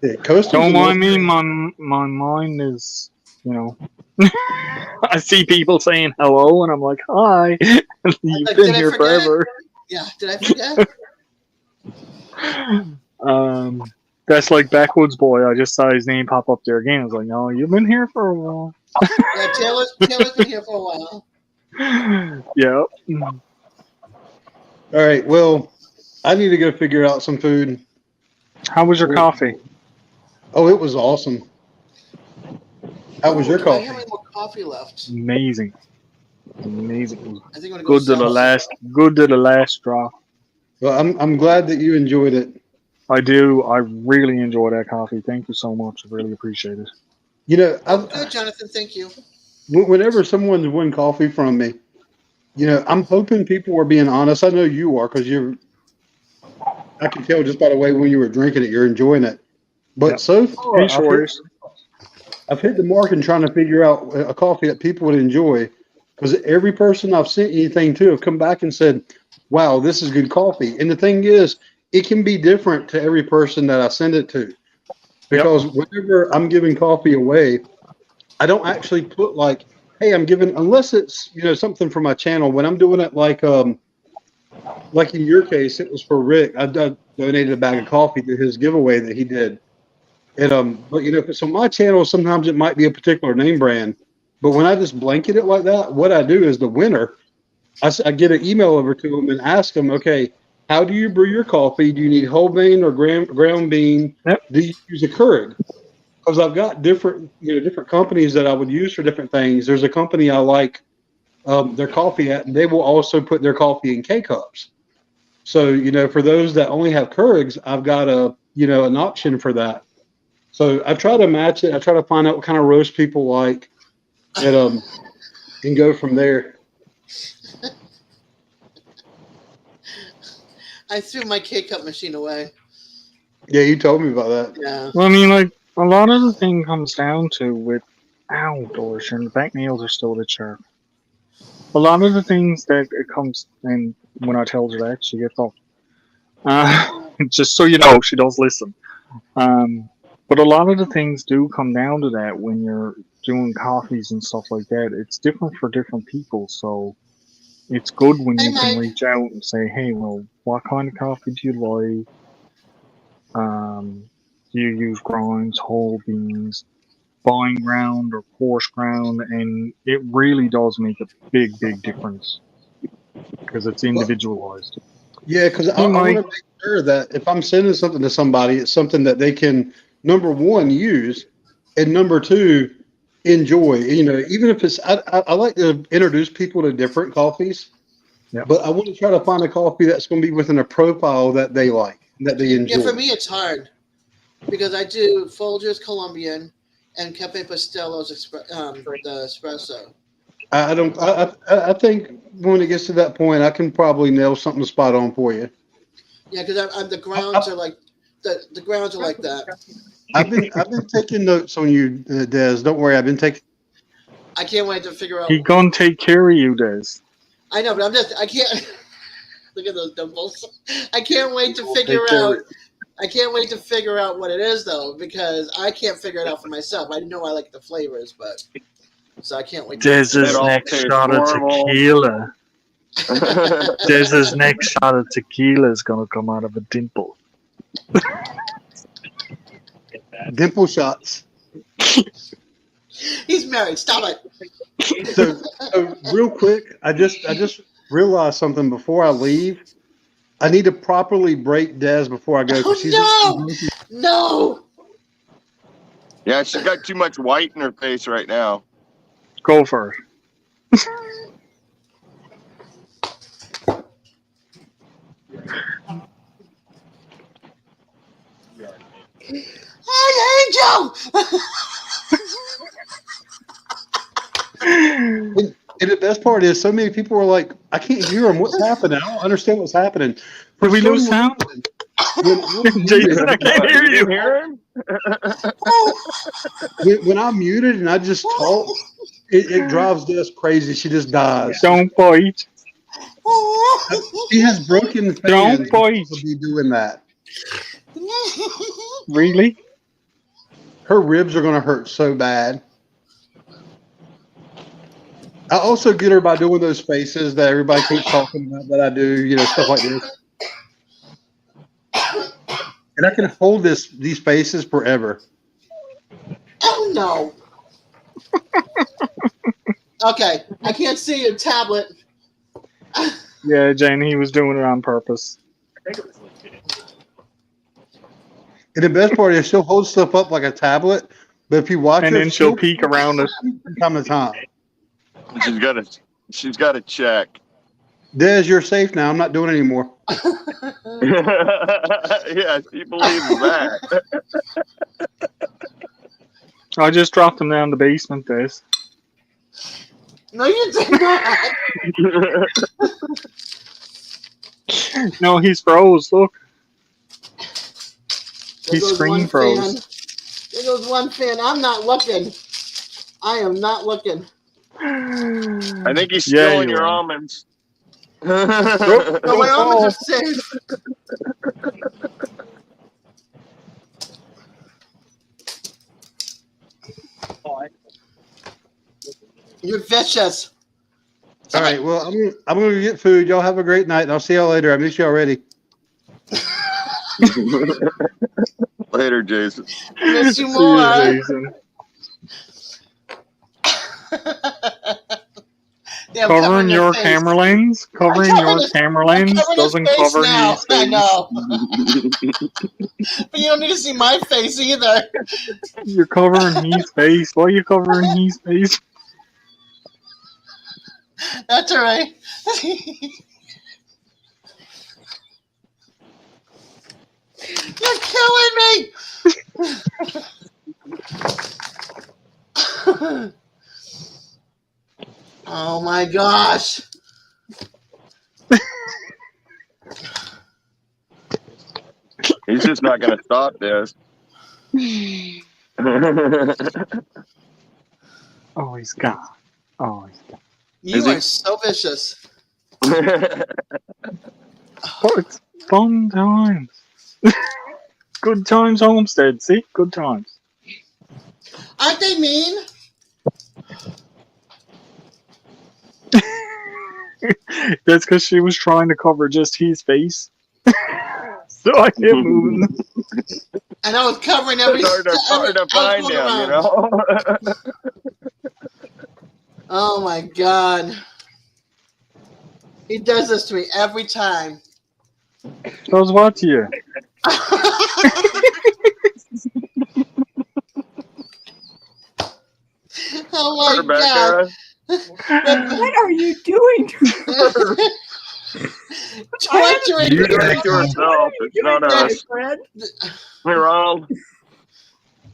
Yeah, Coastal's Don't a mind nice me, guy. my mind is, I see people saying hello and I'm like, hi. You've Did been I here forget? forever. Yeah. Did I forget? That's like Backwoods Boy. I just saw his name pop up there again. I was like, no, you've been here for a while. Yeah. Taylor's been here for a while. Yeah. All right, well, I need to go figure out some food. How was your coffee? Oh, it was awesome. How was your Do I coffee? have any more coffee left? Amazing. Amazing. It was I think I'm gonna go. good to the last drop. Well, I'm glad that you enjoyed it. I do. I really enjoy that coffee. Thank you so much. I really appreciate it. You know, Good, Jonathan. Thank you. whenever someone's win coffee from me, I'm hoping people are being honest. I know you are because I can tell just by the way when you were drinking it, you're enjoying it. But so far, I've hit the mark in trying to figure out a coffee that people would enjoy because every person I've sent anything to have come back and said, wow, this is good coffee. And the thing is, it can be different to every person that I send it to because whenever I'm giving coffee away, I don't actually put hey, I'm giving, unless it's, something for my channel. When I'm doing it like in your case, it was for Rick. I donated a bag of coffee to his giveaway that he did. And, but so my channel, sometimes it might be a particular name brand, but when I just blanket it like that, what I do is the winner, I get an email over to them and ask them, okay, how do you brew your coffee? Do you need whole bean or ground bean? Yep. Do you use a Keurig? Because I've got different companies that I would use for different things. There's a company I like their coffee at, and they will also put their coffee in K-cups. So, for those that only have Keurigs, I've got an option for that. So I try to match it. I try to find out what kind of roast people like and go from there. I threw my K-cup machine away. Yeah, you told me about that. Yeah. Well, I mean, a lot of the thing comes down to with outdoors, and the back nails are still a bit sharp. A lot of the things that it comes, and when I tell her that, she gets off. Just so you know, she does listen. But a lot of the things do come down to that when you're doing coffees and stuff like that. It's different for different people, so it's good when Hey, you can Mike. reach out and say, "Hey, well, what kind of coffee do you like? Do you use grinds, whole beans, fine ground, or coarse ground?" And it really does make a big, big difference because it's individualized. Yeah, because I Hey, want Mike. to make sure that if I'm sending something to somebody, it's something that they can, number one, use, and number two, enjoy. You know, even if it's, I like to introduce people to different coffees, Yep. but I want to try to find a coffee that's going to be within a profile that they like, that they enjoy. Yeah, for me it's hard because I do Folgers Colombian and Cafe Pastelo's the espresso. I don't. I think when it gets to that point, I can probably nail something spot on for you. Yeah, because I'm the grounds are like the grounds are like that. I've been taking notes on you, Des. Don't worry, I've been taking. I can't wait to figure out. He gonna take care of you, Des. I know, but I can't. Look at those dimples. I can't wait to figure care out. of I can't wait to figure out what it is though, because I can't figure it out for myself. I know I like the flavors, but so I can't wait. Dez's It all next tastes shot of horrible. tequila. Dez's next shot of tequila is gonna come out of a dimple. Dimple shots. He's married. Stop it. So real quick, I just realized something before I leave. I need to properly break Des before I go. 'Cause No. Yeah, she's got too much white in her face right now. Go for it. Hey, Angel. And the best part is, so many people are like, "I can't hear him. What's happening? I don't understand what's happening." Did we lose some sound? reason, Jason, I can't hear You you. hear him? when I'm muted and I just talk, it drives Des crazy. She just dies. Don't bite. She has broken fans Don't bite. because of me doing that. Really? Her ribs are going to hurt so bad. I also get her by doing those faces that everybody keeps talking about that I do, you know, stuff like this. And I can hold these faces forever. Oh no. Okay, I can't see your tablet. Yeah, Jane, he was doing it on purpose. And the best part is she'll hold stuff up like a tablet, but if you watch And her, then she'll peek around it. from time to time. She's got to check. Des, you're safe now. I'm not doing it anymore. Yeah, she believes that. I just dropped him down the basement, Des. No, you did not. No, he's froze. Look. There He's goes screen one froze. fan. There goes one fan. I'm not looking. I am not looking. I think he's Yeah, stealing you your are. almonds. No, my almonds are safe. You're vicious. All right. Well, I'm going to get food. Y'all have a great night. And I'll see y'all later. I miss you already. Later, Jason. Miss you See more. Jason. Yeah, I'm Covering your face. camera lens? Covering covering your his- camera I'm lens covering his doesn't face cover now. his I face. know. But you don't need to see my face either. You're covering his face. Why are you covering his face? That's all right. You're killing me. Oh my gosh. He's just not going to stop this. Oh, he's gone. Oh, he's gone. You Is he- are so vicious. Oh, it's fun times. Good times, Homestead. See, good times. Aren't they mean? That's because she was trying to cover just his face. So I kept moving. And I was covering every. It's hard to I was find going him, you around. know. Oh my God. He does this to me every time. Does what to you? Oh my Rebecca. God. What are you doing to Torturing You me. do it to yourself. It's not us. Fred? We're wrong.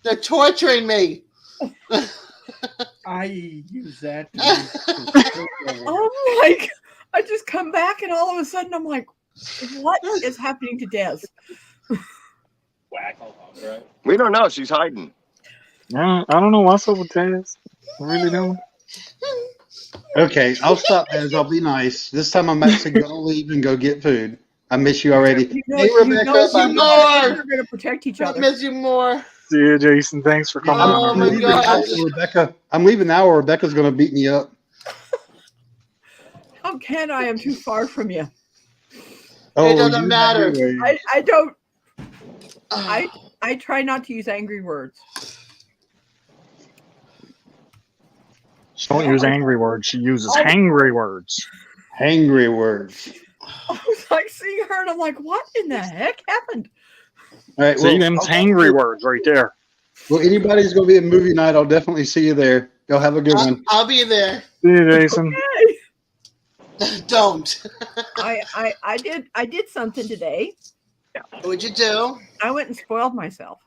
They're torturing me. I use that. Oh my! I just come back and all of a sudden I'm like, what is happening to Des? We don't know. She's hiding. Yeah, I don't know what's up with Taz. I really don't. Okay, I'll stop, Des. I'll be nice. This time I'm actually going to leave and go get food. I miss you already. You know, Hey, Rebecca. we're going to protect each I other. miss you more. See you, Jason. Thanks for coming Oh on. my leaving God. now, or Rebecca. I'm leaving now, or Rebecca's going to beat me up. How can I? am too far from you. It doesn't you matter. have your ways. I don't. I try not to use angry words. She don't use angry words. She uses hangry words. Hangry words. I was like seeing her and I'm like, what in the heck happened? All right, See, them's hangry words right there. Well, anybody's going to be at movie night, I'll definitely see you there. Y'all have a good one. I'll be there. See you, Jason. Don't. I did something today. What'd you do? I went and spoiled myself.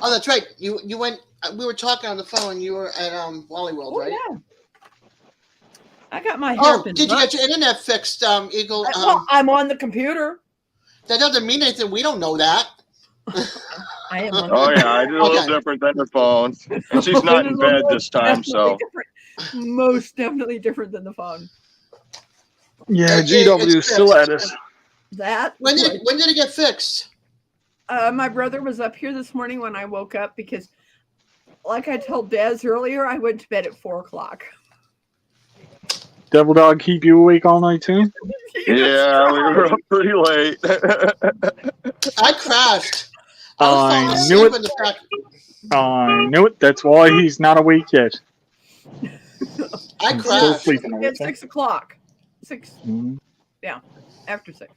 Oh, that's right. You went. We were talking on the phone. You were at Wally World, right? Yeah. I got my hair. Oh, did you get your internet fixed, Eagle? Well, I'm on the computer. That doesn't mean anything. We don't know that. I am on. Oh yeah, I did a little different than her phone. And she's not in bed this time, so. Most definitely different than the phone. Yeah, Okay, GW it's still fixed. at us. That When did it get fixed? my brother was up here this morning when I woke up because, like I told Des earlier, I went to bed at 4:00. Devil Dog keep you awake all night too? Yeah, we were up pretty late. I crashed. I was knew falling it. asleep in the back. I knew it. That's why he's not awake yet. I I'm still crashed. sleeping. At 6:00. 6. Mhm. Yeah, after 6.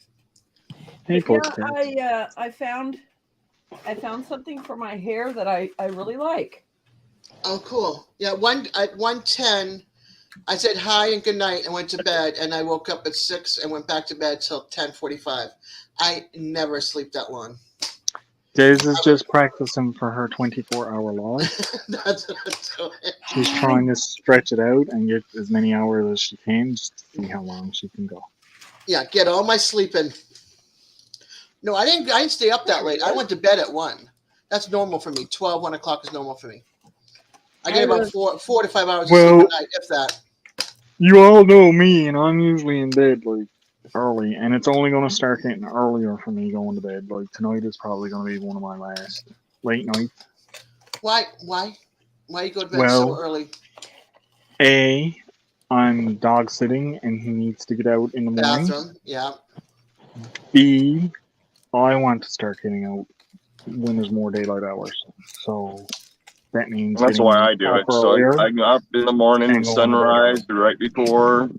Hey, But folks. yeah, I found something for my hair that I really like. Oh, cool. Yeah, at 1:10, I said hi and good night and went to bed, and I woke up at 6 and went back to bed till 10:45. I never sleep that long. Days is just practicing for her 24-hour life. That's what I'm doing. She's trying to stretch it out and get as many hours as she can just to see how long she can go. Yeah, get all my sleep in. No, I didn't stay up that late. I went to bed at 1. That's normal for me. 1 o'clock is normal for me. I get about 4 to 5 hours of sleep a night, if that. You all know me, and I'm usually in bed like early, and it's only going to start getting earlier for me going to bed. Like tonight is probably going to be one of my last late nights. Why you go to bed so early? A, I'm dog sitting, and he needs to get out in the morning. Bathroom, yeah. B, I want to start getting out when there's more daylight hours. So that means That's getting why I do up it. So earlier. I go up in the morning, And go sunrise, right before.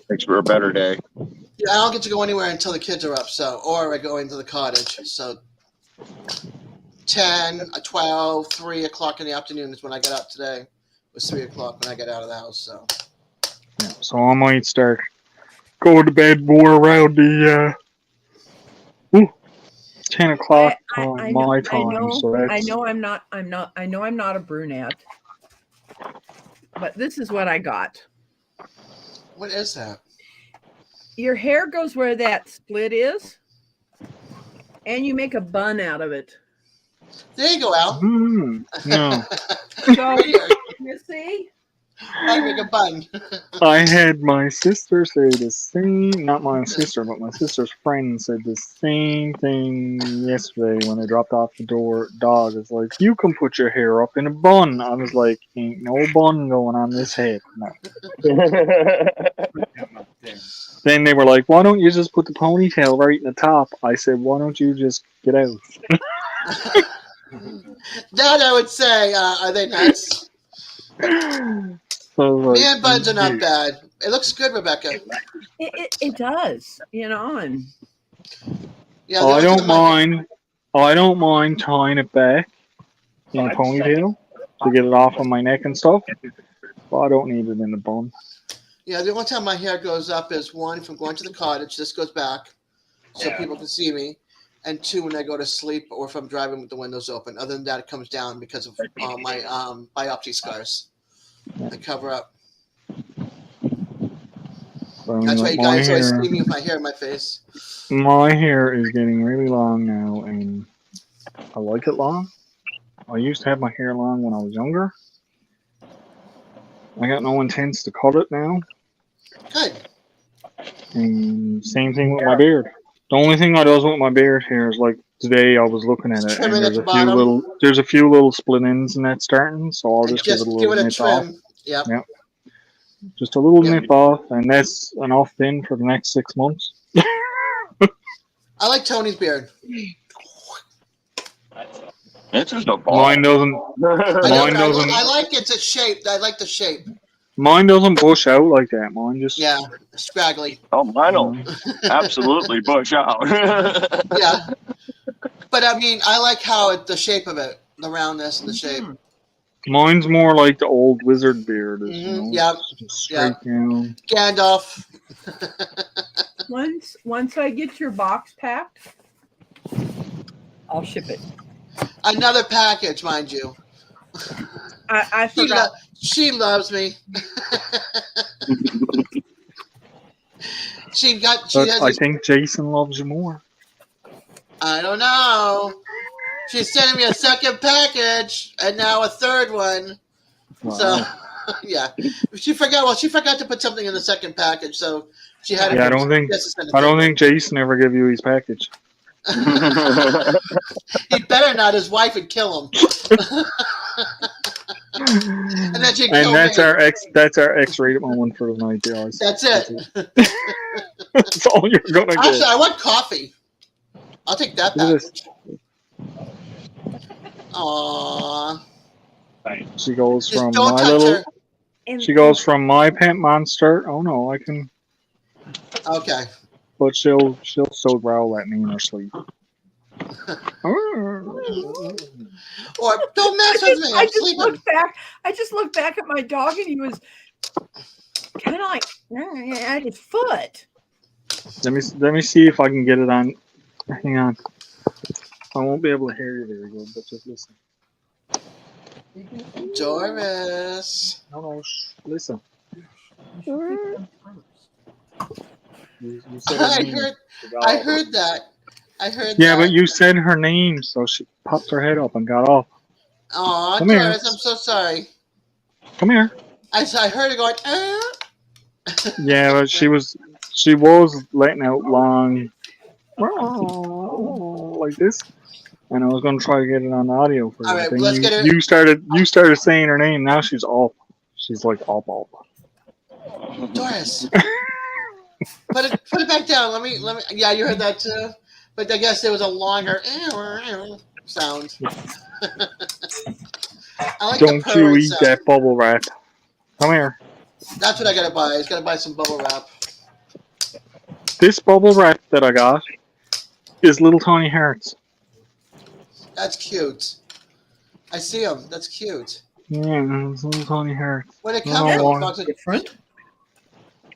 Makes for a better day. Yeah, I don't get to go anywhere until the kids are up, or I go into the cottage. So 10, 12, 3 o'clock in the afternoon is when I got out today. It was 3 o'clock when I got out of the house. So Yeah, so I might start going to bed more around the 10 o'clock my time. So that's, I know I'm not a brunette. But this is what I got. what is that? Your hair goes where that split is, and you make a bun out of it. There you go, Al. no. So you see, I make a bun. I had my sister say the same, not my sister, but my sister's friend said the same thing yesterday when I dropped off the dog. It's like, you can put your hair up in a bun. I was like, ain't no bun going on this head. No. Then they were like, why don't you just put the ponytail right in the top? I said, why don't you just get out? That I would say, are they nuts? So, like, Man buns are not bad. It looks good, Rebecca. It does, you know, and Yeah, I the only don't thing I mind. I don't mind tying it back in a ponytail to get it off of my neck and stuff. But I don't need it in a bun. Yeah, the only time my hair goes up is one, from going to the cottage. This goes back so people can see me. And two, when I go to sleep or if I'm driving with the windows open. Other than that, it comes down because of my biopsy scars. I cover up. That's why you guys always see me with my hair in my face. My hair is getting really long now, and I like it long. I used to have my hair long when I was younger. I got no intents to cut it now. Good. And same thing with my beard. The only thing I does with my beard hair is like today I was looking at it, Trim and it at there's a few little split ends in that starting, so I'll And just give it a give little it a nip off. trim. Yep. Yep. Just a little Yep. nip off, and that's enough then for the next 6 months. I like Tony's beard. It's just a ball. Mine doesn't. I know, Mine but doesn't. I like it's shape. I like the shape. Mine doesn't bush out like that. Mine just. Yeah, scraggly. Oh, mine'll absolutely bush out. Yeah. But I mean, I like how the shape of it, the roundness and the shape. Mine's more like the old wizard beard. Is, you know, Yep. just straight down. Gandalf. once I get your box packed, I'll ship it. Another package, mind you. I forgot. She loves me. But I think Jason loves you more. I don't know. She's sending me a second package and now a third one. Wow. So, yeah, she forgot to put something in the second package, so she had. Yeah, I don't think Jason ever gave you his package. He better not. His wife would kill him. And then she'd kill that's me. That's our X-rated moment for the night, guys. That's it. That's all you're gonna get. Actually, I want coffee. I'll take that package. Aww. She goes Just from don't my touch little. her. She goes from my pet monster. Oh no, I can. Okay. But she'll so growl at me in her sleep. Or don't mess with me. I'm sleeping. I just looked back at my dog, and he was kind of like at his foot. Let me see if I can get it on. Hang on. I won't be able to hear you very good, but just listen. Doris. No, listen. You I heard that. Yeah, but you said her name, so she popped her head up and got off. Aw, Come here. Doris, I'm so sorry. Come here. I heard her going, Yeah, but she was letting out long like this, and I was going to try to get it on the audio for you. All right, Then let's get her. You started saying her name. Now she's all. She's like all. Doris. Put it back down. Let me. Yeah, you heard that too. But I guess there was a longer sound. I like Don't the you purring eat sound. that bubble wrap? Come here. That's what I gotta buy. I just gotta buy some bubble wrap. This bubble wrap that I got is little tiny hearts. That's cute. I see them. That's cute. Yeah, it's little tiny hearts. Where'd it I come don't know from? why. Box of- Different.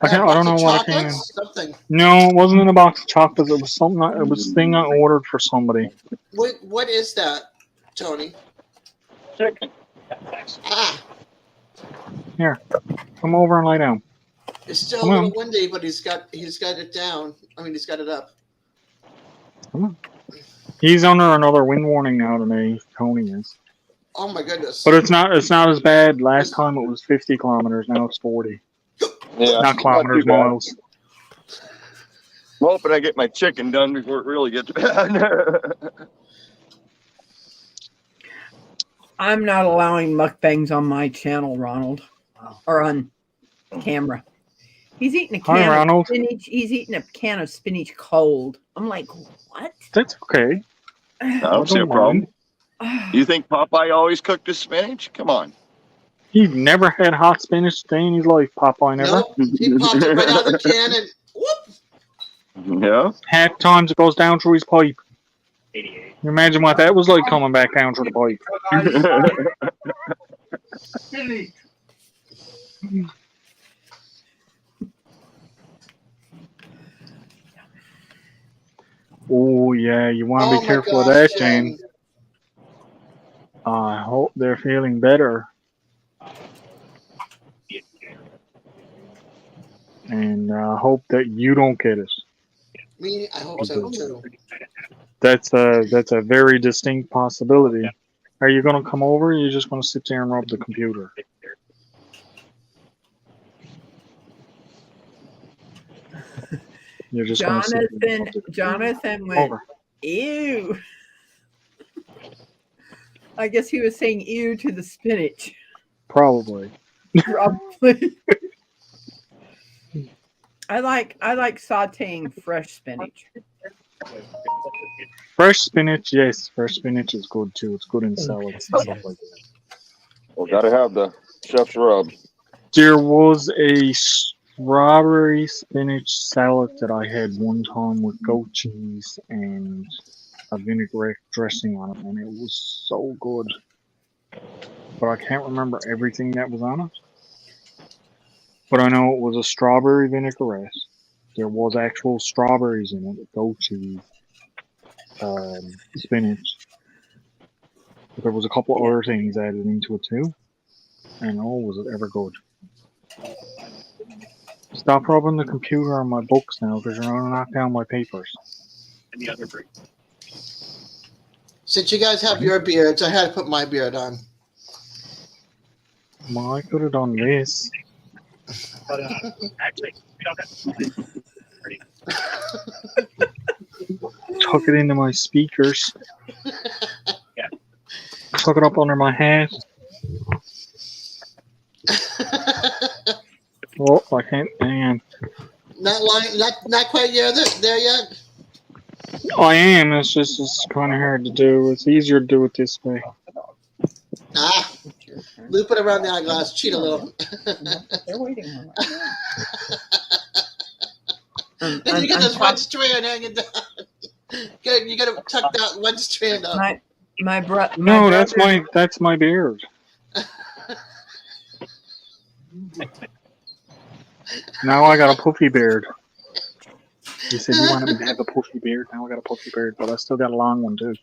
I don't know what it came in. chocolates? Something. No, it wasn't in a box of chocolates. It was something. It was a thing I ordered for somebody. What is that, Tony? Chicken. Ah, Here, come over and lie down. it's still Come a little on. windy, but he's got it down. I mean, he's got it up. Come on. He's under another wind warning now today. Tony is. Oh my goodness. But it's not as bad. Last time it was 50 kilometers. Now it's 40. Yeah, Not kilometers, too bad. miles. I'm hoping I get my chicken done before it really gets bad. I'm not allowing mukbangs on my channel, Ronald, or on camera. He's eating a Hi, can of Ronald. spinach. He's eating a can of spinach cold. I'm like, what? That's okay. I don't see a don't problem. mind. You think Popeye always cooked his spinach? Come on. He's never had hot spinach day in his life, Popeye. Never. Nope. He popped it right out of the can and whoop. Yeah. Half times it goes down through his pipe. You imagine what that was like coming back down through the pipe. Oh yeah, you want to Oh be my careful of gosh, that, Jen. Jane. I hope they're feeling better. And I hope that you don't get it. I hope so too. That's a very distinct possibility. Are you going to come over? Or are you just going to sit there and rub the computer? You're just going to sit there and rub the computer. Jonathan went, Over. ew. I guess he was saying ew to the spinach. Probably. Probably. I like sauteing fresh spinach. Fresh spinach, yes. Fresh spinach is good too. It's good in salads and stuff like that. Well, gotta have the chef's rub. There was a strawberry spinach salad that I had one time with goat cheese and a vinaigrette dressing on it, and it was so good. But I can't remember everything that was on it. But I know it was a strawberry vinaigrette. There was actual strawberries in it, goat cheese, spinach. But there was a couple other things added into it too. And oh, was it ever good. Stop rubbing the computer on my books now because you're going to knock down my papers. Since you guys have your beards, I had to put my beard on. Well, I could have done this. Tuck it into my speakers. Tuck it up under my hat. Oh, I can't. Hang on. Not quite there yet. I am. It's kind of hard to do. It's easier to do it this way. Loop it around the eyeglass. Cheat a little. They're waiting on And you get this one strand hanging down. You got to tuck that one strand up. My brother. No, that's my beard. Now I got a puffy beard. You said you wanted me to have a puffy beard. Now I got a puffy beard, but I still got a long one too.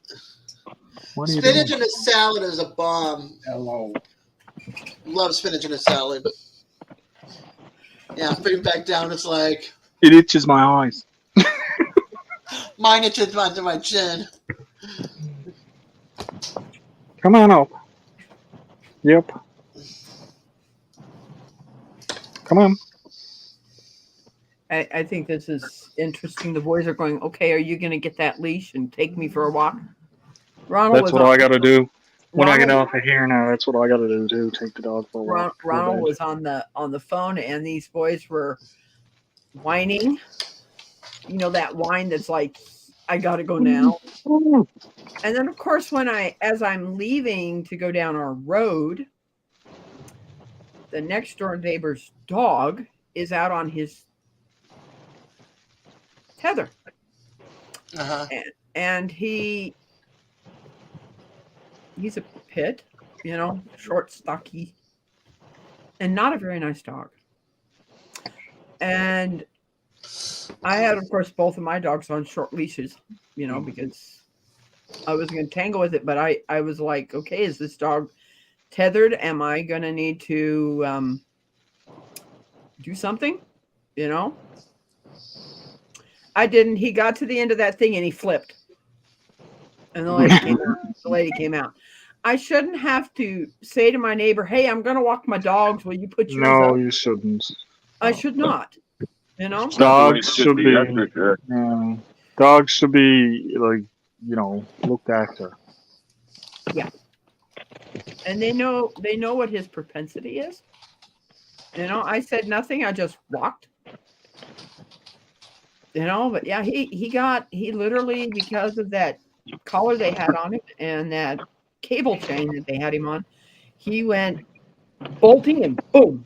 What are you Spinach doing? in a salad is a bomb. Hello. Love spinach in a salad. Yeah, put it back down. It's like It itches my eyes. mine itches onto my chin. Come on up. Yep. Come on. I think this is interesting. The boys are going, okay, are you going to get that leash and take me for a walk? Ronald That's what I got to do. When I get Ronald- off of here now, that's what I got to do too. Take the dog for a walk. Ronald was on the phone, and these boys were whining. You know that whine that's like, I gotta go now. And then, of course, as I'm leaving to go down our road, the next door neighbor's dog is out on his tether, and he's a pit, short, stocky, and not a very nice dog. And I had, of course, both of my dogs on short leashes, because I was going to tangle with it. But I was like, okay, is this dog tethered? Am I going to need to do something? I didn't. He got to the end of that thing and he flipped. And the lady came out. I shouldn't have to say to my neighbor, "Hey, I'm going to walk my dogs. Will you put yours No, up?" you shouldn't. I should not. You know. It's not the way it Dogs should should be. be. That's for sure. Dogs should be like, looked after. Yeah. And they know what his propensity is. I said nothing. I just walked. But yeah, he literally, because of that collar they had on him and that cable chain that they had him on, he went bolting and boom.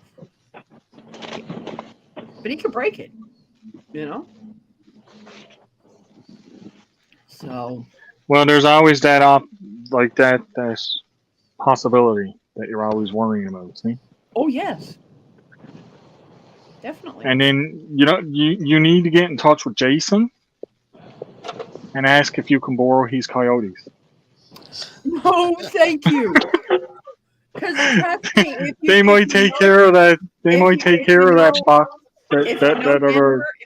But he could break it, So. Well, there's always that that possibility that you're always worrying about. See. Oh yes. Definitely. And then you need to get in touch with Jason and ask if you can borrow his coyotes. No, thank you. Because They might take care of that. They might take care of that spot. If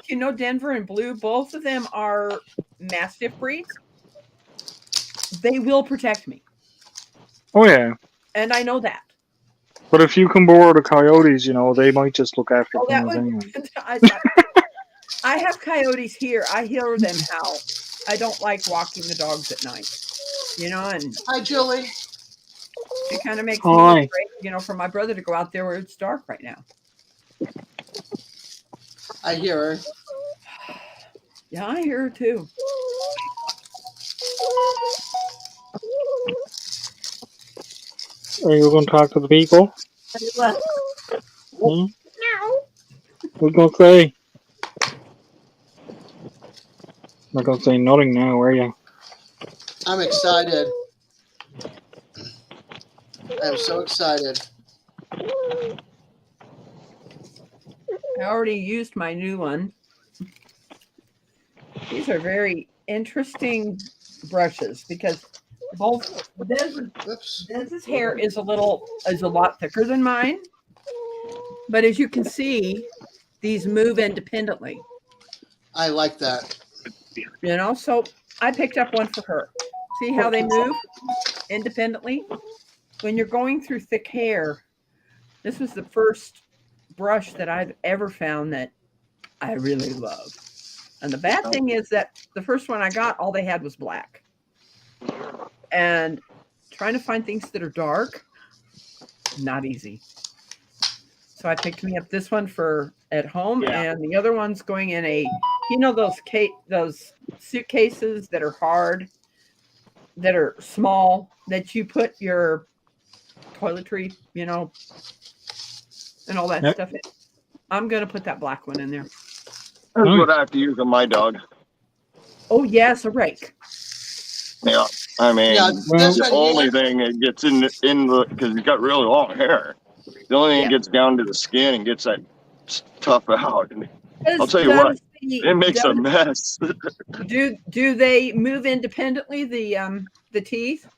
you know Denver and Blue, both of them are Mastiff breeds. They will protect me. Oh yeah. And I know that. But if you can borrow the coyotes, they might just look after things anyway. I have coyotes here. I hear them howl. I don't like walking the dogs at night. And Hi, Julie. it kind of makes me Hi. afraid, for my brother to go out there where it's dark right now. I hear her. Yeah, I hear her too. Are you going to talk to the people? Hmm? What you going to say? Not going to say nothing now, are you? I'm excited. I'm so excited. I already used my new one. These are very interesting brushes because both Dez's hair is a lot thicker than mine. But as you can see, these move independently. I like that. So I picked up one for her. See how they move independently? When you're going through thick hair, this was the first brush that I've ever found that I really love. And the bad thing is that the first one I got, all they had was black. And trying to find things that are dark, not easy. So I picked me up this one for at home, and the other one's going in a, those suitcases that are hard, that are small, that you put your toiletry, and all that stuff in. I'm going to put that black one in there. That's what I have to use on my dog. Oh, yes, a rake. Yeah. I mean, that's the right only here. thing that gets in the because he's got really long hair. The only thing that gets down to the skin and gets that tough out. And I'll tell you what, it makes a mess. Do they move independently, the teeth?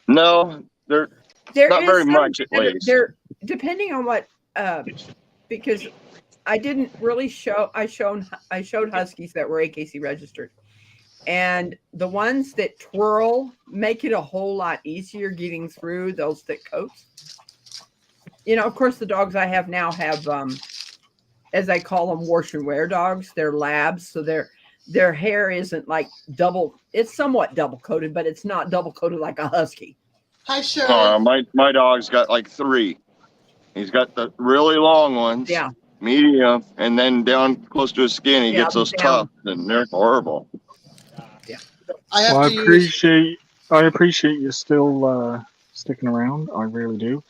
No, they're not very much at least. They're depending on what because I didn't really show. I showed Huskies that were AKC registered, and the ones that twirl make it a whole lot easier getting through those thick coats. Of course, the dogs I have now have, as I call them, wash and wear dogs. They're labs, so their hair isn't like double. It's somewhat double coated, but it's not double coated like a Husky. Hi, Shirley. My dog's got like 3. He's got the really long ones. Yeah. Medium, and then down close to his skin, he gets those down. tough, and they're horrible. Yeah. I have I appreciate you still sticking around. I really do.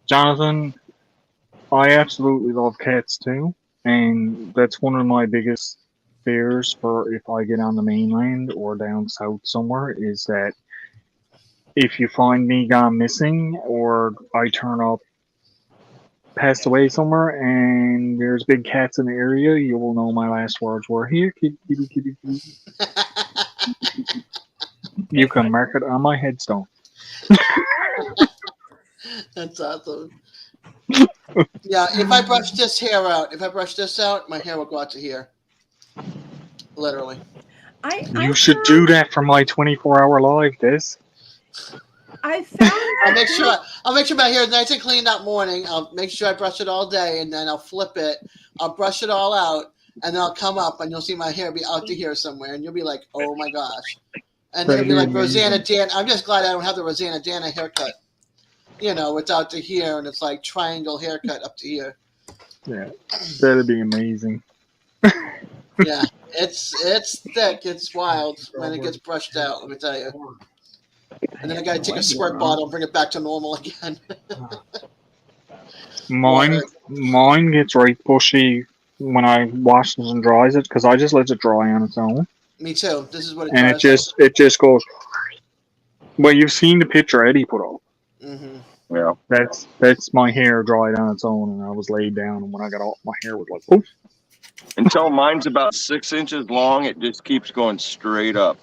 Jonathan, I absolutely love cats too, and that's one of my biggest fears for if I get on the mainland or down south somewhere is that if you find me gone missing or I turn up passed away somewhere and there's big cats in the area, you will know my last words were, "Here, kitty, kitty, kitty, kitty." You can mark it on my headstone. That's awesome. Yeah, if I brush this hair out, my hair will go out to here. Literally. You should do that for my 24-hour live, Des. I found I'll make sure my hair is nice and clean that morning. I'll make sure I brush it all day, and then I'll flip it. I'll brush it all out, and then I'll come up, and you'll see my hair be out to here somewhere, and you'll be like, "Oh my gosh!" And then it'll be like Rosanna Dan. I'm just glad I don't have the Rosanna Dana haircut. You know, it's out to here, and it's like triangle haircut up to here. Yeah, that'd be amazing. Yeah, it's thick. It's wild when it gets brushed out. Let me tell you. And then I got to take a squirt bottle and bring it back to normal again. Mine gets right bushy when I washes and dries it because I just let it dry on its own. Me too. This is what it And does. it just goes. Well, you've seen the picture Eddie put up. Mm-hmm. Yeah. That's my hair dried on its own, and I was laid down, and when I got off, my hair was like poof. Until mine's about 6 inches long, it just keeps going straight up.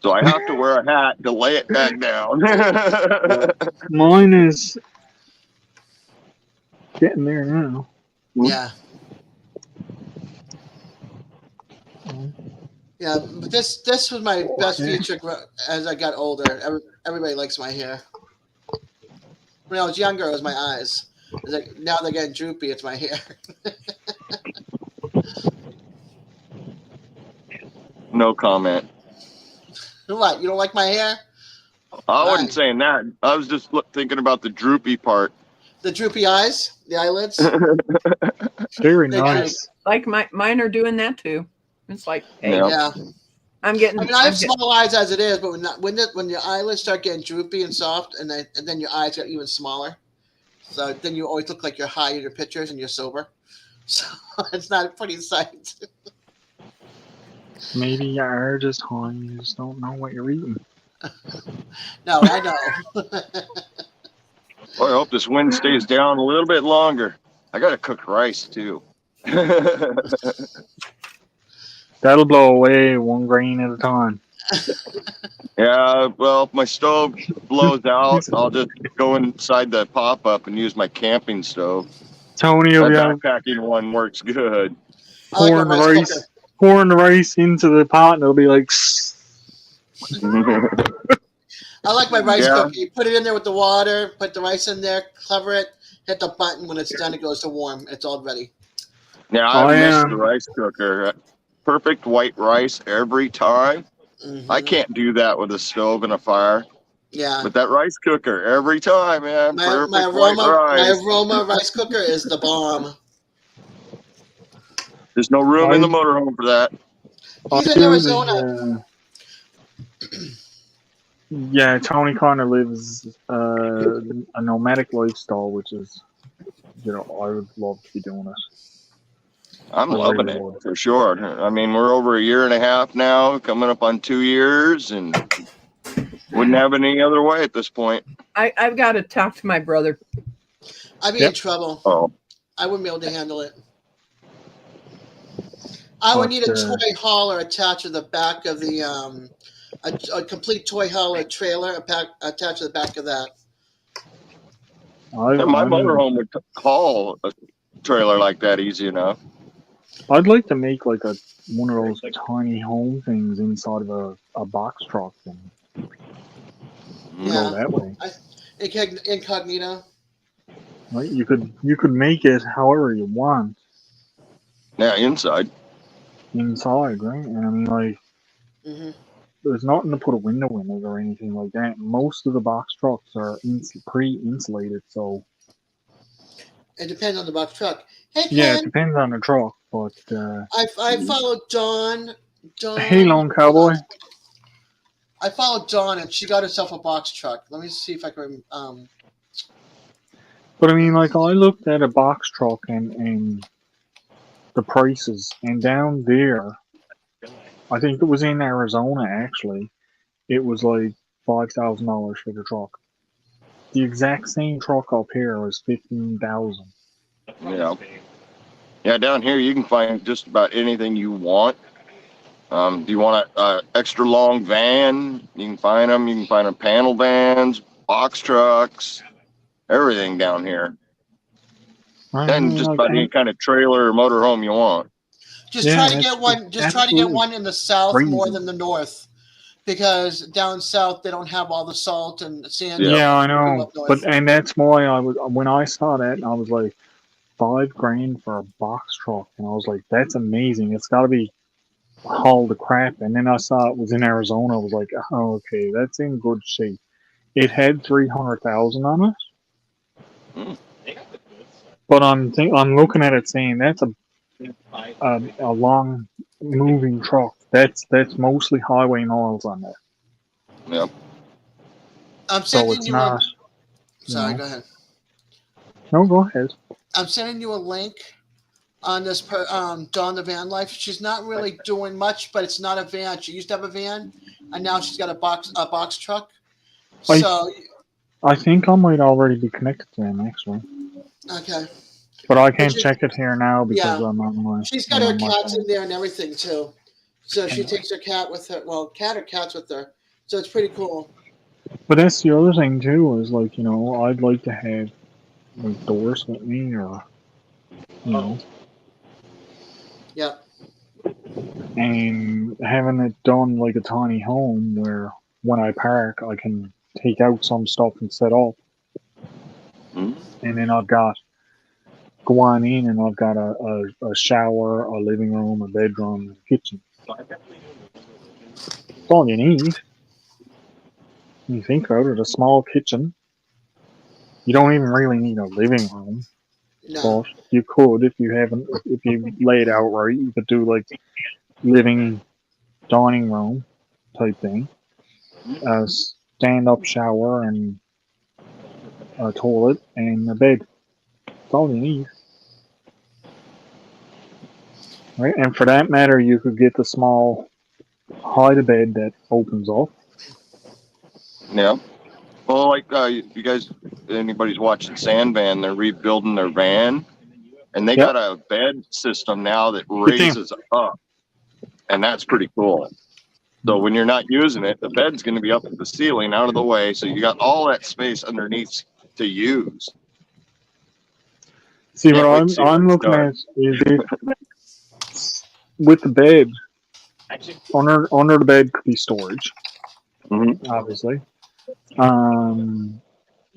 So I have to wear a hat to lay it back down. Mine is getting there now. Yeah. Yeah, but this was my best feature as I got older. Everybody likes my hair. When I was younger, it was my eyes. It's like, now they're getting droopy. It's my hair. No comment. What? You don't like my hair? I wasn't saying that. I was just thinking about the droopy part. The droopy eyes, the eyelids. Very They nice. like mine are doing that too. It's like, hey, Yeah. I'm getting. I mean, I have small eyes as it is, but when your eyelids start getting droopy and soft, and then your eyes get even smaller, so then you always look like you're high in your pictures and you're sober. So it's not a pretty sight. Maybe you are just high. You just don't know what you're eating. No, I know. Well, I hope this wind stays down a little bit longer. I got to cook rice too. That'll blow away one grain at a time. Yeah, well, if my stove blows out, I'll just go inside the pop-up and use my camping stove. Tony will My be out backpacking one works good. pouring the rice into the pot, and it'll be like. I like my rice Yeah. cooker. You put it in there with the water, put the rice in there, cover it, hit the button. When it's done, it goes to warm. It's all ready. Yeah, I miss the rice cooker. Perfect white rice every time. Mm-hmm. I can't do that with a stove and a fire. Yeah. But that rice cooker every time, man. Perfect My white rice. aroma rice cooker is the bomb. There's no room in the motorhome for that. He's in Arizona. Yeah, Tony kind of lives a nomadic lifestyle, which is, I would love to be doing it. I'm loving it for sure. I mean, we're over a year and a half now, coming up on 2 years, and wouldn't have it any other way at this point. I've got to talk to my brother. I'd be in trouble. Oh, I wouldn't be able to handle it. I would need a toy hauler attached to the back of the a complete toy hauler trailer attached to the back of that. my motorhome would haul a trailer like that easy enough. I'd like to make like one of those tiny home things inside of a box truck and go that way. Incognito. Right? You could make it however you want. Yeah, inside. Inside, right? And I mean, like, there's nothing to put a window in it or anything like that. Most of the box trucks are pre-insulated, so. It depends on the box truck. Hey, Ken. Yeah, it depends on the truck, but. I followed Dawn. Hey, Lone Cowboy. I followed Dawn, and she got herself a box truck. Let me see if I can. But I mean, like, I looked at a box truck and the prices, and down there, I think it was in Arizona actually, it was like $5,000 for the truck. The exact same truck up here was $15,000. Yeah. Yeah, down here you can find just about anything you want. Do you want an extra long van? You can find them. You can find them panel vans, box trucks, everything down here. And just about any kind of trailer or motorhome you want. Just try to get one. Just try to get one in the south more than the north, because down south they don't have all the salt and sand. Yeah, I that come know. up north. But and that's why I was when I saw that, I was like, $5,000 for a box truck, and I was like, that's amazing. It's got to be hauled to crap. And then I saw it was in Arizona. I was like, oh, okay, that's in good shape. It had 300,000 on it, but I'm looking at it saying that's a long moving truck. That's mostly highway miles on there. Yep. I'm So sending it's you not. Sorry, know. go ahead. No, go ahead. I'm sending you a link on this Dawn the Van Life. She's not really doing much, but it's not a van. She used to have a van, and now she's got a box truck. So I think I might already be connected to them actually, okay, but I can't check it here now because yeah, I'm on my. she's got I'm her on my cats phone. in there and everything too. So she takes her cat with her. Well, cat or cats with her. So it's pretty cool. But that's the other thing too. Is like I'd like to have like Doris with me, or Yeah. and having it done like a tiny home where when I park, I can take out some stuff and set up, and then I've got go on in and I've got a shower, a living room, a bedroom, and a kitchen. That's all you need. You think about it, a small kitchen. You don't even really need a living room. No. But you could if you lay it out right. You could do like living dining room type thing, a stand-up shower and a toilet and a bed. That's all you need. Right, and for that matter, you could get the small hide bed that opens up. Yeah. Well, like you guys, anybody's watching Sandvan, they're rebuilding their van, and they got a bed system now that raises up, and that's pretty cool. So when you're not using it, the bed's going to be up at the ceiling, out of the way, so you got all that space underneath to use. See, what I'm looking at is if, with the bed, under the bed could be storage, obviously.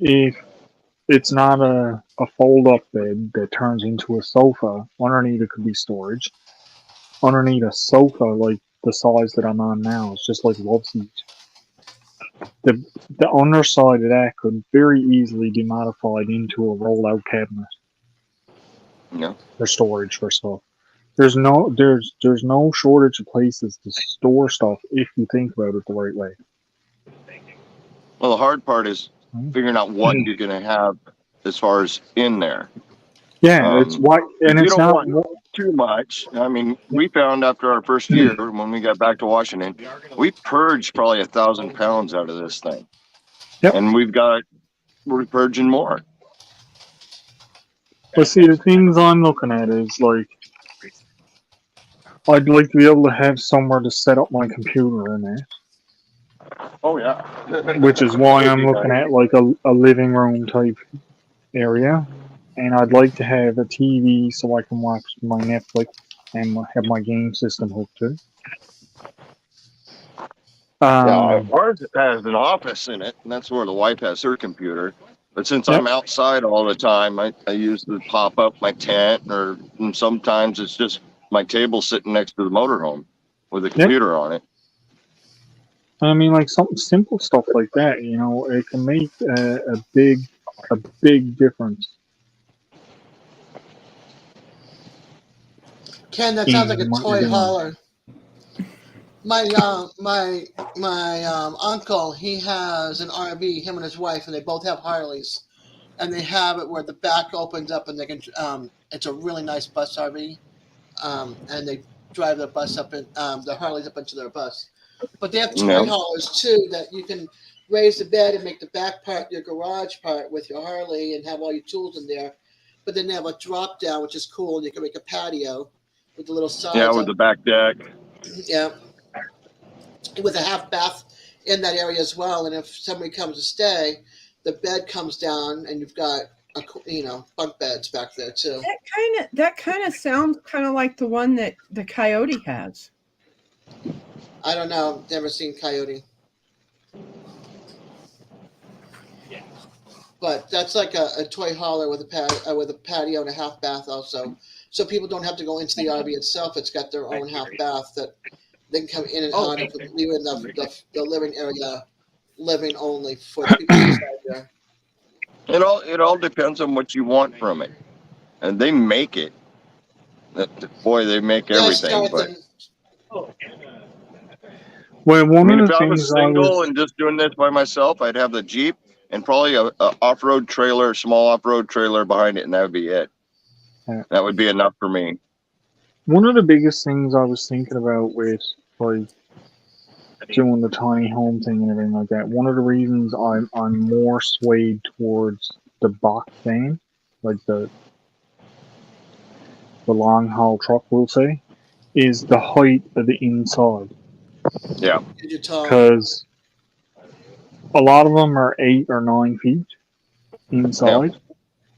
If it's not a fold-up bed that turns into a sofa, underneath it could be storage. Underneath a sofa, like the size that I'm on now, it's just like love seat. The underside of that could very easily be modified into a roll-out cabinet. Yeah. For storage for stuff. There's no shortage of places to store stuff if you think about it the right way. Well, the hard part is figuring out what you're going to have as far as in there. Yeah, it's why, and you it's don't not want too much. I mean, we found after our first year when we got back to Washington, we purged probably 1,000 pounds out of this thing. Yep. And we're purging more. But see, the things I'm looking at is like, I'd like to be able to have somewhere to set up my computer in there. Oh yeah. Which is why I'm looking at like a living room type area, and I'd like to have a TV so I can watch my Netflix and have my game system hooked to. Yeah, ours has an office in it, and that's where the wife has her computer. But since I'm outside all the time, I use the pop up my tent, or sometimes it's just my table sitting next to the motorhome with a computer on it. I mean, like something simple stuff like that, it can make a big difference. Ken, that sounds like a toy hauler. My uncle, he has an RV, him and his wife, and they both have Harleys, and they have it where the back opens up and they can. It's a really nice bus RV, and they drive the bus up in the Harleys up into their bus. But they have toy haulers too that you can raise the bed and make the back part your garage part with your Harley and have all your tools in there. But then they have a drop down, which is cool, and you can make a patio with the little sides. Yeah, with the back deck. Yeah. With a half bath in that area as well, and if somebody comes to stay, the bed comes down, and you've got bunk beds back there too. That kind of sounds kind of like the one that the Coyote has. I don't know. Never seen Coyote. But that's like a toy hauler with a patio and a half bath also. So people don't have to go into the RV itself. It's got their own half bath that they can come in and out of, leaving the living area living only for the people inside there. It all depends on what you want from it, and they make it. Boy, they make Yes, everything. But Jonathan. Well, I one mean, of if the I was things I single was and just doing this by myself, I'd have the Jeep and probably a off-road trailer, small off-road trailer behind it, and that would be it. Yeah. That would be enough for me. one of the biggest things I was thinking about with like doing the tiny home thing and everything like that. One of the reasons I'm more swayed towards the box van, like the long haul truck, we'll say, is the height of the inside. Yeah. Did you talk? Because a lot of them are 8 or 9 feet inside.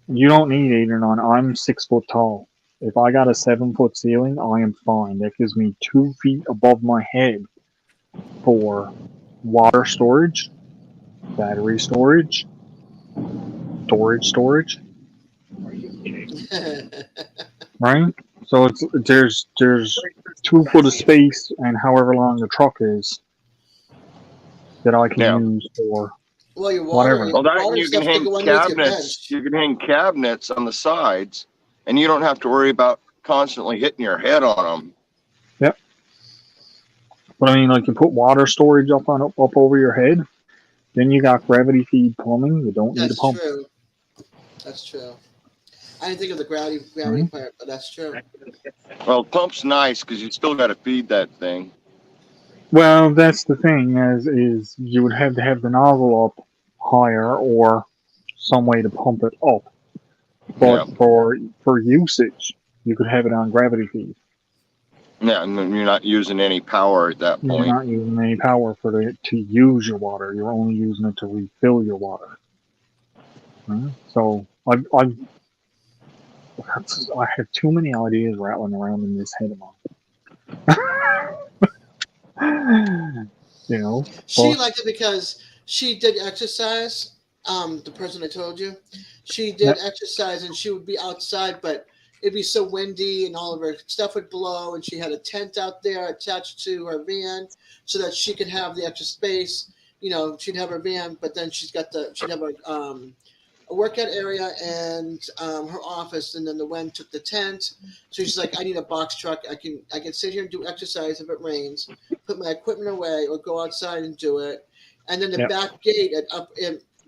You don't need 8 or 9. I'm 6 foot tall. If I got a 7 foot ceiling, I am fine. That gives me 2 feet above my head for water storage, battery storage, storage, right? So there's 2 foot of space and however long the truck is that I can use for Well, your whatever. Well, that water you can stuff to hang go underneath your cabinets. bench. You can hang cabinets on the sides, and you don't have to worry about constantly hitting your head on them. Yep. But I mean, like you put water storage up over your head, then you got gravity feed plumbing. You don't need a That's pump. true. That's true. I didn't think of the gravity Right. part, but that's true. Well, pump's nice because you still got to feed that thing. Well, that's the thing is you would have to have the nozzle up higher or some way to pump it up. But for usage, you could have it on gravity feed. Yeah, and then you're not using any power at that You're point. not using any power for it to use your water. You're only using it to refill your water. Right? So I have too many ideas rattling around in this head of mine. You know, She but liked it because she did exercise. The person I told you, she did exercise and she would be outside, but it'd be so windy and all of her stuff would blow. And she had a tent out there attached to her van so that she could have the extra space. You know, she'd have her van, but then she'd have a workout area and her office, and then the wind took the tent. So she's like, I need a box truck. I can sit here and do exercise if it rains, put my equipment away, or go outside and do it. And then the back gate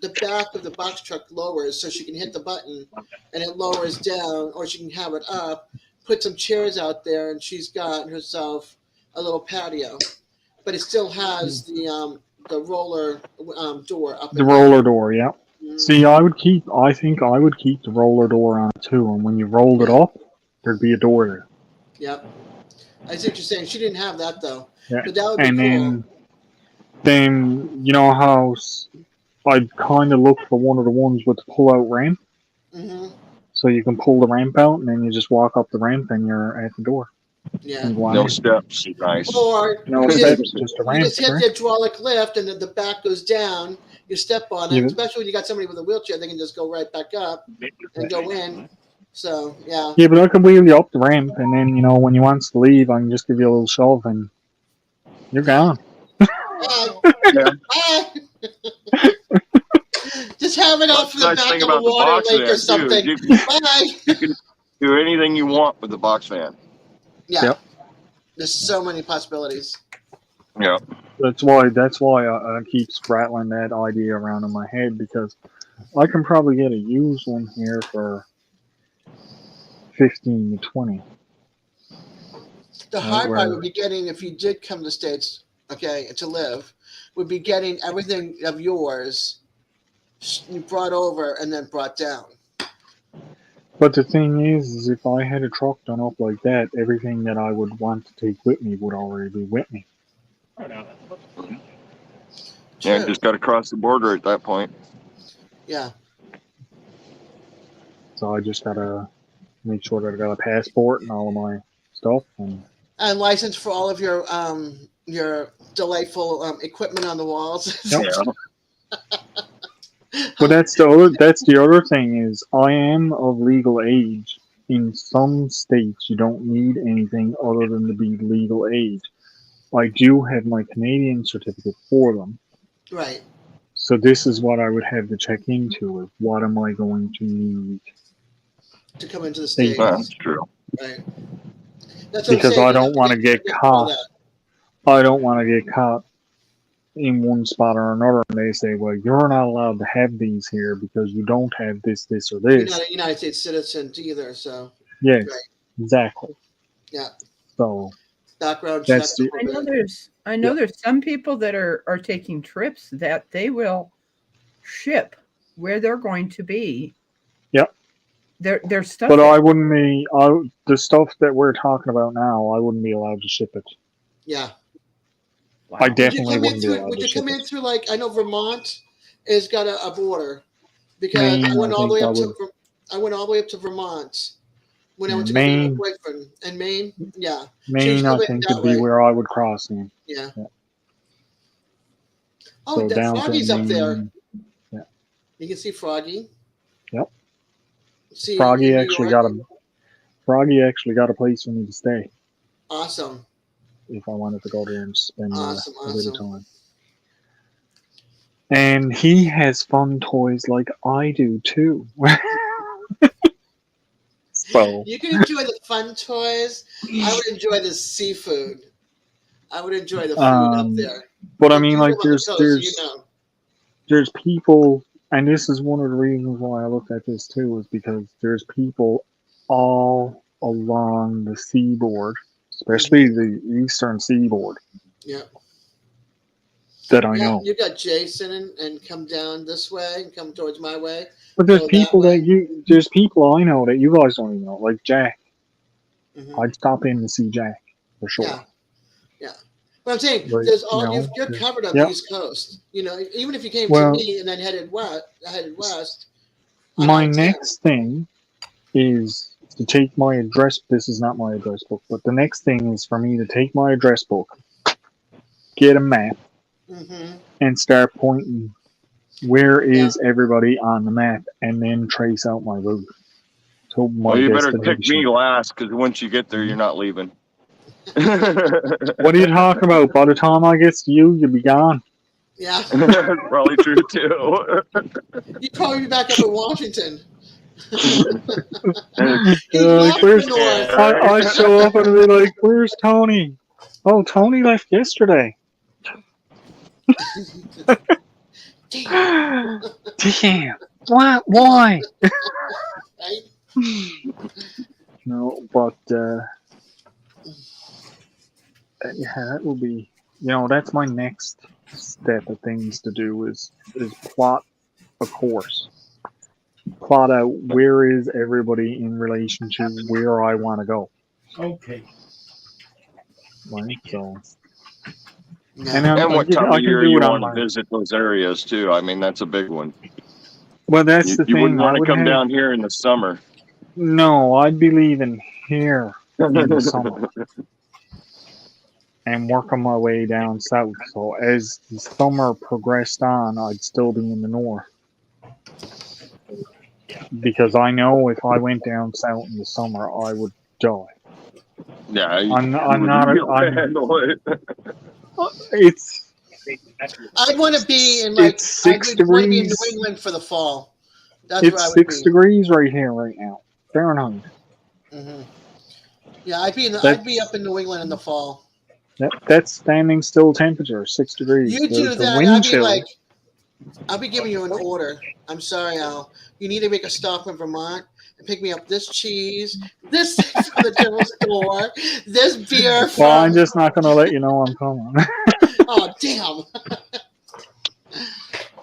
the back of the box truck lowers, so she can hit the button and it lowers down, or she can have it up. Put some chairs out there, and she's got herself a little patio, but it still has the roller door up. The roller door, yeah. See, I think I would keep the roller door on too, and when you rolled it up, there'd be a door there. Yep. I see what you're saying. She didn't have that though. Yeah. But that would be And cool. then you know how I'd kind of look for one of the ones with the pull-out ramp, Mm-hmm. so you can pull the ramp out, and then you just walk up the ramp, and you're at the door. Yeah. No steps. Nice. Or No you steps, just a you ramp. just hit Right? the hydraulic lift, and then the back goes down. You step on it, Yeah. especially when you got somebody with a wheelchair. They can just go right back up and go in. So yeah. Yeah, but I can wheel you up the ramp, and then when you want to leave, I can just give you a little shove, and you're gone. Just have it off from the Nice back thing of a about the water box lake van, or too, something. you Bye. You can do anything you want with the box van. Yeah. Yep. There's so many possibilities. Yeah. That's why I keep rattling that idea around in my head, because I can probably get a used one here for 15 to 20. The hard part would be getting, if you did come to the States, okay, to live, would be getting everything of yours brought over and then brought down. But the thing is if I had a truck done up like that, everything that I would want to take with me would already be with me. Yeah, just got to cross the border at that point. Yeah. So I just gotta make sure that I got a passport and all of my stuff. And license for all of your your delightful equipment on the walls. Yep. Yeah. But that's the other thing is I am of legal age. In some states, you don't need anything other than to be legal age. I do have my Canadian certificate for them. Right. So this is what I would have to check into: is what am I going to need? To come into the States. That's true. Right. That's what I'm Because saying. I don't want to get all caught. that. I don't want to get caught in one spot or another, and they say, "Well, you're not allowed to have these here because you don't have this, this, or You're this." not a United States citizen either, so Yes, Right. exactly. yeah. So Background That's check. the- I know there's some people that are taking trips that they will ship where they're going to be. Yep. Their stuff. but I wouldn't be. The stuff that we're talking about now, I wouldn't be allowed to ship it. Yeah. I definitely wouldn't be allowed Would to you ship come in it. through, like, I know Vermont has got a border because Maine, I went I all the way think up I to I went all the way up to Vermont when I went to Maine. visit my boyfriend. And Maine, yeah. Maine, I think, would be where I would cross in. Yeah. Yeah. Oh, So that down to Froggy's up there. Maine. Yeah. You can see Froggy. Yep. See Froggy in New actually York. got a place for me to stay Awesome. if I wanted to go there and spend Awesome, a bit of awesome. time. And he has fun toys like I do too. So You can enjoy the fun toys. I would enjoy the seafood. I would enjoy the food up there. but I You mean, live like on the coast, so you there's know. there's people, and this is one of the reasons why I looked at this too, is because there's people all along the seaboard, especially the eastern seaboard, Yeah. that I Yeah, know. you got Jason and come down this way and come towards my way. But there's go that people way. there's people I know that you guys don't even know, like Jack. Mhm. I'd stop in to see Jack for sure. Yeah. Yeah. But I'm saying Like, there's all you know, you're covered on yeah. the East Coast. You know, even if you came Well- to me and then headed west. I'm My out of town. next thing is to take my address. This is not my address book, but the next thing is for me to take my address book, get a map, Mhm. and start pointing where is everybody on the map, and then trace out my route to my Well, you better pick destination. me last because once you get there, you're not leaving. What are you talking about? By the time I get to you, you'll be gone. Yeah. Probably true too. You'd probably be back up in Washington. Like, where's, I show up and be like, "Where's Tony?" Oh, Tony left yesterday. Damn. What? Why? Right? No, but yeah, that will be. That's my next step of things to do is plot a course. Plot out where is everybody in relation to where I want to go. Okay. Right? So. Yeah. And what time of year do you it want to online. visit those areas too. I mean, that's a big one. Well, that's the You thing. wouldn't I want to would come have- down here in the summer. No, I'd be leaving here in the summer and working my way down south. So as the summer progressed on, I'd still be in the north. Because I know if I went down south in the summer, I would die. Yeah, I'm not. It's I'd want to be in like It's 6 I'd want to be in New degrees. England for the fall. That's where I it's would 6 be. degrees right here right now, Fahrenheit. Hmm. Yeah, I'd be up in New England in the fall. That's standing still temperature, 6 degrees. You The- do the that, wind I'd be chill. like, I'll be giving you an order. I'm sorry, Al. You need to make a stop in Vermont and pick me up this cheese, this thing from the general store, this beer from. Well, I'm just not going to let you know I'm coming. Oh, damn.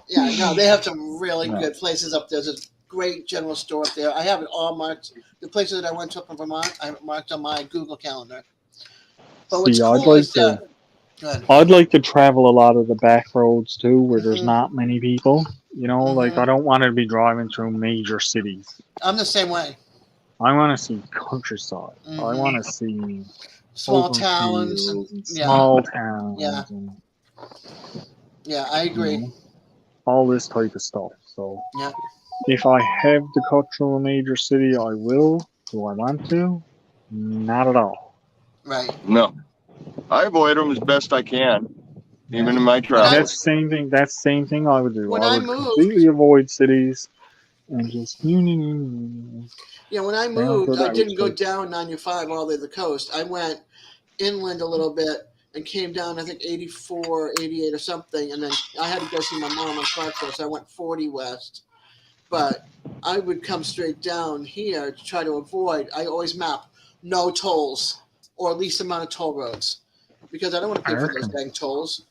Yeah, no, they have some really No. good places up there. There's a great general store up there. I have it all marked. The places that I went to up in Vermont, I have it marked on my Google Calendar. But what's See, I'd cool like is to. go ahead. I'd like to travel a lot of the back roads too, where there's Mhm. not many people. Like Mhm. I don't want to be driving through major cities. I'm the same way. I want to see countryside. I Mhm. want to see Small open towns and fields and yeah, small towns yeah, and yeah. I you agree. know all this type of stuff. So Yeah. if I have the cultural major city, I will. Do I want to? Not at all. Right. No, I avoid them as best I can, Yeah. even in my When I That's travels. the same thing. That's the same thing I would do. when I I would moved, completely avoid cities and just yeah, when I down to moved, the I didn't go outskirts. down 95 all the way to the coast. I went inland a little bit and came down, I think 84, 88 or something, and then I had to go see my mom on Clarksville, so I went 40 west. But I would come straight down here to try to avoid. I always map no tolls or least amount of toll roads because I don't want to pay for those American. dang tolls.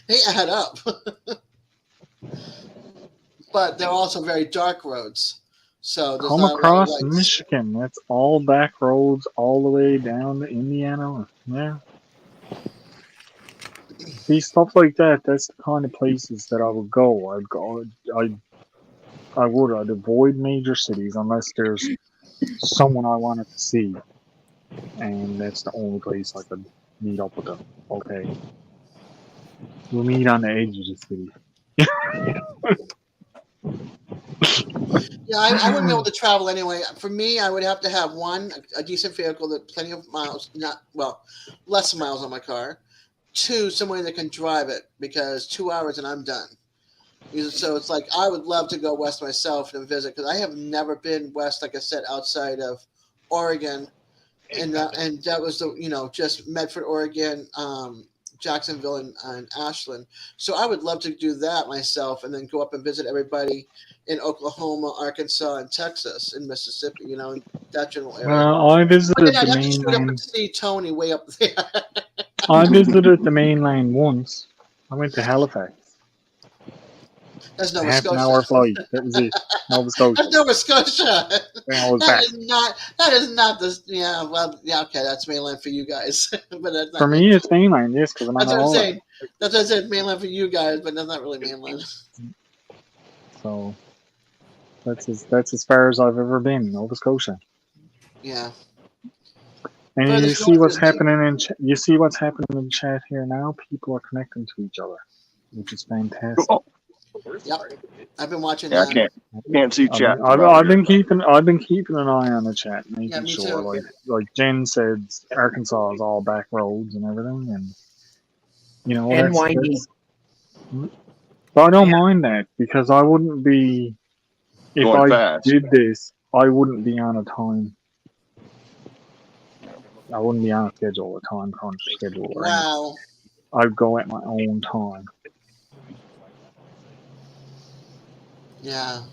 They add up, but they're also very dark roads, so there's Come not a lot of across lights. Michigan. That's all back roads all the way down to Indiana. Yeah. See stuff like that. That's the kind of places that I would go. I'd go. I'd avoid major cities unless there's someone I wanted to see, and that's the only place I could meet up with them. Okay, we'll meet on the edge of the city. Yeah, I wouldn't be able to travel anyway. For me, I would have to have one, a decent vehicle that plenty of miles, not well, less miles on my car. Two, somewhere that can drive it because 2 hours and I'm done. So it's like I would love to go west myself and visit because I have never been west, like I said, outside of Oregon, and that was just Medford, Oregon, Jacksonville, and Ashland. So I would love to do that myself and then go up and visit everybody in Oklahoma, Arkansas, and Texas, and Mississippi, in that general area. Well, I But then visited I'd the have to shoot up and mainland. see Tony way up there. I visited the mainland once. I went to Halifax. That's A Nova half an Scotia. hour flight. That was it. Nova Scotia. That's Nova Scotia. And I was That back. is not. That is not the. Yeah. Well. Yeah. Okay. That's mainland for you guys, but that's For not me, it's mainland, yes, because I'm on That's a what I'm holiday. saying. That's what I said. Mainland for you guys, but that's not really mainland. So that's as far as I've ever been, Nova Scotia. Yeah. And you Furthest see north what's is happening you see what's happening in chat here now. People are connecting to each other, which is fantastic. Oh, Yep. I've been watching yeah, I that. can't see chat. from I've out here. been keeping an eye on the chat, Yeah, making me sure, too. like Jen said, Arkansas is all back roads and everything, and And windy. but I don't Yeah. mind that because I wouldn't be if Going I fast. did this. I wouldn't be on a time. I wouldn't be on a schedule, a time crunch schedule, or anything. Wow. I'd go at my own time. Yeah.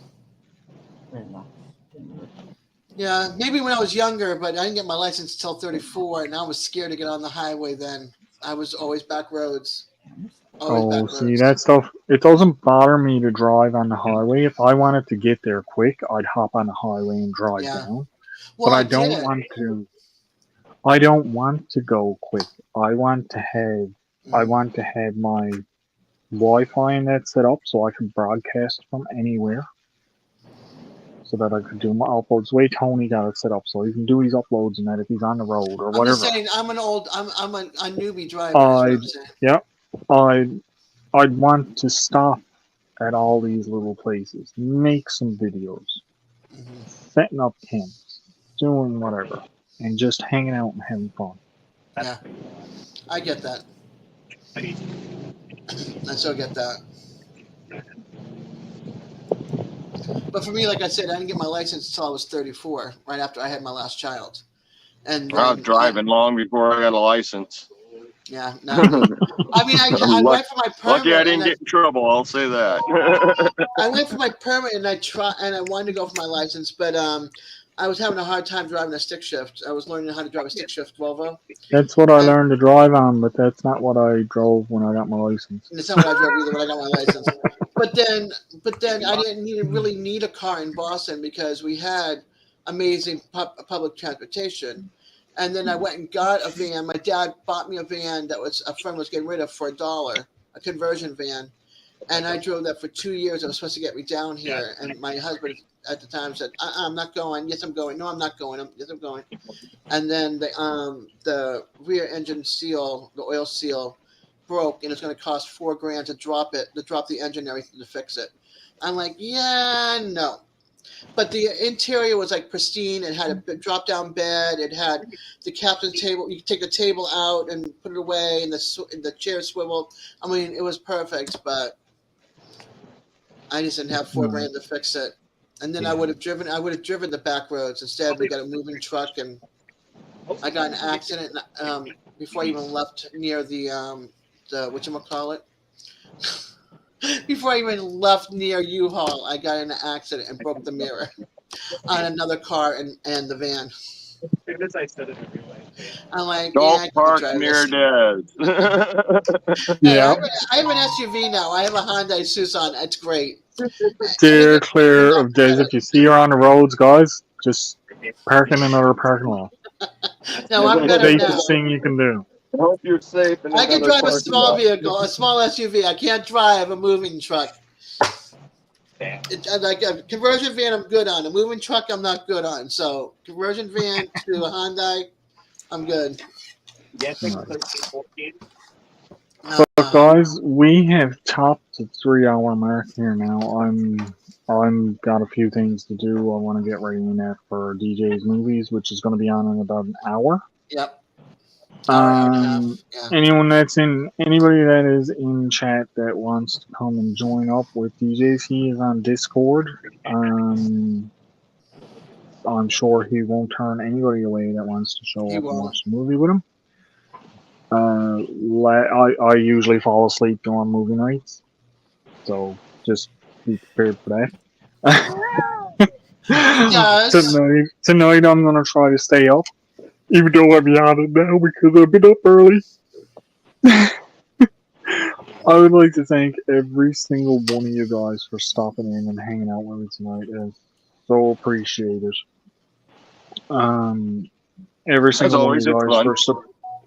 Yeah. Maybe when I was younger, but I didn't get my license until 34, and I was scared to get on the highway then. I was always back roads. Always back See roads. that stuff. It doesn't bother me to drive on the highway. If I wanted to get there quick, I'd hop on the highway and drive Yeah. down. Well, But I I don't did. want to. I don't want to go quick. I want to have my Wi-Fi and that set up so I can broadcast from anywhere, so that I could do my uploads. The way Tony got it set up, so he can do his uploads and that if he's on the road or I'm whatever. just saying, I'm a newbie driver. Is what I'm saying. Yep. I'd want to stop at all these little places, make some videos, setting up camps, doing whatever, and just hanging out and having fun. Yeah, I get that. I so get that. But for me, like I said, I didn't get my license until I was 34, right after I had my last child. And I was then, driving long before I got a license. yeah, no. I mean, I went for my permit. Lucky I and didn't get in trouble. I'll say that. I went for my permit and I wanted to go for my license, but I was having a hard time driving a stick shift. I was learning how to drive a stick shift Volvo. That's what I learned to drive on, but that's not what I drove when I got my license. And it's not what I drove either when I got my license. But then I didn't really need a car in Boston because we had amazing public transportation. And then I went and got a van. My dad bought me a van that was a friend was getting rid of for $1, a conversion van. And I drove that for 2 years. It was supposed to get me down here. And my husband at the time said, I'm not going. Yes, I'm going. No, I'm not going. Yes, I'm going. And then the rear engine seal, the oil seal, broke, and it's going to cost $4,000 to drop the engine and everything to fix it. I'm like, yeah, no. But the interior was like pristine. It had a drop-down bed. It had the captain's table. You could take the table out and put it away, and the chair swiveled. I mean, it was perfect, but I just didn't have $4,000 to fix it. And then I would have driven the back roads. Instead, we got a moving truck, and I got in an accident before I even left near the whatchamacallit. Before I even left near U-Haul, I got in an accident and broke the mirror on another car and the van. I'm like, Don't park near Des. Yeah. I have an SUV now. I have a Hyundai Tucson. It's great. Steer clear of Des. If you see her on the roads, guys, just park in another parking lot. No, I'm better now. Safest thing you can do. I hope you're safe. I can drive a small vehicle, a small SUV. I can't drive a moving truck. Like a conversion van, I'm good on. A moving truck, I'm not good on. So conversion van to a Hyundai, I'm good. But guys, we have topped the 3-hour mark here now. I'm got a few things to do. I want to get ready in there for DJ's movies, which is going to be on in about an hour. Yep. Anybody that is in chat that wants to come and join up with DJs, he is on Discord. I'm sure he won't turn anybody away that wants to show up and watch the movie with him. I usually fall asleep during movie nights, so just be prepared for that. Yes. Tonight I'm gonna try to stay up, even though I'm on it now because I've been up early. I would like to thank every single one of you guys for stopping in and hanging out with me tonight. It's so appreciated. Every single one of you guys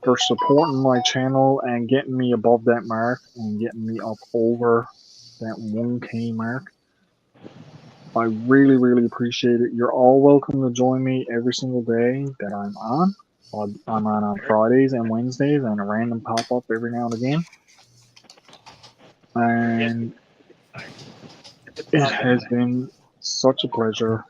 for supporting my channel and getting me above that mark and getting me up over that 1K mark. I really, really appreciate it. You're all welcome to join me every single day that I'm on. I'm on Fridays and Wednesdays and a random pop-up every now and again. And it has been such a pleasure